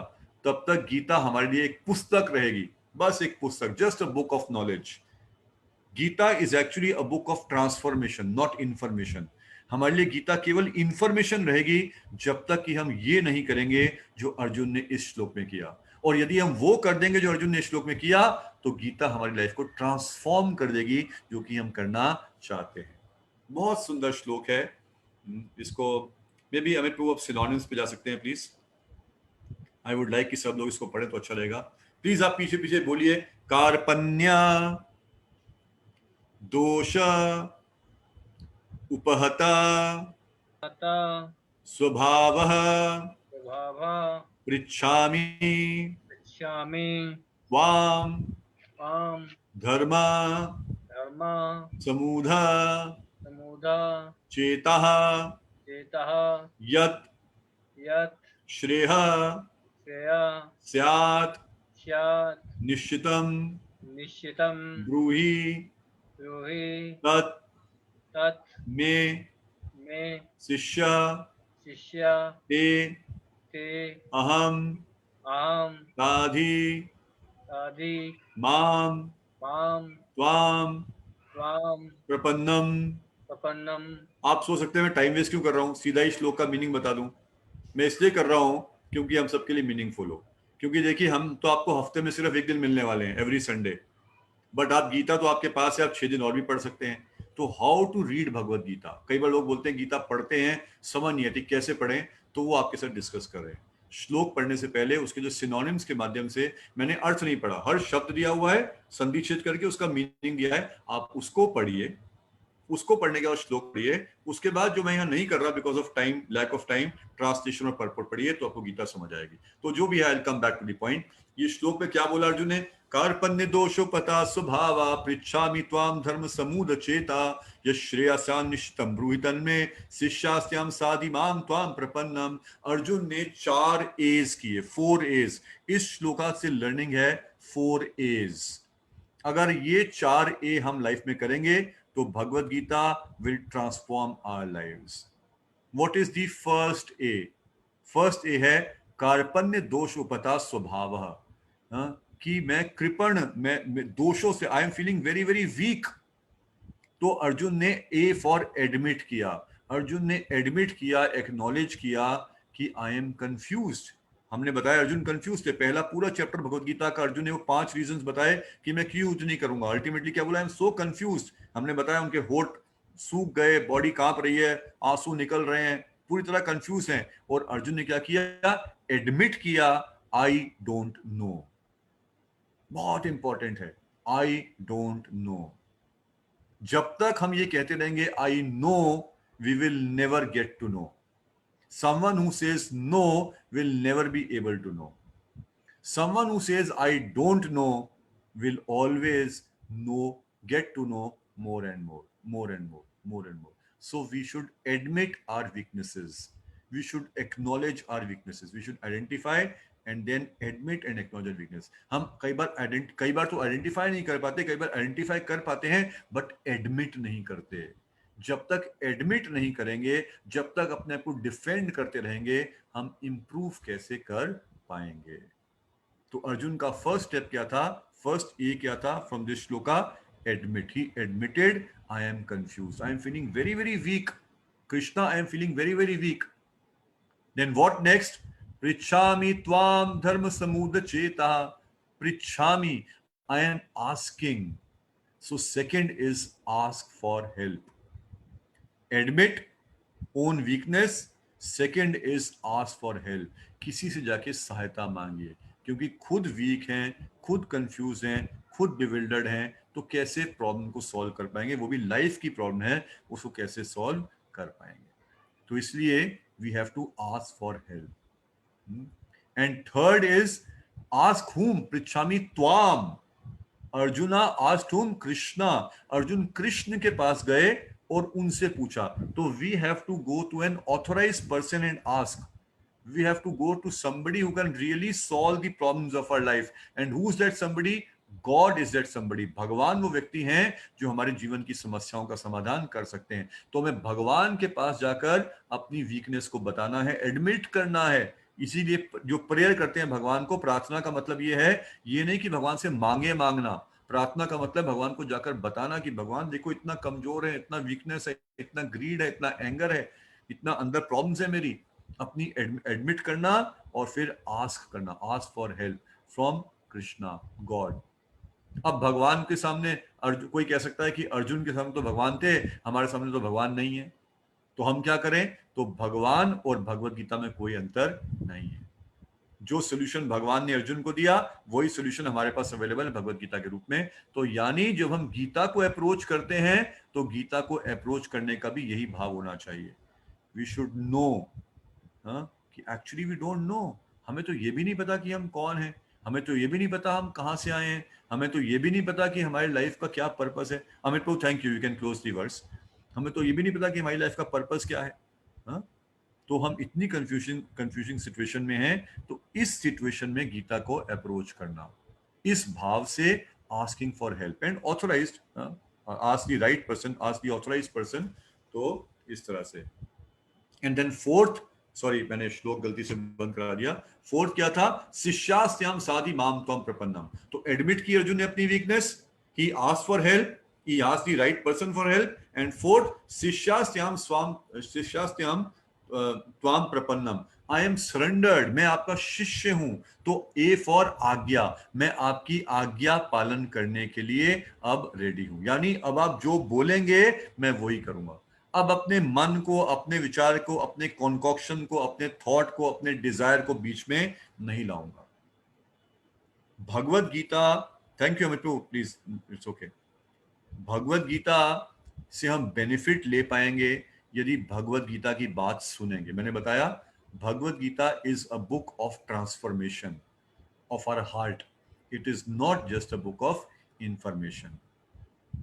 तब तक गीता हमारे लिए एक पुस्तक रहेगी, बस एक पुस्तक, just a book of knowledge. Gita is actually a book of transformation, not information. हमारे लिए गीता केवल इंफॉर्मेशन रहेगी जब तक कि हम ये नहीं करेंगे जो अर्जुन ने इस श्लोक में किया। और यदि हम वो कर देंगे जो अर्जुन ने इस श्लोक में किया, तो गीता हमारी लाइफ को ट्रांसफॉर्म कर देगी, जो कि हम करना चाहते हैं। बहुत सुंदर श्लोक है। इसको मे बी अमित प्रभु आप सिनोनिम्स पे जा सकते हैं प्लीज। आई वुड लाइक कि सब लोग इसको पढ़ें तो अच्छा रहेगा। प्लीज आप पीछे पीछे बोलिए। कार्पण्या दोष उपहता तथा स्वभावः स्वभाव पृच्छामि पृच्छामि त्वां त्वां धर्म धर्म समूढ़ समुदा चेतः चेतः यत् यत् श्रेयः श्रेय स्यात् स्यात् निश्चितं निश्चितं ब्रूहि ब्रूहि तत् तत् मे मे शिष्य शिष्य ते ते अहं अहं ताधि आदि मां मां त्वां त्वां प्रपन्नम। प्रपन्नम। आप सोच सकते हैं मैं टाइम वेस्ट क्यों कर रहा हूं, सीधा ही श्लोक का मीनिंग बता दूं। मैं इसलिए कर रहा हूं क्योंकि हम सबके लिए मीनिंगफुल हो। क्योंकि देखिए, हम तो आपको हफ्ते में सिर्फ एक दिन मिलने वाले हैं, एवरी संडे। बट आप गीता तो आपके पास है, आप 6 दिन और भी पढ़ सकते हैं। तो how to read Bhagavad Gita, कई बार लोग बोलते हैं गीता पढ़ते हैं, समझ नहीं आती कैसे पढ़ें, तो वो आपके साथ डिस्कस कर रहे हैं। श्लोक पढ़ने से पहले उसके जो सिनोनिम्स के माध्यम से, मैंने अर्थ नहीं पढ़ा, हर शब्द दिया हुआ है, संधि छेद करके उसका मीनिंग दिया है, आप उसको पढ़िए। उसको पढ़ने के बाद श्लोक पढ़िए। उसके बाद जो मैं यहाँ नहीं कर रहा because of time, lack of time, translation और परपोर्ट पढ़िए, तो आपको गीता समझ आएगी। तो जो भी है, I come back to the point. ये श्लोक में क्या बोला अर्जुन ने? कार्पण्य दोषो पता स्वभावा पृच्छामि त्वाम धर्म समूद चेता यश्रेयसान्निश्चितं ब्रूहि तन्मे शिष्यास्याम साधि माम त्वाम प्रपन्नम। अर्जुन ने 4 एज किए, 4 एज। इस श्लोका से लर्निंग है 4 एज। अगर ये 4 ए हम लाइफ में करेंगे तो Bhagavad Gita will transform our lives. What is the first A? First A है कार्पण्य दोष उपता स्वभाव, कि मैं कृपण, मैं दोषों से, आई am feeling very very week. तो अर्जुन ने ए फॉर एडमिट किया। अर्जुन ने एडमिट किया, एक्नॉलेज किया कि आई एम कंफ्यूज्ड। हमने बताया अर्जुन कंफ्यूज थे। पहला पूरा चैप्टर भगवत गीता का अर्जुन ने वो 5 रीजंस बताए कि मैं क्यों युद्ध नहीं करूंगा। अल्टीमेटली क्या बोला? I am so confused. हमने बताया उनके होठ सूख गए, बॉडी कांप रही है, आंसू निकल रहे हैं, पूरी तरह कंफ्यूज हैं। और अर्जुन ने क्या किया? एडमिट किया, आई डोंट नो। बहुत इंपॉर्टेंट है, आई डोंट नो। जब तक हम ये कहते रहेंगे I know, we will never get to know. Someone who says no will never be able to know. Someone who says I don't know will always know, get to know more and more, more and more, more and more. So we should admit our weaknesses. We should acknowledge our weaknesses. We should identify and then admit and acknowledge our weakness. हम कई बार तो आइडेंटिफाई नहीं कर पाते, कई बार आइडेंटिफाई कर पाते हैं बट एडमिट नहीं करते। जब तक एडमिट नहीं करेंगे, जब तक अपने आप को डिफेंड करते रहेंगे, हम इंप्रूव कैसे कर पाएंगे? तो अर्जुन का फर्स्ट स्टेप क्या था? फर्स्ट ए क्या था from this shloka? Admit. He admitted, I am confuse, I am feeling very very weak. Krishna, I am feeling very very weak. Then what next? पृच्छामि त्वाम धर्म समूद चेता। पृच्छामि, I am asking. So second is ask for help. Admit own weakness, second is ask for help. किसी से जाके सहायता मांगिए, क्योंकि खुद वीक हैं, खुद कंफ्यूज हैं, खुद बिविल्डर्ड हैं, तो कैसे प्रॉब्लम को सॉल्व कर पाएंगे? वो भी लाइफ की प्रॉब्लम है, उसको कैसे सॉल्व कर पाएंगे? तो इसलिए we have to ask for help. And third is ask whom? पृच्छामि त्वाम। Arjuna asked whom? कृष्णा। अर्जुन कृष्ण के पास गए और उनसे पूछा। तो we have to go to an authorised person and ask. We have to go to somebody who can really solve the problems of our life. And who's that somebody? God is that somebody, भगवान वो व्यक्ति हैं जो हमारे जीवन की समस्याओं का समाधान कर सकते हैं। तो हमें भगवान के पास जाकर अपनी वीकनेस को बताना है, एडमिट करना है। इसीलिए जो प्रेयर करते हैं भगवान को, प्रार्थना का मतलब ये है, ये नहीं कि भगवान से मांगना। प्रार्थना का मतलब भगवान को जाकर बताना कि भगवान देखो इतना कमजोर है, इतना वीकनेस है, इतना ग्रीड है, इतना एंगर है, इतना अंदर प्रॉब्लम्स है मेरी। अपनी एडमिट करना और फिर आस्क करना, ask for help from Krishna, God. अब भगवान के सामने अर्जुन, कोई कह सकता है कि अर्जुन के सामने तो भगवान थे, हमारे सामने तो भगवान नहीं है, तो हम क्या करें? तो भगवान और भगवत गीता में कोई अंतर नहीं है। जो सोल्यूशन भगवान ने अर्जुन को दिया वही सोल्यूशन हमारे पास अवेलेबल है भगवत गीता के रूप में। तो यानी जब हम गीता को अप्रोच करते हैं तो गीता को अप्रोच करने का भी यही भाव होना चाहिए। वी शुड नो कि एक्चुअली वी डोंट नो। हमें तो ये भी नहीं पता कि हम कौन हैं, हमें तो ये भी नहीं पता हम कहाँ से आए हैं, हमें तो ये भी नहीं पता कि हमारी लाइफ का क्या पर्पस है। हमें तो, thank you, you can close the verse. हमें तो ये भी नहीं पता कि हमारी लाइफ का पर्पस क्या है। हाँ? तो हम इतनी कंफ्यूजिंग सिचुएशन में हैं। तो इस सिचुएशन में गीता को अप्रोच करना इस भाव से, asking for help and authorised, ask the right person, ask the authorised person. तो इस तरह से। एंड देन फोर्थ, सॉरी मैंने श्लोक गलती से बंद करा दिया। फोर्थ क्या था? शिष्यास्त्याम साधि माम त्वम प्रपन्नम। तो एडमिट की अर्जुन ने अपनी weakness, he asked for help, he asked the right person for help. And fourth, शिष्यास्त्याम त्वाम प्रपन्नम, आई एम सरेंडर्ड, मैं आपका शिष्य हूं। तो ए फॉर आज्ञा, मैं आपकी आज्ञा पालन करने के लिए अब रेडी हूं। यानी अब आप जो बोलेंगे मैं वही करूंगा। अब अपने मन को, अपने विचार को, अपने कॉन्कॉक्शन को, अपने थॉट को, अपने डिजायर को बीच में नहीं लाऊंगा। Bhagavad Gita, thank you Amit, please, it's okay. Bhagavad Gita से हम बेनिफिट ले पाएंगे यदि भगवत गीता की बात सुनेंगे। मैंने बताया Bhagavad Gita is a book of transformation of our heart. It is not just a book of information.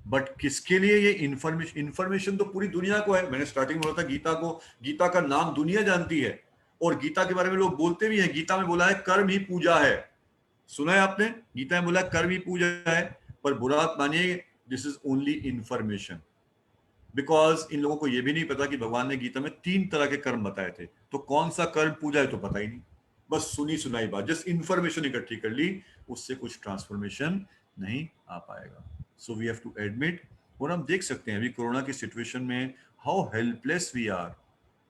But किसके लिए ये इंफॉर्मेशन? इंफॉर्मेशन तो पूरी दुनिया को है। मैंने स्टार्टिंग में बोला था गीता को, गीता का नाम दुनिया जानती है और गीता के बारे में लोग बोलते भी हैं। गीता में बोला है कर्म ही पूजा है। सुना है आपने? गीता में बोला कर्म ही पूजा है। पर बुरा मत मानिए, this is only information. Because in लोगों को यह भी नहीं पता कि भगवान ने गीता में 3 तरह के कर्म बताए थे। तो कौन सा कर्म पूजा है तो पता ही नहीं, बस सुनी सुनाई बात, जस्ट इंफॉर्मेशन इकट्ठी कर ली, उससे कुछ ट्रांसफॉर्मेशन नहीं आ पाएगा। So we have to admit. और हम देख सकते हैं अभी कोरोना की सिचुएशन में how helpless we are,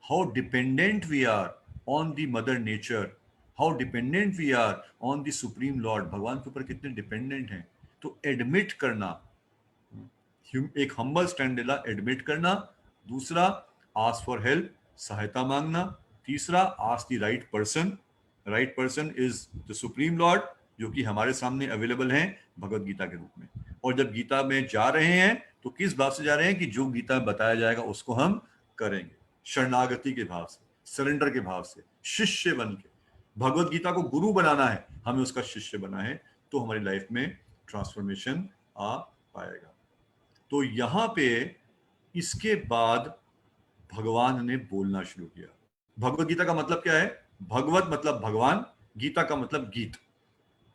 how dependent we are on the mother nature, how dependent we are on the supreme lord. भगवान के ऊपर कितने डिपेंडेंट हैं। तो एडमिट करना, एक हम्बल स्टैंड लेना, एडमिट करना। दूसरा, आस्क फॉर हेल्प, सहायता मांगना। तीसरा, ask the right person. Right person is the supreme Lord, जो कि हमारे सामने अवेलेबल हैं भगवत गीता के रूप में। और जब गीता में जा रहे हैं तो किस भाव से जा रहे हैं कि जो गीता में बताया जाएगा उसको हम करेंगे, शरणागति के भाव से, सरेंडर के भाव से, शिष्य बन के। भगवत गीता को गुरु बनाना है, हमें उसका शिष्य बना है, तो हमारी लाइफ में ट्रांसफॉर्मेशन आ पाएगा। तो यहां पे इसके बाद भगवान ने बोलना शुरू किया। भगवत गीता का मतलब क्या है? भगवत मतलब भगवान, गीता का मतलब गीत।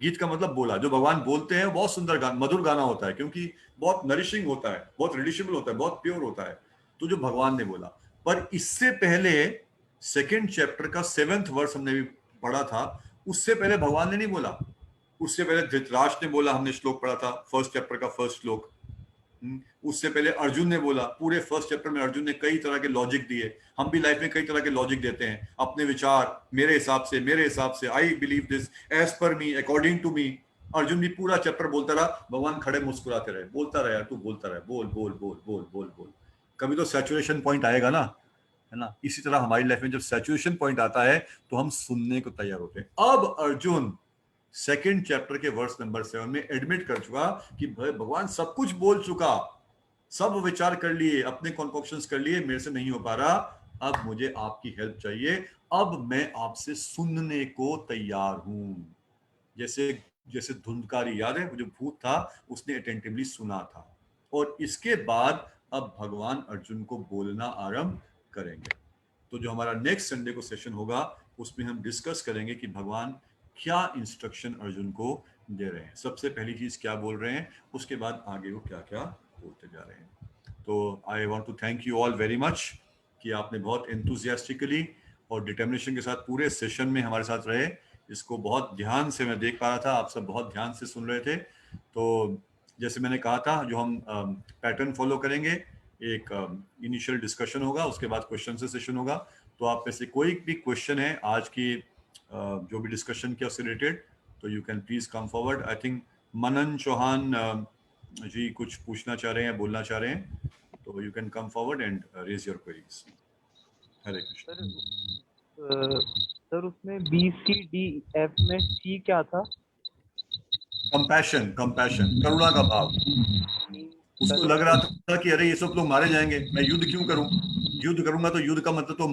गीत का मतलब बोला, जो भगवान बोलते हैं बहुत सुंदर गाना, मधुर गाना होता है, क्योंकि बहुत नरिशिंग होता है, बहुत रिलिशेबल होता है, बहुत प्योर होता है। तो जो भगवान ने बोला, पर इससे पहले सेकेंड चैप्टर का 7th वर्स हमने भी पढ़ा था, उससे पहले भगवान ने नहीं बोला। उससे पहले धृतराष्ट्र ने बोला, हमने श्लोक पढ़ा था, फर्स्ट चैप्टर का फर्स्ट श्लोक। उससे पहले अर्जुन ने बोला। पूरे फर्स्ट चैप्टर में अर्जुन ने कई तरह के लॉजिक दिए। हम भी लाइफ में कई तरह के लॉजिक देते हैं, अपने विचार, मेरे हिसाब से, I believe this, as per me, according to me. Arjun भी पूरा चैप्टर बोलता रहा, भगवान खड़े मुस्कुराते रहे, बोलता रहा यार, तू बोलता रहे, बोल बोल बोल बोल बोल बोल। कभी तो सैचुरेशन पॉइंट आएगा ना, है ना? इसी तरह हमारी लाइफ में जब सैचुरेशन पॉइंट आता है तो हम सुनने को तैयार होते हैं। अब अर्जुन सेकेंड चैप्टर के वर्स नंबर 7 में एडमिट कर चुका कि भगवान सब कुछ बोल चुका, सब विचार कर लिए, अपने कॉन्कॉक्शंस कर लिए, मेरे से नहीं हो पा रहा, अब मुझे आपकी हेल्प चाहिए। अब मैं आपसे सुनने को तैयार हूं। जैसे जैसे धुंधकारी, याद है वो जो भूत था, उसने अटेंटिवली सुना था। और इसके बाद अब भगवान अर्जुन को बोलना आरंभ करेंगे। तो जो हमारा नेक्स्ट संडे को सेशन होगा उसमें हम डिस्कस करेंगे कि भगवान क्या इंस्ट्रक्शन अर्जुन को दे रहे हैं। सबसे पहली चीज क्या बोल रहे हैं, उसके बाद आगे वो क्या क्या बोलते जा रहे हैं। तो I want to thank you all very much कि आपने बहुत एंथुसियास्टिकली और डिटर्मिनेशन के साथ पूरे सेशन में हमारे साथ रहे। इसको बहुत ध्यान से मैं देख पा रहा था, आप सब बहुत ध्यान से सुन रहे थे। तो जैसे मैंने कहा था, जो हम पैटर्न फॉलो करेंगे, एक इनिशियल डिस्कशन होगा, उसके बाद क्वेश्चन से सेशन होगा। तो आप में से कोई भी क्वेश्चन है आज की जो भी डिस्कशन किया उससे रिलेटेड, तो you can please come forward. I think Manan Chauhan ji कुछ पूछना चाह रहे हैं, बोलना चाह रहे हैं, तो you can come forward and raise your queries. Hare Krishna. Sir उसमें बी सी डी एफ में सी क्या था? कंपैशन, कंपैशन, करुणा का भाव। उसको लग रहा था कि अरे ये सब लोग मारे जाएंगे, मैं युद्ध क्यों करूं, युद्ध करूंगा तो युद्ध का मतलब तो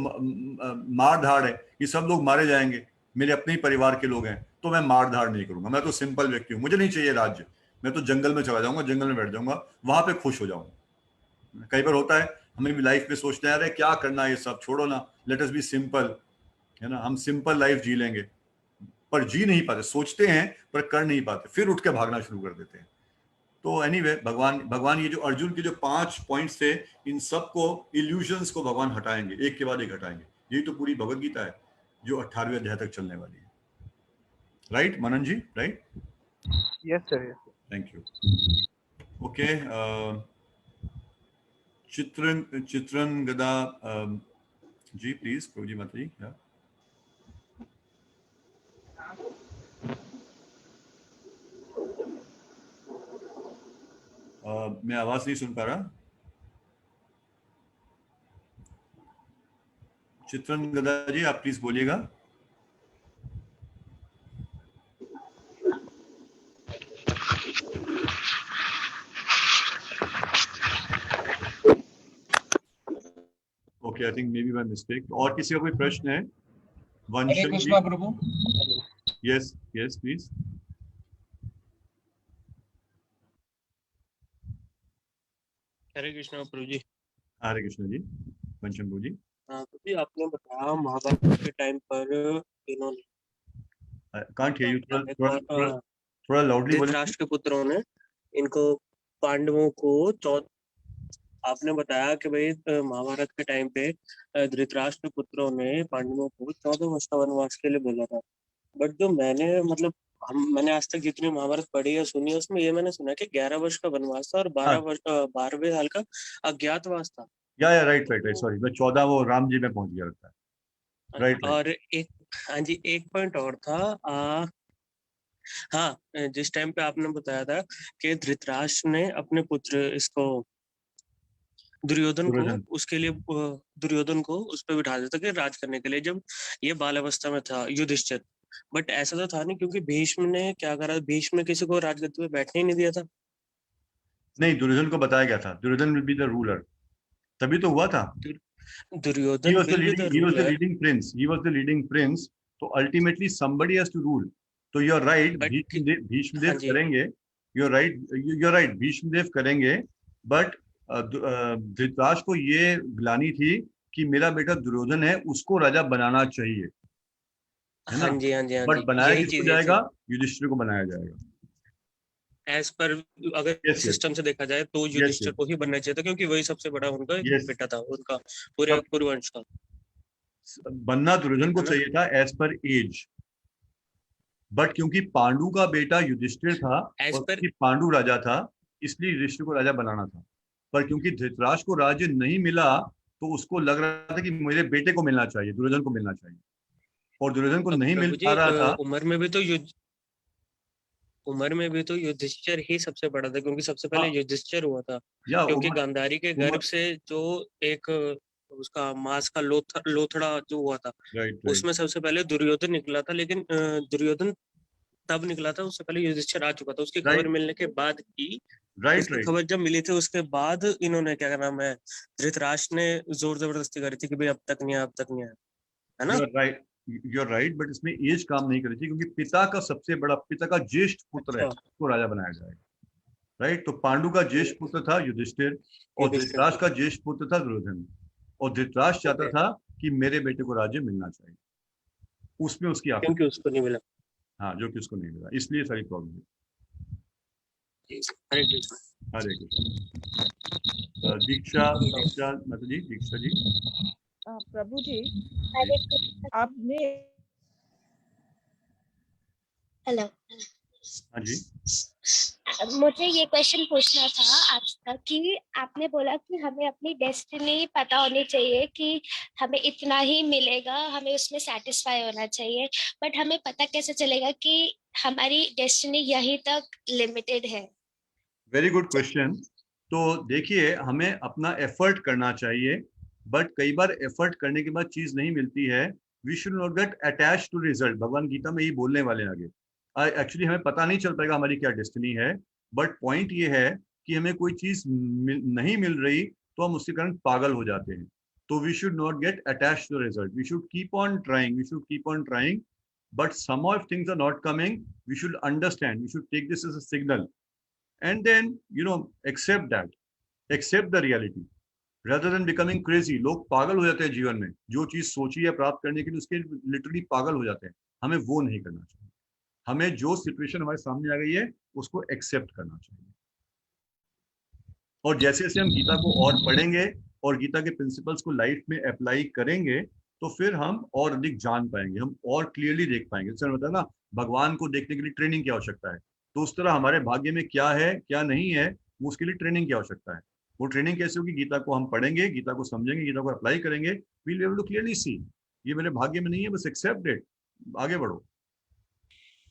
मार धाड़ है, ये सब लोग मारे जाएंगे, मेरे अपने ही परिवार के लोग हैं, तो मैं मार धाड़ नहीं करूंगा, मैं तो सिंपल व्यक्ति हूँ, मुझे नहीं चाहिए राज्य, मैं तो जंगल में चला जाऊंगा, जंगल में बैठ जाऊंगा, वहां पे खुश हो जाऊंगा। कई बार होता है, हमें भी लाइफ में सोचते हैं अरे क्या करना है ये सब, छोड़ो ना, लेट अस बी सिंपल, है ना, हम सिंपल लाइफ जी लेंगे, पर जी नहीं पाते, सोचते हैं पर कर नहीं पाते, फिर उठ के भागना शुरू कर देते हैं। तो एनीवे भगवान ये जो अर्जुन के जो 5 पॉइंट्स थे, इन सबको, इल्यूजन्स को भगवान हटाएंगे, एक के बाद एक हटाएंगे। यही तो पूरी भगवत गीता है जो 18वें अध्याय तक चलने वाली है। Right Manan ji, right? Yes sir, thank you. Okay, Chitran Gada ji please, प्रभु जी माता जी। मैं आवाज नहीं सुन पा रहा। चित्रन गदा जी आप प्लीज बोलिएगा। Okay, I think maybe by mistake. और किसी का कोई प्रश्न है? Hare Krishna Prabhu. Yes yes please. Hare Krishna Prabhu जी। हरे कृष्ण जी, वंशम प्रभु जी। तो जी आपने बताया महाभारत के टाइम पर इन्होंने कांट हियर यू, थोड़ा लाउडली बोलें। धृतराष्ट्र के पुत्रों ने इनको पांडवों को आपने बताया कि भाई महाभारत के टाइम पे धृतराष्ट्र पुत्रों ने पांडवों को 14 वर्ष का वनवास के लिए बोला था। बट जो मैंने आज तक जितनी महाभारत पढ़ी है सुनी है, उसमें ये मैंने सुना कि 11 वर्ष का वनवास था और 12वें साल का अज्ञातवास था। या राइट, सॉरी, मैं 14 वो राम जी में पहुंच गया लगता है। राइट। और एक, हाँ जी, एक पॉइंट और था। हाँ, जिस टाइम पे आपने बताया था कि धृतराष्ट्र ने अपने पुत्र इसको दुर्योधन को उस पर बिठा दिया था कि राज करने के लिए, जब ये बाल अवस्था में था युधिष्ठिर। बट ऐसा तो था नहीं, क्योंकि भीष्म ने क्या करा, भीष्म ने किसी को राजगद्दी पे बैठने ही नहीं दिया था। नहीं, दुर्योधन को बताया गया था Duryodhan will be the ruler, तभी तो हुआ था। Duryodhan he was the leading prince, तो ultimately somebody has to rule. तो you're right, भीष्मदेव करेंगे, you're right, भीष्मदेव करेंगे, बट धृतराष्ट्र को ये ग्लानि थी कि मेरा बेटा दुर्योधन है, उसको राजा बनाना चाहिए, है ना? हाँ जी। बट बनाया किसको जाएगा? युधिष्ठिर को बनाया जाएगा। एज पर अगर सिस्टम से देखा जाए तो युधिष्ठिर को ही बनना चाहिए था, क्योंकि वही सबसे बड़ा उनका बेटा था, उनका पूरे वंश का। बनना दुर्योधन को चाहिए था एज पर एज, बट क्योंकि पांडु का बेटा युधिष्ठिर था और पांडु राजा था, इसलिए युधिष्ठिर को राजा बनाना था। पर क्योंकि धृतराष्ट्र को राज्य नहीं मिला, तो उसको लग रहा था कि मेरे बेटे को मिलना चाहिए, दुर्योधन को मिलना चाहिए, और दुर्योधन को नहीं मिल पा रहा था। उम्र में भी तो युधिष्ठिर ही सबसे बड़ा था, क्योंकि सबसे पहले युधिष्ठिर हुआ था, क्योंकि गांधारी के गर्भ से जो एक उसका मांस का लोथड़ा जो हुआ था, उसमें सबसे पहले दुर्योधन निकला था। लेकिन दुर्योधन तब निकला था, उससे पहले युधिष्ठिर आ चुका था। उसकी खबर मिलने के बाद ही, उसकी खबर जब मिली थी उसके बाद इन्होंने क्या नाम है, धृतराष्ट्र ने जोर जबरदस्ती करी थी कि भाई अब तक नहीं आया, है ना? You're right, बट इसमें एज काम नहीं करी थी, क्योंकि पिता का ज्येष्ठ पुत्र है, उसको राजा बनाया जाएगा। राइट, तो पांडु का ज्येष्ठ पुत्र था युधिष्ठिर, और धृतराष्ट्र का ज्येष्ठ पुत्र था दुर्योधन, और धृतराष्ट्र चाहता था कि मेरे बेटे को राज्य मिलना चाहिए, उसमें उसकी क्योंकि उसको नहीं मिला। हाँ, जो कि उसको नहीं मिला, इसलिए सारी प्रॉब्लम है। हरे कृष्ण। हरे कृष्ण। दीक्षा दीक्षा माता जी, दीक्षा जी। प्रभु जी, हरे कृष्ण। आपने हेलो, हाँ जी। मुझे ये क्वेश्चन पूछना था आपका कि आपने बोला कि हमें अपनी डेस्टिनी पता होनी चाहिए कि हमें इतना ही मिलेगा, हमें उसमें सेटिस्फाई होना चाहिए, बट हमें पता कैसे चलेगा कि हमारी डेस्टिनी यहीं तक लिमिटेड है? Very good question. तो देखिए, हमें अपना एफर्ट करना चाहिए, बट कई बार एफर्ट करने के बाद चीज नहीं मिलती है। We should not get attach to result. भगवान गीता में यही बोलने वाले हैं आगे। एक्चुअली हमें पता नहीं चल पाएगा हमारी क्या डेस्टिनी है, बट पॉइंट ये है कि हमें कोई चीज नहीं मिल रही तो हम उसके कारण पागल हो जाते हैं। तो we should not get attach to result, we should keep on trying, we should keep on trying, but some of things are not coming, we should understand, we should take this as a signal and then accept that, accept the reality rather than becoming crazy। लोग पागल हो जाते हैं जीवन में, जो चीज सोची है प्राप्त करने के लिए उसके लिटरली पागल हो जाते हैं। हमें वो नहीं करना चाहिए। हमें जो सिचुएशन हमारे सामने आ गई है उसको एक्सेप्ट करना चाहिए, और जैसे जैसे हम गीता को और पढ़ेंगे और गीता के प्रिंसिपल्स को लाइफ में अप्लाई करेंगे तो फिर हम और अधिक जान पाएंगे, हम और क्लियरली देख पाएंगे। जैसे बताया ना, भगवान को देखने के लिए ट्रेनिंग की आवश्यकता है, तो उस तरह हमारे भाग्य में क्या है क्या नहीं है वो उसके लिए ट्रेनिंग की आवश्यकता है। वो ट्रेनिंग कैसे होगी? गीता को हम पढ़ेंगे, गीता को समझेंगे, गीता को अप्लाई करेंगे, we'll be able to clearly see ये मेरे भाग्य में नहीं है, बस एक्सेप्ट इट, आगे बढ़ो।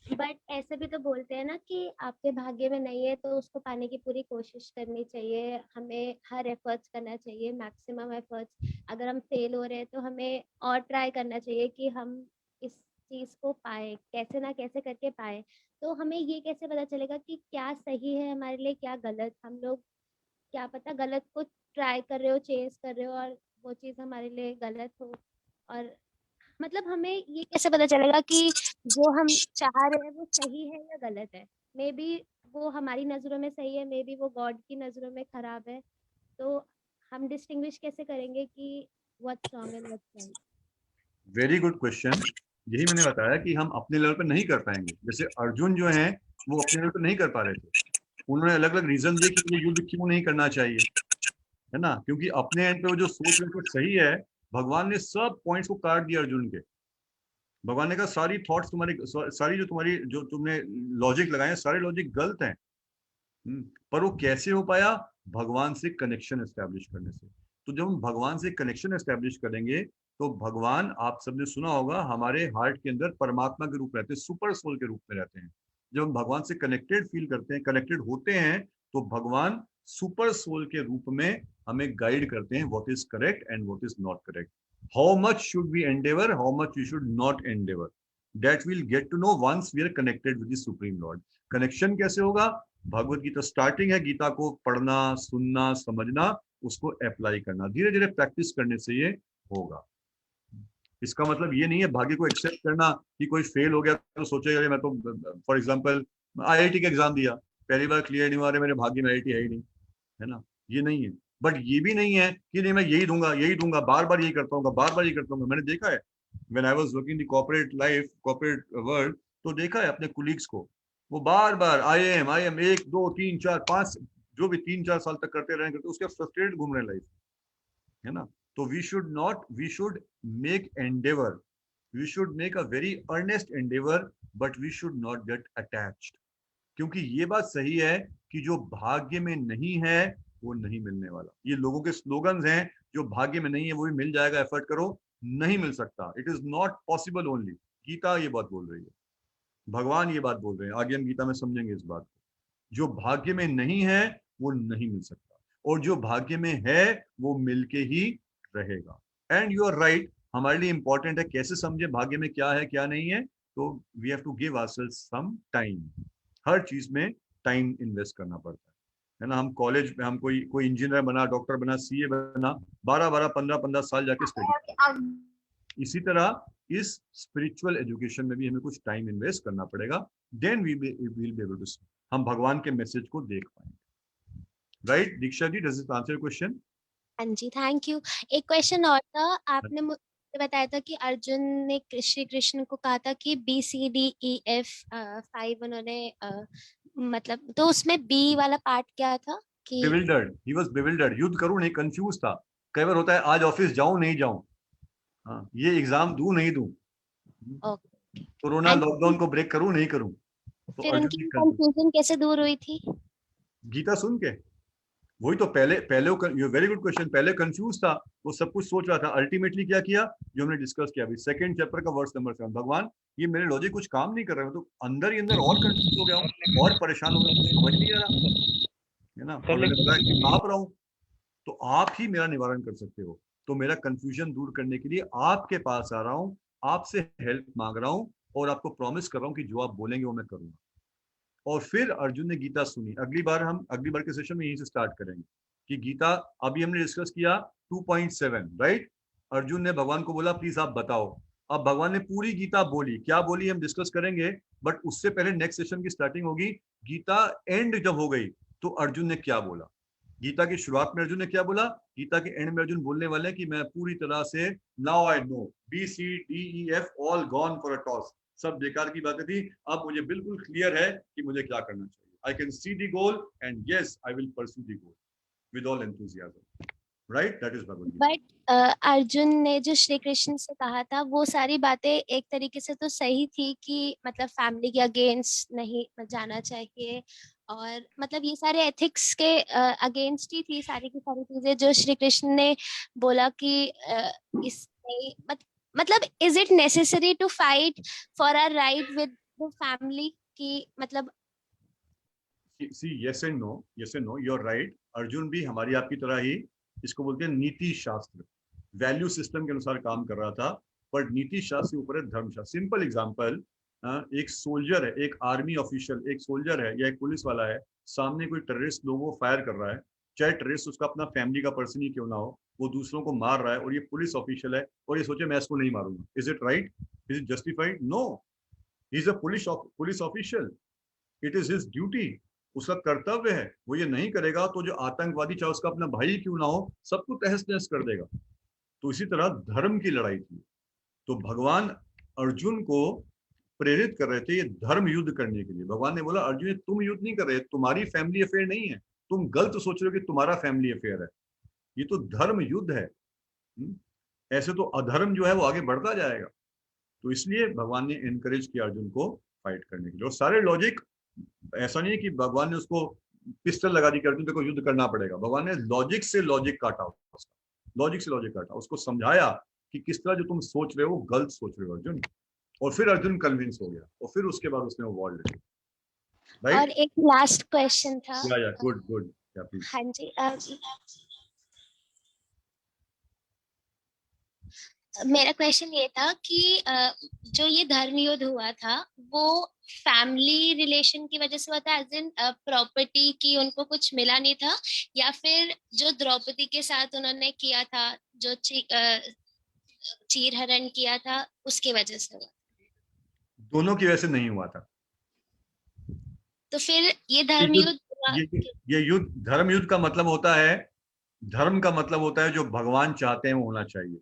बट ऐसे भी तो बोलते हैं ना कि आपके भाग्य में नहीं है तो उसको पाने की पूरी कोशिश करनी चाहिए, हमें हर एफर्ट्स करना चाहिए, मैक्सिमम एफर्ट्स। अगर हम फेल हो रहे हैं तो हमें और ट्राई करना चाहिए कि हम इस चीज को पाए, कैसे ना कैसे करके पाए। तो हमें ये कैसे पता चलेगा कि क्या सही है हमारे लिए, क्या गलत? हम लोग क्या पता गलत को ट्राई कर रहे हो, चेस कर रहे हो और वो चीज हमारे लिए गलत हो। और मतलब हमें ये कैसे पता चलेगा कि जो हम चाह रहे हैं वो सही है या गलत है? मे बी वो हमारी नजरों में सही है, मे बी वो गॉड की नजरों में खराब है। तो हम डिस्टिंग्विश कैसे करेंगे कि what's wrong and what's right? Very good question. यही मैंने बताया कि हम अपने लेवल पर नहीं कर पाएंगे। जैसे अर्जुन जो है वो अपने लेवल पर नहीं कर पा रहे थे, उन्होंने अलग अलग रीजन दिए कि ये युद्ध क्यों नहीं करना चाहिए, है ना, क्योंकि अपने एंड पे वो जो सोच रहे थे सही है। भगवान ने सब पॉइंट्स को काट दिया अर्जुन के। भगवान ने कहा सारी थॉट्स तुम्हारी, सारी जो तुमने लॉजिक लगाए हैं सारे लॉजिक गलत हैं। पर वो कैसे हो पाया? भगवान से कनेक्शन एस्टेब्लिश करने से। तो जब हम भगवान से कनेक्शन एस्टेब्लिश करेंगे तो भगवान, आप सबने सुना होगा, हमारे हार्ट के अंदर परमात्मा के रूप रहते हैं, सुपर सोल के रूप में रहते हैं। जब हम भगवान से कनेक्टेड फील करते हैं, कनेक्टेड होते हैं, तो भगवान सुपर सोल के रूप में हमें गाइड करते हैं what is correct and what is not correct, how much should we endeavour, how much we should not endeavour. That will get to know once we are connected with the supreme lord. Connection कैसे होगा? भगवत गीता स्टार्टिंग है, गीता को पढ़ना, सुनना, समझना, उसको अप्लाई करना, धीरे धीरे प्रैक्टिस करने से ये होगा। इसका मतलब ये नहीं है भाग्य को एक्सेप्ट करना कि कोई फेल हो गया तो सोचेगा मैं तो, फॉर एग्जांपल आईआईटी का एग्जाम दिया, पहली बार क्लियर नहीं हुआ, मेरे भाग्य में आईआईटी है ही नहीं, है ना, ये नहीं है। बट ये भी नहीं है कि नहीं मैं यही दूंगा, बार बार यही करता हूँ, बार बार यही करता हूँ। मैंने देखा है when I was working the corporate life, corporate world, तो देखा है अपने कुलीग्स को, वो बार बार आई एम 1 2 3 4 5 जो भी 3-4 साल तक करते रहे, उसके फ्रस्ट्रेटेड घूम रहे लाइफ, है ना। तो we should make endeavour, we should make a very earnest endeavour, but we should not get attached. क्योंकि ये बात सही है कि जो भाग्य में नहीं है वो नहीं मिलने वाला। ये लोगों के स्लोगन्स हैं, जो भाग्य में नहीं है वो भी मिल जाएगा, एफर्ट करो, नहीं मिल सकता। It is not possible only. Gita ये बात बोल रही है, भगवान ये बात बोल रहे हैं, आगे हम गीता में समझेंगे इस बात को। जो भाग्य में नहीं है वो नहीं मिल सकता, और जो भाग्य में है वो मिलके ही रहेगा। एंड यू आर राइट, हमारे लिए इंपॉर्टेंट है कैसे समझे भाग्य में क्या है क्या नहीं है। तो we have to give ourselves some time. हर चीज में टाइम इन्वेस्ट करना पड़ता है ना। हम कॉलेज में, हम कोई इंजीनियर बना, डॉक्टर बना, सीए बना, 12-12 15-15 साल जाके स्टडी। इसी तरह इस स्पिरिचुअल एजुकेशन में भी हमें कुछ टाइम इन्वेस्ट करना पड़ेगा, then we will be able to, हम भगवान के मैसेज को देख पाएंगे। Right Diksha ji, does it answer your question? हाँ जी, थैंक यू। एक क्वेश्चन और था, आपने आपने बताया था कि अर्जुन ने श्री कृष्ण को कहा था कि BCDEF 5 उन्होंने मतलब, तो उसमें B वाला पार्ट क्या था कि bewildered, he was bewildered, युद्ध करूं नहीं, कंफ्यूज था। कई बार होता है आज ऑफिस जाऊं नहीं जाऊं, हाँ ये एग्जाम दूं नहीं दूं, कोरोना लॉकडाउन को ब्रेक करूं नहीं करूं, तो फिर अर्जुन उनकी की कंफ्यूजन कैसे दूर हुई थी? गीता सुन के, वही तो पहले वेरी गुड क्वेश्चन, पहले कंफ्यूज था, वो सब कुछ सोच रहा था, अल्टीमेटली क्या किया जो हमने डिस्कस किया अभी सेकंड चैप्टर का वर्स नंबर 7, भगवान ये मेरे लॉजिक कुछ काम नहीं कर रहा है, तो अंदर ही अंदर और कंफ्यूज हो गया हूँ और परेशान हो गया, कुछ समझ नहीं आ रहा है ना, और मैंने बताया कि आप रहा हूँ तो आप ही मेरा निवारण कर सकते हो, तो मेरा कंफ्यूजन दूर करने के लिए आपके पास आ रहा हूँ, आपसे हेल्प मांग रहा हूँ और आपको प्रॉमिस कर रहा हूँ कि जो आप बोलेंगे वो मैं करूंगा। और फिर अर्जुन ने गीता सुनी, अगली बार के सेशन में यहीं से स्टार्ट करेंगे कि गीता अभी हमने डिस्कस किया 2.7 राइट, अर्जुन ने भगवान को बोला प्लीज आप बताओ, अब भगवान ने पूरी गीता बोली, क्या बोली हम डिस्कस करेंगे, बट उससे पहले नेक्स्ट सेशन की स्टार्टिंग होगी, गीता एंड जब हो गई तो अर्जुन ने क्या बोला, गीता की शुरुआत में अर्जुन ने क्या बोला, गीता के एंड में अर्जुन बोलने वाले हैं कि मैं पूरी तरह से now I know BCDEF all gone for a toss, सब बेकार की बातें थी, अब मुझे बिल्कुल क्लियर है कि मुझे क्या करना चाहिए, I can see the goal and yes I will pursue the goal with all enthusiasm, right, that is Bhagavad Gita. But Arjun ने जो श्री कृष्ण से कहा था वो सारी बातें एक तरीके से तो सही थी कि मतलब फैमिली के अगेंस्ट नहीं जाना चाहिए, और मतलब ये सारे एथिक्स के अगेंस्ट ही थी सारी की सारी चीजें जो श्री कृष्ण ने बोला कि इसमें मतलब is it necessary to fight for our right with the family की मतलब सी yes and no you're right, Arjun भी हमारी आपकी तरह ही इसको बोलते हैं नीति शास्त्र, वैल्यू सिस्टम के अनुसार काम कर रहा था, बट नीति शास्त्र से ऊपर है धर्मशास्त्र। सिंपल एग्जांपल, एक सोल्जर है, एक आर्मी ऑफिशियल, एक सोल्जर है या एक पुलिस वाला है, सामने कोई टेररिस्ट लोगों को फायर कर रहा है, चाहे टेररिस्ट उसका अपना फैमिली का पर्सन ही क्यों ना हो, वो दूसरों को मार रहा है और ये पुलिस ऑफिशियल है और ये सोचे मैं इसको नहीं मारूंगा, is it right, is it justified, no, he is a police official, it is his duty, उसका कर्तव्य है, वो ये नहीं करेगा तो जो आतंकवादी चाहे उसका अपना भाई क्यों ना हो सबको तहस नहस कर देगा। तो इसी तरह धर्म की लड़ाई थी, तो भगवान अर्जुन को प्रेरित कर रहे थे ये धर्म युद्ध करने के लिए। भगवान ने बोला अर्जुन तुम युद्ध नहीं कर रहे, तुम्हारी फैमिली अफेयर नहीं है, तुम गलत सोच रहे हो कि तुम्हारा फैमिली अफेयर है, ये तो धर्म युद्ध है, ऐसे तो अधर्म जो है वो आगे बढ़ता जाएगा। तो इसलिए भगवान ने एनकरेज किया अर्जुन को फाइट करने के लिए। और सारे लॉजिक, ऐसा नहीं है कि भगवान ने उसको पिस्टल लगा दी कि अर्जुन को युद्ध करना पड़ेगा, भगवान ने लॉजिक से लॉजिक काटा उसका, लॉजिक से लॉजिक काटा, उसको समझाया कि किस तरह जो तुम सोच रहे हो गलत सोच रहे हो अर्जुन, और फिर अर्जुन कन्विंस हो गया और फिर उसके बाद उसने वो वॉर लड़ी, राइट। और एक लास्ट क्वेश्चन था, या गुड या प्लीज। हाँ जी, मेरा क्वेश्चन ये था कि जो ये धर्म युद्ध हुआ था वो फैमिली रिलेशन की वजह से हुआ था, एज इन प्रॉपर्टी की उनको कुछ मिला नहीं था, या फिर जो द्रौपदी के साथ उन्होंने किया था, जो चीरहरण किया था उसकी वजह से हुआ? दोनों की वजह से नहीं हुआ था। तो फिर ये धर्म युद्ध, ये युद्ध, धर्म युद्ध का मतलब होता है, धर्म का मतलब होता है जो भगवान चाहते हैं वो होना चाहिए।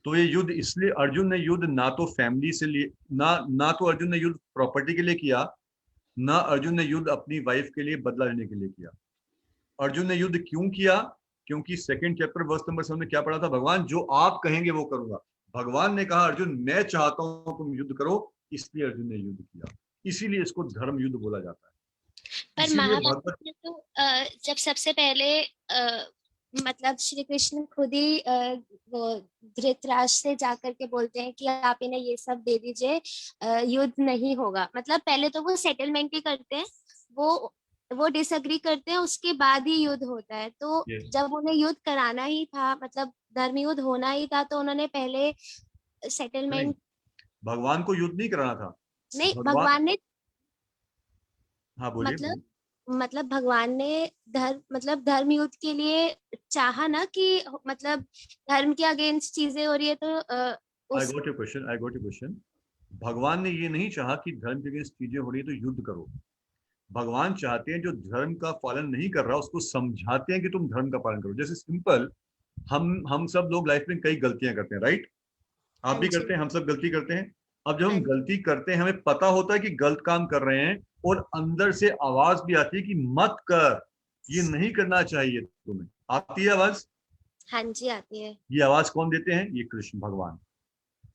तो ये युद्ध इसलिए अर्जुन ने युद्ध ना तो फैमिली से लिए, ना तो अर्जुन ने युद्ध प्रॉपर्टी के लिए किया, ना अर्जुन ने युद्ध अपनी वाइफ के लिए बदला लेने के लिए किया। अर्जुन ने युद्ध क्यों किया? क्योंकि सेकंड चैप्टर वर्स नंबर 7 में क्या पढ़ा था, भगवान जो आप कहेंगे वो करूंगा। भगवान ने कहा अर्जुन मैं चाहता हूं तुम युद्ध करो, इसलिए अर्जुन ने युद्ध किया, इसीलिए इसको धर्म युद्ध बोला जाता है। पर महाभारत में तो जब सबसे पहले मतलब श्री कृष्ण खुद ही वो धृतराष्ट्र से जाकर के बोलते हैं कि आप इन्हें ये सब दे दीजिए, युद्ध नहीं होगा। मतलब पहले तो वो सेटलमेंट ही करते हैं, वो डिसएग्री करते हैं, उसके बाद ही युद्ध होता है। तो जब उन्हें युद्ध कराना ही था, मतलब धर्म युद्ध होना ही था, तो उन्होंने पहले सेटलमेंट। भगवान को युद्ध नहीं कराना था, नहीं भगवान ने, हाँ बोलिए, मतलब भगवान ने धर्म युद्ध के लिए चाहा ना कि मतलब धर्म के अगेंस्ट चीजें हो रही है तो I got your question. भगवान ने ये नहीं चाहा कि धर्म के अगेंस्ट चीजें हो रही है तो युद्ध करो। भगवान चाहते हैं जो धर्म का पालन नहीं कर रहा उसको समझाते हैं कि तुम धर्म का पालन करो। जैसे सिंपल, हम सब लोग लाइफ में कई गलतियां करते हैं, राइट। आप भी करते हैं, हम सब गलती करते हैं। अब जब हम गलती करते हैं हमें पता होता है कि गलत काम कर रहे हैं और अंदर से आवाज भी आती है कि मत कर, ये नहीं करना चाहिए तुम्हें। आती है आवाज? हाँ जी आती है। ये आवाज कौन देते हैं? ये कृष्ण भगवान।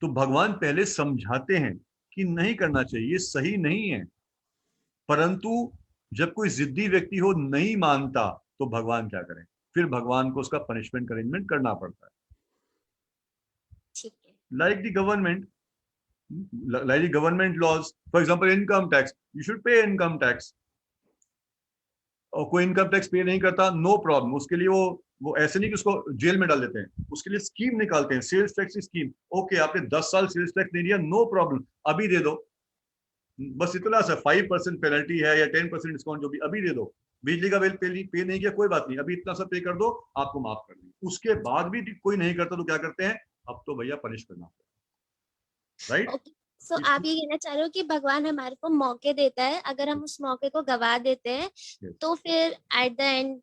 तो भगवान पहले समझाते हैं कि नहीं करना चाहिए, ये सही नहीं है। परंतु जब कोई जिद्दी व्यक्ति हो, नहीं मानता, तो भगवान क्या करें? फिर भगवान को उसका पनिशमेंट अरेंजमेंट करना पड़ता है। ठीक है। Like the government laws, for example income tax, you should pay income tax. और कोई इनकम टैक्स पे नहीं करता, नो प्रॉब्लम, उसके लिए वो ऐसे नहीं कि उसको जेल में डाल देते हैं, उसके लिए स्कीम निकालते हैं, सेल्स टैक्स स्कीम। ओके, आपने 10 साल सेल्स टैक्स नहीं दिया, नो प्रॉब्लम, अभी दे दो, बस इतना सा 5% पेनल्टी है या 10% डिस्काउंट, जो भी, अभी दे दो। बिजली का बिल पे नहीं किया, कोई बात नहीं, अभी इतना सा पे कर दो, आपको माफ कर देंगे। उसके बाद भी कोई नहीं करता तो क्या करते हैं? अब तो भैया पनिश करना, राइट? सो आप ये कहना चाह रहे हो कि भगवान हमारे को मौके देता है, अगर हम उस मौके को गवा देते हैं तो फिर एट द एंड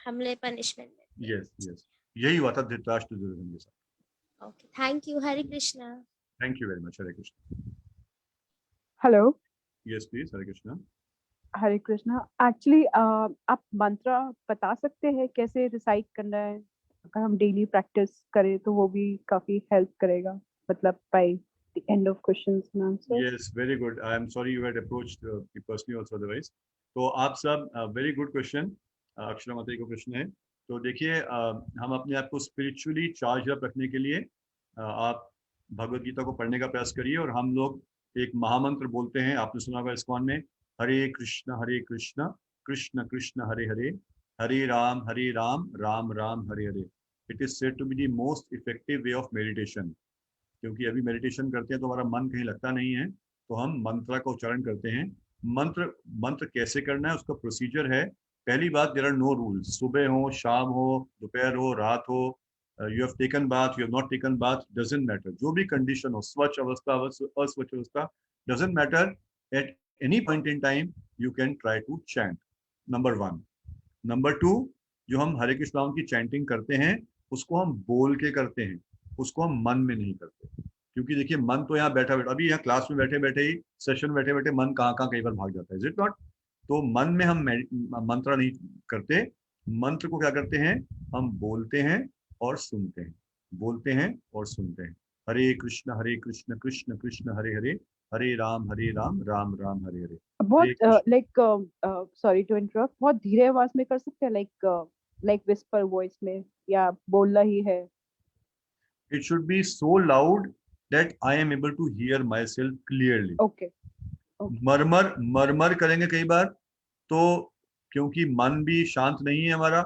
हमले पनिशमेंट देते हैं। यस, यही हुआ था धृतराष्ट्र दुर्योधन के साथ। Okay, thank you. Hare Krishna. Thank you very much. Hare Krishna. Hello. Yes please. Hare Krishna. Hare Krishna. Actually आप मंत्र बता सकते हैं कैसे रिसाइट करना है? अगर हम डेली प्रैक्टिस करें तो वो भी काफी हेल्प करेगा, मतलब bye the end of questions and answers. Yes, very good. I am sorry you had approached the person also otherwise. तो आप सब very good question, अक्षरा माता को प्रश्न है। तो देखिए, हम अपने आप को स्पिरिचुअली चार्ज अप रखने के लिए आप भगवत गीता को पढ़ने का प्रयास करिए। और हम लोग एक महामंत्र बोलते हैं, आपने सुना होगा इस्कॉन में, Hare Krishna Krishna Krishna Hare Hare, Hare Ram Ram Ram Hare Hare. It is said to be the most effective way of meditation. क्योंकि अभी मेडिटेशन करते हैं तो हमारा मन कहीं लगता नहीं है, तो हम मंत्र का उच्चारण करते हैं। मंत्र कैसे करना है, उसका प्रोसीजर है। पहली बात, देयर आर नो रूल्स। सुबह हो, शाम हो, दोपहर हो, रात हो, you have taken bath, you have not taken bath, doesn't matter. जो भी कंडीशन हो, स्वच्छ अवस्था, अस्वच्छ अवस्था, doesn't matter, at any point in time you can try to chant. Number 1। Number 2, जो हम हरे कृष्ण नाम की चैंटिंग करते हैं उसको हम बोल के करते हैं, उसको हम मन में नहीं करते। क्योंकि देखिए, मन तो यहाँ बैठा अभी यहाँ क्लास में बैठे बैठे ही, सेशन में बैठे बैठे मन कहाँ कई बार भाग जाता है, इज इट नॉट? तो मन में हम मंत्र नहीं करते। मंत्र को क्या करते हैं? हम बोलते हैं और सुनते हैं, बोलते हैं और सुनते हैं। हरे कृष्ण कृष्ण कृष्ण हरे हरे, हरे राम राम राम हरे हरे। बहुत लाइक सॉरी टू इंटरप्ट, बहुत धीरे आवाज में कर सकते हैं, लाइक विस्पर वॉइस में, या बोलना ही है? It should be so loud that I am able to hear myself clearly. Okay. मरमर करेंगे कई बार तो, क्योंकि मन भी शांत नहीं है हमारा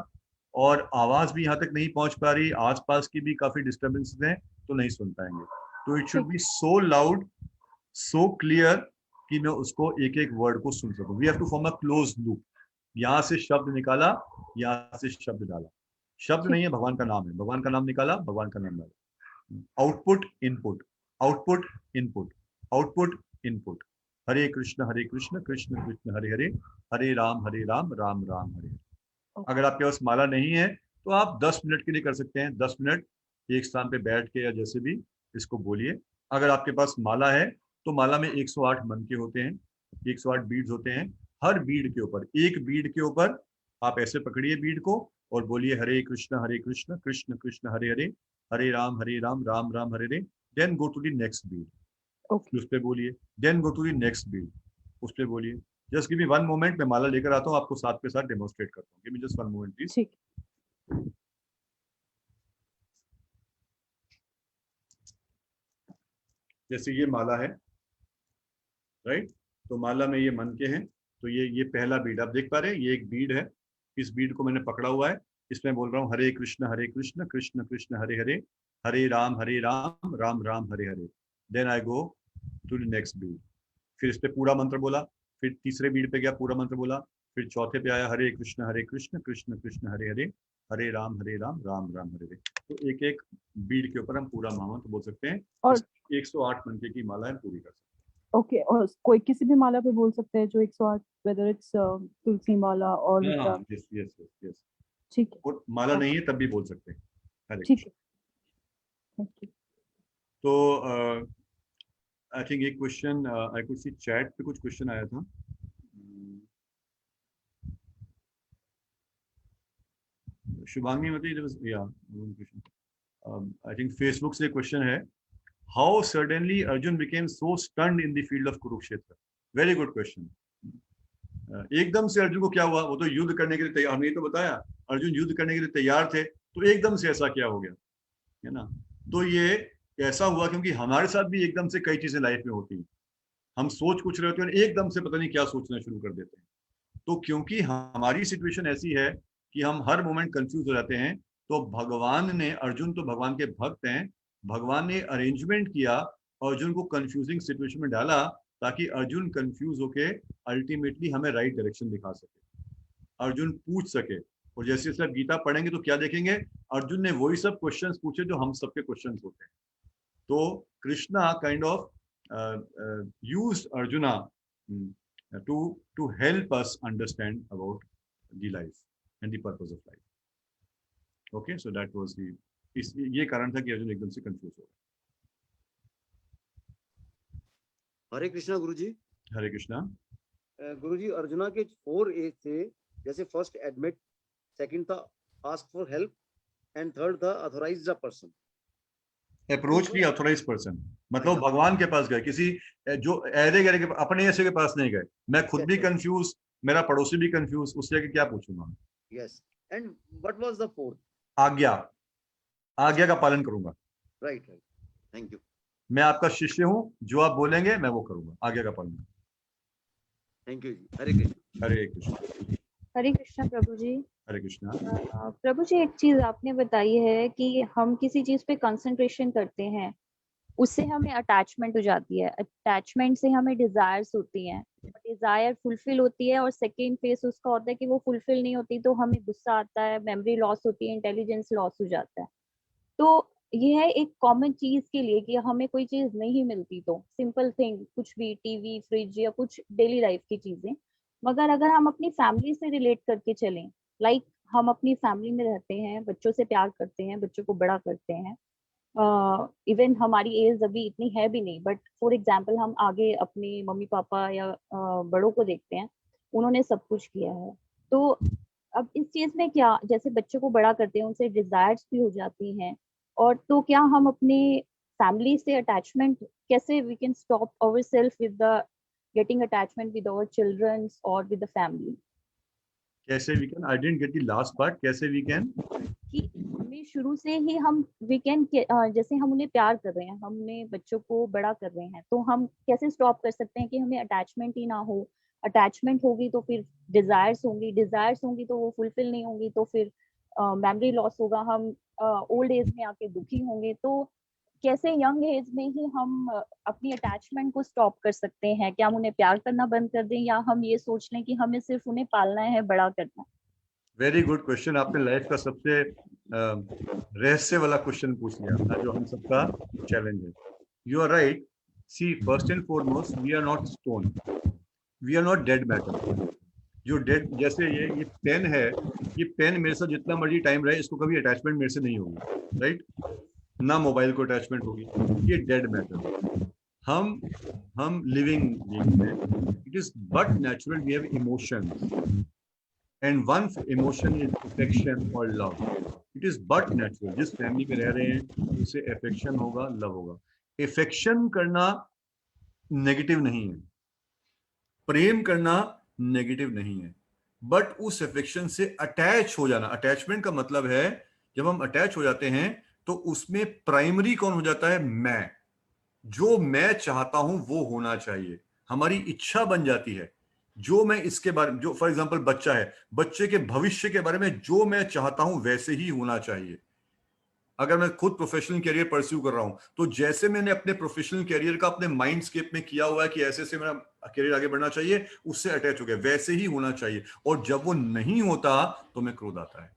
और आवाज भी यहाँ तक नहीं पहुंच पा रही, आसपास की भी काफी डिस्टर्बेंसेस हैं, तो नहीं सुन पाएंगे। तो it should be so loud, so clear कि मैं उसको एक एक वर्ड को सुन सकूं। We have to form a close loop. यहाँ से शब्द निकाला, यहाँ से शब्द डाला। शब्द नहीं है, भगवान का नाम है, भगवान का नाम निकाला, भगवान का नाम डाला। Output input, output input, output input. Hare Krishna Krishna Krishna Hare Hare, Hare Ram Ram Ram Hare Hare. अगर आपके पास माला नहीं है तो आप 10 मिनट के लिए कर सकते हैं। 10 मिनट एक स्थान पे बैठ के या जैसे भी इसको बोलिए। अगर आपके पास माला है तो माला में 108 मन के होते हैं, 108 बीड्स होते हैं। हर बीड के ऊपर, एक बीड के ऊपर आप ऐसे पकड़िए बीड को और बोलिए Hare Krishna Krishna Krishna Hare Hare, Hare Ram Ram Ram Hare Hare. Then go to the next bead, उस पे बोलिए। Then go to the next bead, उस पे बोलिए। जस्ट गिव मी 1 मोमेंट, मैं माला लेकर आता हूँ, आपको साथ के साथ डेमोन्स्ट्रेट करता हूँ। Give me just 1 moment please. ठीक। जैसे ये माला है, राइट? तो माला में ये मन के हैं, तो ये पहला बीड आप देख पा रहे हैं, ये एक बीड है। इस बीड को मैंने पकड़ा हुआ है, इसमें बोल रहा हूँ Hare Krishna Krishna Krishna Hare Hare, Hare Ram Ram Ram Hare Hare. Then I go to the next bead, फिर इस पे पूरा मंत्र बोला, फिर तीसरे बीड पे गया, पूरा मंत्र बोला, फिर चौथे पे आया हरे कृष्ण कृष्ण कृष्ण हरे हरे, हरे राम राम राम हरे हरे। तो एक एक बीड के ऊपर हम पूरा महामंत्र बोल सकते हैं और 108 मंत्र की माला हम पूरी कर सकते हैं। ओके, और कोई किसी भी माला पे बोल सकते हैं जो 108, वेदर इट्स तुलसी माला और यस यस यस, ठीक है। और माला नहीं है तब भी बोल सकते हैं। ठीक है, थैंक यू। तो आई थिंक एक question I could see chat पे कुछ क्वेश्चन आया था। शुभांगी मतलब या आई थिंक फेसबुक से क्वेश्चन है, how suddenly Arjun became so stunned in the field of Kurukshetra. Very good question. एकदम से अर्जुन को क्या हुआ? वो तो युद्ध करने के लिए तैयार, हमने तो बताया अर्जुन युद्ध करने के लिए तैयार थे, तो एकदम से ऐसा क्या हो गया, है ना? तो ये ऐसा हुआ क्योंकि हमारे साथ भी एकदम से कई चीजें लाइफ में होती हैं। हम सोच कुछ रहे होते हैं, एकदम से पता नहीं क्या सोचना शुरू कर देते हैं। तो क्योंकि हमारी सिचुएशन ऐसी है कि हम हर मोमेंट कंफ्यूज हो जाते हैं, तो भगवान ने, अर्जुन तो भगवान के भक्त हैं, भगवान ने अरेंजमेंट किया, अर्जुन को कंफ्यूजिंग सिचुएशन में डाला ताकि अर्जुन कंफ्यूज होके अल्टीमेटली हमें राइट डायरेक्शन दिखा सके, अर्जुन पूछ सके। और जैसे जैसे आप गीता पढ़ेंगे तो क्या देखेंगे, अर्जुन ने वही सब क्वेश्चंस पूछे जो हम सबके क्वेश्चंस होते हैं। तो Krishna kind of used arjuna to help us understand about the life and the purpose of life. Okay, so that was the, ये कारण था कि अर्जुन एकदम से कंफ्यूज हो गया। हरे कृष्णा गुरुजी। हरे कृष्णा। गुरुजी, अर्जुना के 4 एज थे, जैसे फर्स्ट एडमिट, सेकंड था ask for help and third था ऑथराइज द पर्सन। अप्रोच की ऑथराइज पर्सन मतलब भगवान के पास गए, किसी जो ऐरे गहरे के, अपने ऐसे के पास नहीं गए। मैं खुद भी कंफ्यूज, मेरा पड़ोसी भी कंफ्यूज, उससे क्या पूछूंगा? Yes, and what was the fourth? आज्ञा, आज्ञा का पालन करूंगा। Right, thank you. मैं आपका शिष्य हूँ, जो आप बोलेंगे मैं वो करूंगा, आज्ञा का पालन। थैंक यू जी। हरे कृष्ण। हरे कृष्ण। हरे कृष्णा प्रभु जी। हरे कृष्णा। प्रभु जी, एक चीज आपने बताई है कि हम किसी चीज पे कंसंट्रेशन करते हैं, उससे हमें अटैचमेंट हो जाती है, अटैचमेंट से हमें डिजायर्स होती हैं, डिजायर फुलफिल होती है और सेकेंड फेस उसका होता है कि वो फुलफिल नहीं होती तो हमें गुस्सा आता है, मेमोरी लॉस होती है, इंटेलिजेंस लॉस हो जाता है। तो ये है एक कॉमन चीज के लिए कि हमें कोई चीज नहीं मिलती तो सिंपल थिंग, कुछ भी टीवी, फ्रिज या कुछ डेली लाइफ की चीजें, मगर अगर हम अपनी फैमिली से रिलेट करके चलें, लाइक हम अपनी फैमिली में रहते हैं, बच्चों से प्यार करते हैं, बच्चों को बड़ा करते हैं, इवन हमारी एज अभी इतनी है भी नहीं, बट फॉर एग्जाम्पल हम आगे अपने मम्मी पापा या बड़ों को देखते हैं, उन्होंने सब कुछ किया है। तो अब इस चीज में क्या, जैसे बच्चों को बड़ा करते हैं, उनसे डिजायर्स भी हो जाती हैं, और तो क्या हम अपने फैमिली से अटैचमेंट कैसे, we can stop ourself with the getting attachment with our children और विद द फैमिली? कैसे we can, I didn't get the last part, कैसे वी कैन, कि हमें शुरू से ही हम वी कैन, जैसे हम उन्हें प्यार कर रहे हैं, हमने बच्चों को बड़ा कर रहे हैं, तो हम कैसे स्टॉप कर सकते हैं कि हमें अटैचमेंट ही ना हो? अटैचमेंट होगी तो फिर डिजायर्स होंगी, डिजायर्स होंगी तो वो फुलफिल नहीं होंगी, तो फिर मेमोरी लॉस होगा, हम ओल्ड एज में आके दुखी होंगे। तो कैसे यंग एज में ही हम अपनी अटैचमेंट को स्टॉप कर सकते हैं? क्या हम उन्हें प्यार करना बंद कर दें, या हम ये सोच लें कि हमें सिर्फ उन्हें पालना है, बड़ा करना? Very good question. आपने लाइफ का सबसे रहस्य वाला क्वेश्चन पूछ लिया, जो हम सबका चैलेंज है। You are right. See, first and foremost, we are not stone, we are not dead matter. जो डेड, जैसे ये पेन है, ये पेन मेरे साथ जितना मर्जी टाइम रहे, इसको कभी अटैचमेंट मेरे से नहीं होगी, राइट? ना मोबाइल को अटैचमेंट होगी, ये डेड मैटर। हम लिविंग बीइंग हैं। It is but natural, we have emotions, and one emotion is affection or love. It is but natural. जिस फैमिली में रह रहे हैं उसे affection होगा, love होगा। affection करना नेगेटिव नहीं है, प्रेम करना नेगेटिव नहीं है, बट उस affection से अटैच हो जाना, अटैचमेंट का मतलब है जब हम अटैच हो जाते हैं तो उसमें प्राइमरी कौन हो जाता है? मैं। जो मैं चाहता हूं वो होना चाहिए, हमारी इच्छा बन जाती है। जो मैं इसके बारे में, जो फॉर एग्जांपल बच्चा है, बच्चे के भविष्य के बारे में जो मैं चाहता हूं वैसे ही होना चाहिए। अगर मैं खुद प्रोफेशनल कैरियर परस्यू कर रहा हूं तो जैसे मैंने अपने प्रोफेशनल कैरियर का अपने माइंडस्केप में किया हुआ है कि ऐसे से मेरा कैरियर आगे बढ़ना चाहिए, उससे अटैच हो गया, वैसे ही होना चाहिए। और जब वो नहीं होता तो मैं क्रोध आता है।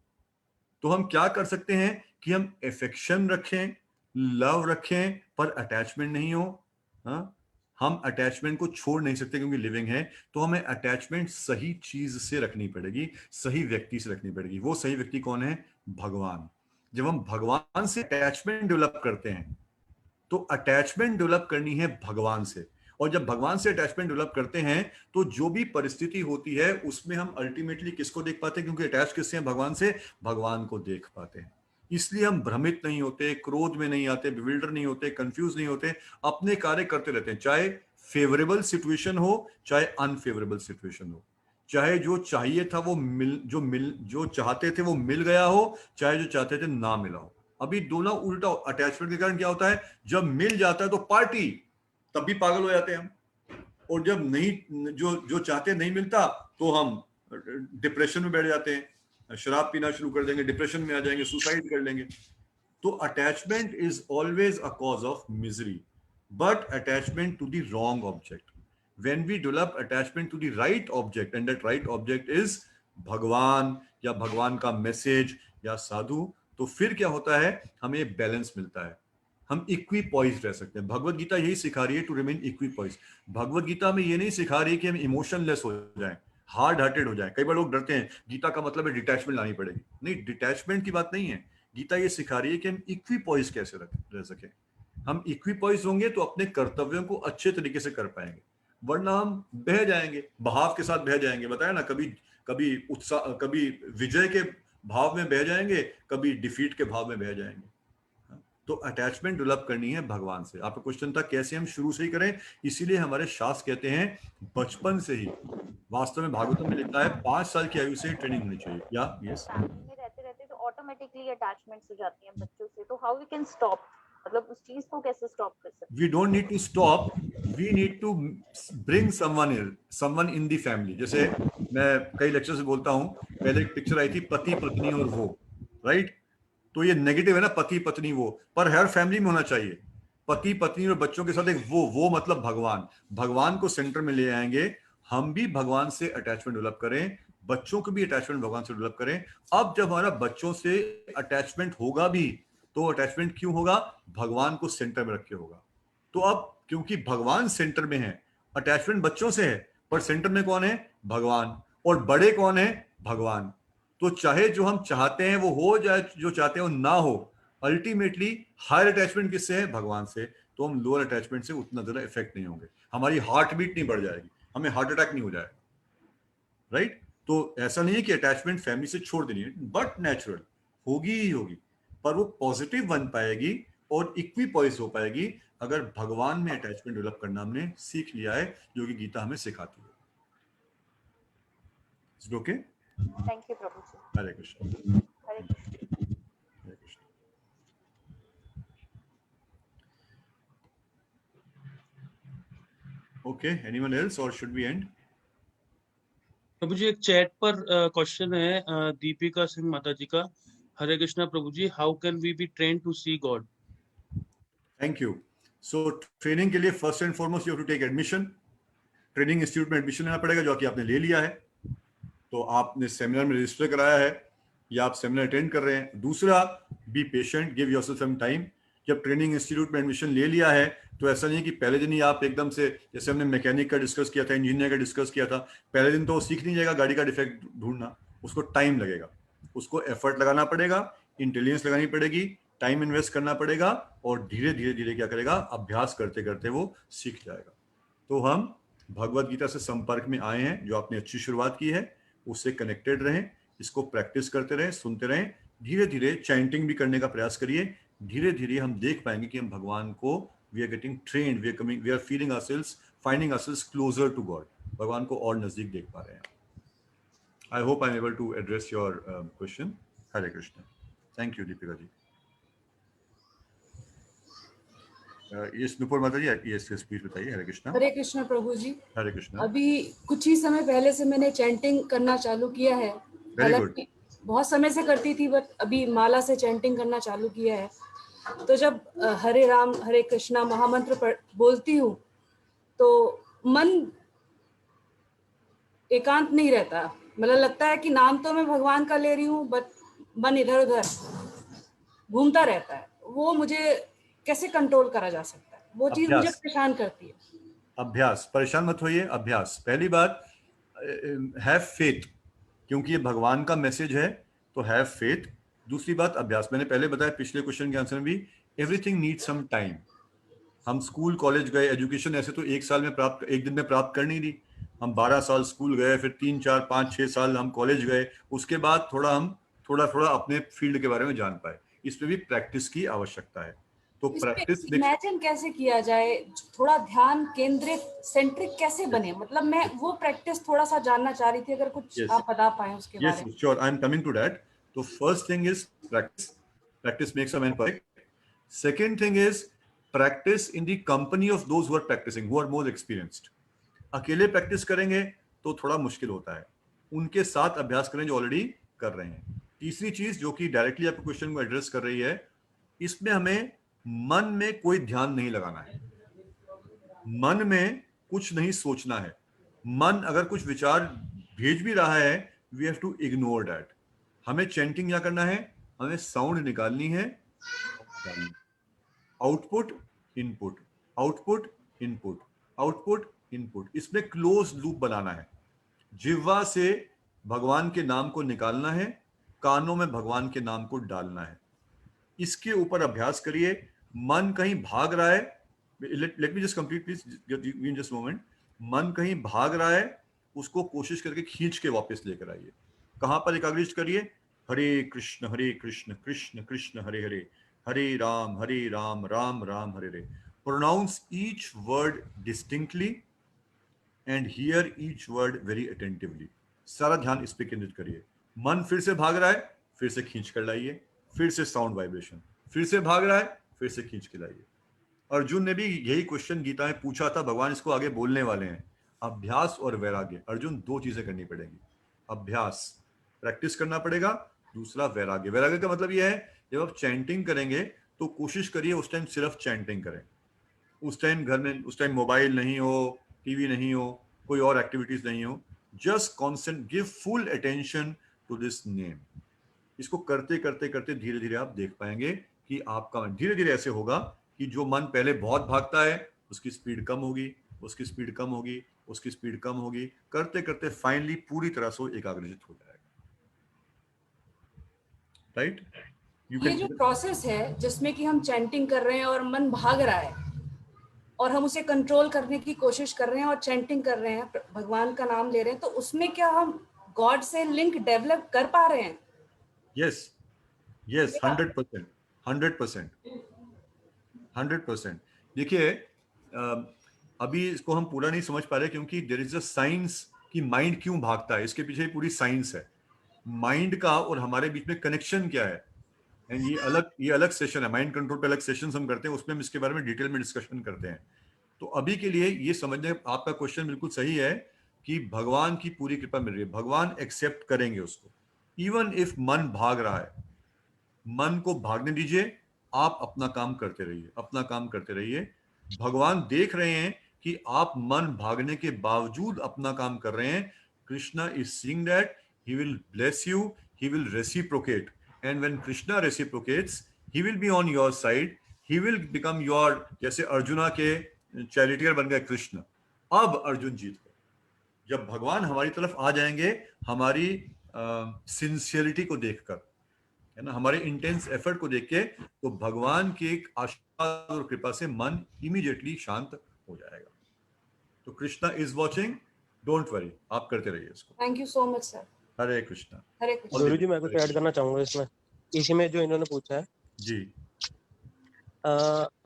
तो हम क्या कर सकते हैं कि हम अफेक्शन रखें, लव रखें, पर अटैचमेंट नहीं हो। हाँ, हम अटैचमेंट को छोड़ नहीं सकते क्योंकि लिविंग है, तो हमें अटैचमेंट सही चीज से रखनी पड़ेगी, सही व्यक्ति से रखनी पड़ेगी। वो सही व्यक्ति कौन है? भगवान। जब हम भगवान से अटैचमेंट डेवलप करते हैं तो अटैचमेंट डेवलप करनी है भगवान से, और जब भगवान से अटैचमेंट डेवलप करते हैं तो जो भी परिस्थिति होती है उसमें हम अल्टीमेटली किसको देख पाते हैं, क्योंकि अटैच किससे हैं, भगवान से, भगवान को देख पाते हैं। इसलिए हम भ्रमित नहीं होते, क्रोध में नहीं आते, बिविल्डर नहीं होते, कंफ्यूज नहीं होते, अपने कार्य करते रहते हैं, चाहे फेवरेबल सिचुएशन हो चाहे अनफेवरेबल सिचुएशन हो, चाहे जो चाहिए था वो जो चाहते थे वो मिल गया हो, चाहे जो चाहते थे ना मिला हो। अभी दोनों उल्टा, अटैचमेंट के कारण क्या होता है, जब मिल जाता है तो पार्टी, तब भी पागल हो जाते हैं हम, और जब नहीं, जो चाहते नहीं मिलता तो हम डिप्रेशन में बैठ जाते हैं, शराब पीना शुरू कर देंगे, डिप्रेशन में आ जाएंगे, सुसाइड कर लेंगे। तो attachment is always a cause of misery, but attachment to the wrong object. when we develop attachment to the right object, and that right object is भगवान या भगवान का मैसेज या साधु, तो फिर क्या होता है, हमें बैलेंस मिलता है, हम इक्विपॉइज रह सकते हैं। भगवत गीता यही सिखा रही है, टू रिमेन इक्विपॉइज। भगवत गीता में ये नहीं सिखा रही कि हम इमोशनलेस हो जाएं, हार्ड हार्टेड हो जाएं। कई बार लोग डरते हैं, गीता का मतलब है डिटैचमेंट लानी पड़ेगी। नहीं, डिटैचमेंट की बात नहीं है, गीता ये सिखा रही है कि हम इक्विपॉइज कैसे रह सके। हम इक्विपॉइज होंगे तो अपने कर्तव्यों को अच्छे तरीके से कर पाएंगे, वरना हम बह जाएंगे, बहाव के साथ बह जाएंगे। बताया ना, कभी उत्साह, कभी विजय के भाव में बह जाएंगे, कभी डिफीट के भाव में बह जाएंगे। तो अटैचमेंट डेवलप करनी है भगवान से। आपका क्वेश्चन था कैसे हम शुरू से ही करें, इसीलिए हमारे शास्त्र कहते हैं बचपन से ही। वास्तव में भागवतम में लिखा है 5 साल की आयु से ट्रेनिंग होनी चाहिए। या यस, रहते रहते तो ऑटोमेटिकली अटैचमेंट्स हो जाती हैं बच्चों से, तो हाउ वी कैन स्टॉप, मतलब उस चीज को कैसे स्टॉप कर सकते हैं? We don't need to stop, we need to bring someone in the family. जैसे मैं कई लेक्चर से बोलता हूँ, पहले एक पिक्चर आई थी पति पत्नी और वो, राइट? तो ये नेगेटिव है ना, पति पत्नी वो, पर हर फैमिली में होना चाहिए पति पत्नी और बच्चों के साथ एक वो मतलब भगवान को सेंटर में ले आएंगे। हम भी भगवान से अटैचमेंट डेवलप करें, बच्चों को भी अटैचमेंट भगवान से डेवलप करें। अब जब हमारा बच्चों से अटैचमेंट होगा भी, तो अटैचमेंट क्यों होगा, भगवान को सेंटर में रख के होगा। तो अब क्योंकि भगवान सेंटर में है, अटैचमेंट बच्चों से है, पर सेंटर में कौन है, भगवान, और बड़े कौन है, भगवान। तो चाहे जो हम चाहते हैं वो हो जाए, जो चाहते हैं वो ना हो, अल्टीमेटली हायर अटैचमेंट किससे है, भगवान से। तो हम लोअर अटैचमेंट से उतना ज्यादा इफेक्ट नहीं होंगे, हमारी हार्ट बीट नहीं बढ़ जाएगी, हमें हार्ट अटैक नहीं हो जाएगा, राइट? तो ऐसा नहीं है कि अटैचमेंट फैमिली से छोड़ देनी है, बट नेचुरल होगी ही होगी, पर वो पॉजिटिव बन पाएगी और इक्विपॉइज हो पाएगी अगर भगवान में अटैचमेंट डेवलप करना हमने सीख लिया है, जो कि गीता हमें सिखाती है। ओके, थैंक यू प्रभु जी। Hare Krishna. Hare Krishna. Hare Krishna. Okay, anyone else or should we end? प्रभु जी, एक चैट पर क्वेश्चन है दीपिका सिंह माता जी का। Hare Krishna Prabhu ji, how can we be train to see God? Thank you. So training के लिए first and foremost you have to take admission. Training institute में एडमिशन लेना पड़ेगा, जो कि आपने ले लिया है। तो आपने सेमिनार में रजिस्टर कराया है या आप सेमिनार अटेंड कर रहे हैं। दूसरा, be patient, give yourself some time. जब ट्रेनिंग इंस्टीट्यूट में एडमिशन ले लिया है तो ऐसा नहीं कि पहले दिन ही आप एकदम से, जैसे हमने मैकेनिक का डिस्कस किया था, इंजीनियर का डिस्कस किया था, पहले दिन तो वो सीख नहीं जाएगा गाड़ी का डिफेक्ट ढूंढना, उसको टाइम लगेगा, उसको एफर्ट लगाना पड़ेगा, इंटेलिजेंस लगानी पड़ेगी, टाइम इन्वेस्ट करना पड़ेगा, और धीरे धीरे धीरे क्या करेगा, अभ्यास करते करते वो सीख जाएगा। तो हम भगवत गीता से संपर्क में आए हैं, जो आपने अच्छी शुरुआत की है, उससे कनेक्टेड रहें, इसको प्रैक्टिस करते रहें, सुनते रहें, धीरे धीरे चैंटिंग भी करने का प्रयास करिए। धीरे धीरे हम देख पाएंगे कि हम भगवान को, we are getting trained, we are feeling ourselves, finding ourselves closer to God, भगवान को और नजदीक देख पा रहे हैं। I hope I am able to address your question. Hare Krishna. Thank you Deepika ji. Yes Nupur माता जी, ये स्पीच बताइए। हरे कृष्णा। हरे कृष्ण प्रभु जी। हरे कृष्णा। अभी कुछ ही समय पहले से मैंने चैंटिंग करना चालू किया है। हालांकि बहुत समय से करती थी, बट अभी माला से चैंटिंग करना चालू किया है। तो जब हरे राम हरे कृष्णा महामंत्र बोलती हूँ तो मन एकांत नहीं रहता। मतलब लगता है कि नाम तो मैं भगवान का ले रही हूँ, बट मन इधर उधर घूमता रहता है। वो मुझे कैसे कंट्रोल करा जा सकता है? वो चीज मुझे परेशान करती है। अभ्यास, परेशान मत होइए, अभ्यास। पहली बात, हैव फेथ, क्योंकि ये भगवान का मैसेज है, तो हैव फेथ। दूसरी बात, अभ्यास। मैंने पहले बताया पिछले क्वेश्चन के आंसर में भी, एवरीथिंग नीड्स सम टाइम। हम स्कूल कॉलेज गए, एजुकेशन ऐसे तो एक दिन में प्राप्त कर नहीं दी। हम 12 साल स्कूल गए, फिर 3, 4, 5, 6 साल हम कॉलेज गए, उसके बाद हम थोड़ा अपने फील्ड के बारे में जान पाए। इसमें भी प्रैक्टिस की आवश्यकता है। तो प्रैक्टिस इमेजिन कैसे किया जाए, थोड़ा ध्यान केंद्रित सेंट्रिक कैसे बने, मतलब मैं वो प्रैक्टिस थोड़ा सा जानना चाह रही थी, अगर कुछ आप बता पाए उसके बारे में। Yes, sure, I am coming to that. So first thing is practice makes a man perfect. Second thing is practice in the company of those who are practicing, who are more experienced. अकेले प्रैक्टिस करेंगे तो थोड़ा मुश्किल होता है, उनके साथ अभ्यास करें जो ऑलरेडी कर रहे हैं। तीसरी चीज जो कि डायरेक्टली आपके क्वेश्चन को एड्रेस कर रही है, इसमें हमें मन में कोई ध्यान नहीं लगाना है, मन में कुछ नहीं सोचना है। मन अगर कुछ विचार भेज भी रहा है, we have to ignore that. हमें चैंटिंग क्या करना है, हमें साउंड निकालनी है, output input, output input, output input. इसमें क्लोज लूप बनाना है। जिह्वा से भगवान के नाम को निकालना है, कानों में भगवान के नाम को डालना है। इसके ऊपर अभ्यास करिए। मन कहीं भाग रहा है, let me just complete please, in just moment. मन कहीं भाग रहा है, उसको कोशिश करके खींच के वापस लेकर आइए। कहां पर एकाग्रचित करिए, Hare Krishna Krishna Krishna Hare Hare, Hare Ram Ram Ram Hare Hare. Pronounce each word distinctly and hear each word very attentively. सारा ध्यान इस पे केंद्रित करिए। मन फिर से भाग रहा है, फिर से खींच कर लाइए, फिर से साउंड वाइब्रेशन, फिर से भाग रहा है, फिर से खींच के लाइए। अर्जुन ने भी यही क्वेश्चन गीता में पूछा था, भगवान इसको आगे बोलने वाले हैं। अभ्यास और वैराग्य, अर्जुन 2 चीजें करनी पड़ेगी। अभ्यास, प्रैक्टिस करना पड़ेगा, दूसरा वैराग्य। वैराग्य का मतलब यह है, जब आप चैंटिंग करेंगे तो कोशिश करिए उस टाइम सिर्फ चैंटिंग करें। उस टाइम घर में, उस टाइम मोबाइल नहीं हो, टीवी नहीं हो, कोई और एक्टिविटीज नहीं हो। Just concentrate, give full attention to this name. इसको करते करते करते धीरे धीरे आप देख पाएंगे कि आपका मन धीरे धीरे ऐसे होगा कि जो मन पहले बहुत भागता है उसकी स्पीड कम होगी, उसकी स्पीड कम होगी, उसकी स्पीड कम होगी। करते करते फाइनली पूरी तरह से एकाग्रचित हो जाएगा। राइट? ये जो प्रोसेस है जिसमें कि हम चैंटिंग कर रहे हैं और मन भाग रहा है और हम उसे कंट्रोल करने की कोशिश कर रहे हैं और चैंटिंग कर रहे हैं, भगवान का नाम ले रहे हैं, तो उसमें क्या हम गॉड से लिंक डेवलप कर पा रहे हैं? यस, 100%, 100%। देखिए, अभी इसको हम पूरा नहीं समझ पा रहे क्योंकि देयर इज अ साइंस कि माइंड क्यों भागता है, इसके पीछे पूरी साइंस है। माइंड का और हमारे बीच में कनेक्शन क्या है, एंड ये अलग सेशन है। माइंड कंट्रोल पे अलग सेशंस हम करते हैं, उसमें हम इसके बारे में डिटेल में डिस्कशन करते हैं। तो अभी के लिए ये समझने, आपका क्वेश्चन बिल्कुल सही है कि भगवान की पूरी कृपा मिल रही है, भगवान एक्सेप्ट करेंगे उसको। इवन इफ मन भाग रहा है, मन को भागने दीजिए, आप अपना काम करते रहिए, अपना काम करते रहिए। भगवान देख रहे हैं कि आप मन भागने के बावजूद अपना काम कर रहे हैं। Krishna is seeing that, he will bless you, he will reciprocate, and when Krishna reciprocates, he will be on your side, he will become your, जैसे अर्जुना के चैरिटियर बन गए कृष्ण, अब अर्जुन जीत गए। जब भगवान हमारी तरफ आ जाएंगे, हमारी सिंसियरिटी को देखकर, है ना, हमारे इंटेंस एफर्ट को देख के, तो भगवान की एक आशीर्वाद और कृपा से मन इमीडिएटली शांत हो जाएगा। तो Krishna is watching, don't worry, आप करते रहिए इसको। Thank you so much sir. Hare Krishna. Hare Krishna. गुरुजी मैं कुछ ऐड करना चाहूंगा इसमें, इसी में जो इन्होंने पूछा है जी।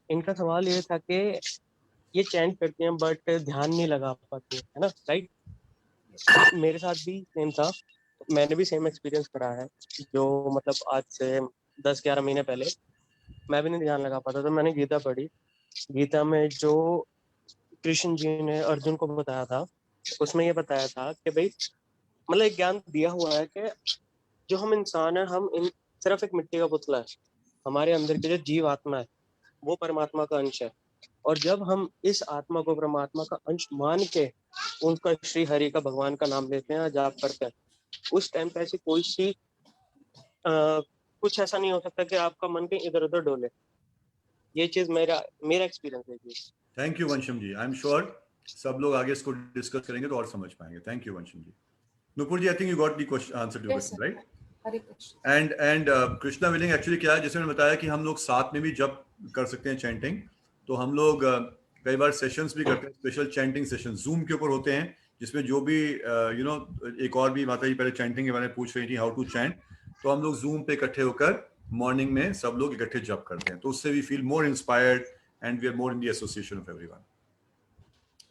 इनका सवाल ये था कि ये चैंट करते हैं बट ध्यान नहीं लगा पाते, है ना, राइट? मेरे साथ भी सेम था, मैंने भी सेम एक्सपीरियंस करा है। जो मतलब आज से 10-11 महीने पहले मैं भी नहीं ध्यान लगा पाता, तो मैंने गीता पढ़ी। गीता में जो कृष्ण जी ने अर्जुन को बताया था, उसमें ये बताया था कि भाई, मतलब एक ज्ञान दिया हुआ है कि जो हम इंसान है, हम सिर्फ एक मिट्टी का पुतला है। हमारे अंदर के जो जीव आत्मा है वो परमात्मा का अंश है, और जब हम इस आत्मा को परमात्मा का अंश मान के उनका श्री हरि का, भगवान का नाम लेते हैं, जाप करते हैं, उस टाइम पे ऐसी कोई सी कुछ ऐसा नहीं हो सकता कि आपका मन कहीं इधर उधर डोले। ये चीज मेरा एक्सपीरियंस है जी। Thank you Vansham ji. I am sure सब लोग आगे इसको डिस्कस करेंगे तो और समझ पाएंगे। Thank you Vansham ji. Nupur ji, I think you got the question, answer to question, right? Hare Krishna. And Krishna willing, actually क्या है, जैसे मैंने बताया कि हम लोग साथ में भी जब कर सकते हैं चैंटिंग, तो हम लोग कई बार सेशंस भी करते हैं, स्पेशल चैंटिंग सेशन जूम के ऊपर होते हैं, जिसमें जो भी एक और भी माता जी पहले चैंटिंग के बारे में पूछ रही थी, हाउ टू चैंट, तो हम लोग जूम पे इकट्ठे होकर मॉर्निंग में सब लोग इकट्ठे जप करते हैं, तो उससे we feel more inspired and we are more in the association of everyone,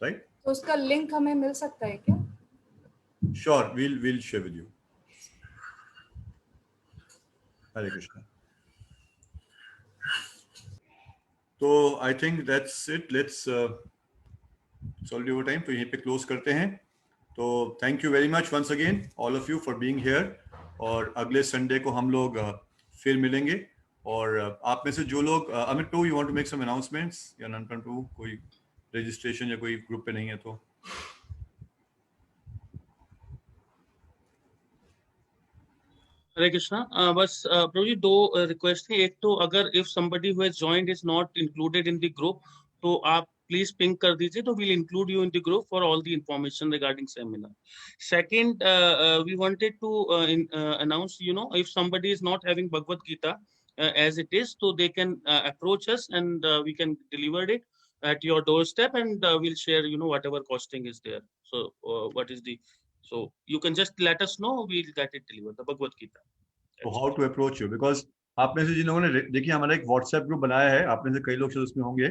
right? तो उसका लिंक हमें मिल सकता है क्या? Sure, we'll share with you. Hare Krishna. तो I think that's it, let's solve your time, तो यहीं पे क्लोज करते हैं। तो thank you very much once again all of you for being here, और अगले संडे को हम लोग फिर मिलेंगे। और आप में से जो लोग अमित टू, you want to make some announcements या नन टू, कोई रजिस्ट्रेशन या कोई ग्रुप पे नहीं है तो? हरे कृष्णा, बस प्रभु जी 2 रिक्वेस्ट थी। एक तो अगर if somebody who has joined is not included in the group, तो आप प्लीज पिंक कर दीजिए, तो we'll include you in the group for all the information regarding seminar. Second, we wanted to announce, if somebody is not having Bhagavad Gita as it is, so they can approach us and we can deliver it at your doorstep, and we'll share, whatever costing is there. So so you can just let us know, we'll get it delivered, the Bhagavad Gita. So how to approach you? Because आप में से जिन लोगों ने, देखिए हमारा एक व्हाट्सएप ग्रुप बनाया है, आप में से कई लोग शायद उसमें होंगे,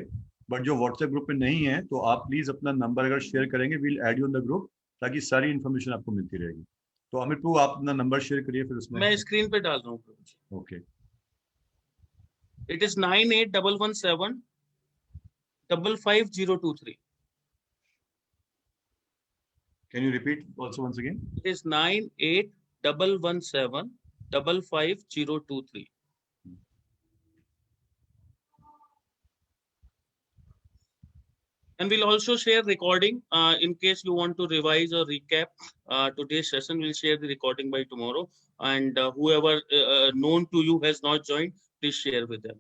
बट जो व्हाट्सएप ग्रुप में नहीं है, तो आप प्लीज अपना नंबर अगर शेयर करेंगे, we'll add you in the group, ताकि सारी इन्फॉर्मेशन आपको मिलती रहेगी। तो अमित प्रभु, आप अपना नंबर शेयर करिए फिर उसमें। मैं स्क्रीन पे डाल रहा हूँ Prabhu ji. Okay, It is 9811755023. can you repeat also once again? It is 9811755023. And we'll also share recording in case you want to revise or recap today's session. We'll share the recording by tomorrow, and whoever known to you has not joined, please share with them.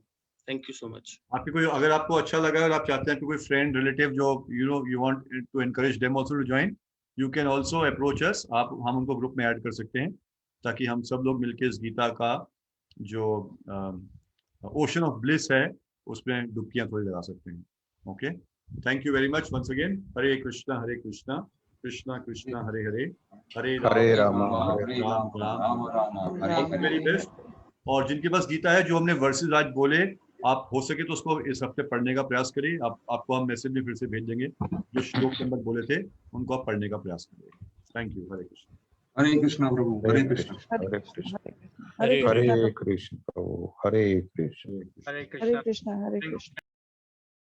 Thank you so much. आपकी कोई, अगर आपको अच्छा लगा और आप चाहते हैं कि कोई फ्रेंड रिलेटिव जो you want to encourage them also to join, you can also approach us. हम उनको ग्रुप में ऐड कर सकते हैं, ताकि हम सब लोग मिलकर इस गीता का जो ओशन ऑफ ब्लिस है उसमें डुबकियां थोड़ी लगा सकते हैं। Okay, thank you very much once again. Hare Krishna Krishna Krishna Hare Hare, Hare Ram very best. और जिनके पास गीता है, जो हमने वर्सेस आज बोले, आप हो सके तो उसको इस हफ्ते पढ़ने का प्रयास करिए। आपको हम मैसेज में फिर से भेज देंगे, जो श्लोक नंबर बोले थे उनको आप पढ़ने का प्रयास करिए। Thank you. Hare Krishna. Hare Krishna Prabhu, Hare Krishna, Hare Krishna, Hare Krishna Prabhu, Hare Krishna, Hare Hare Krishna, Hare Krishna.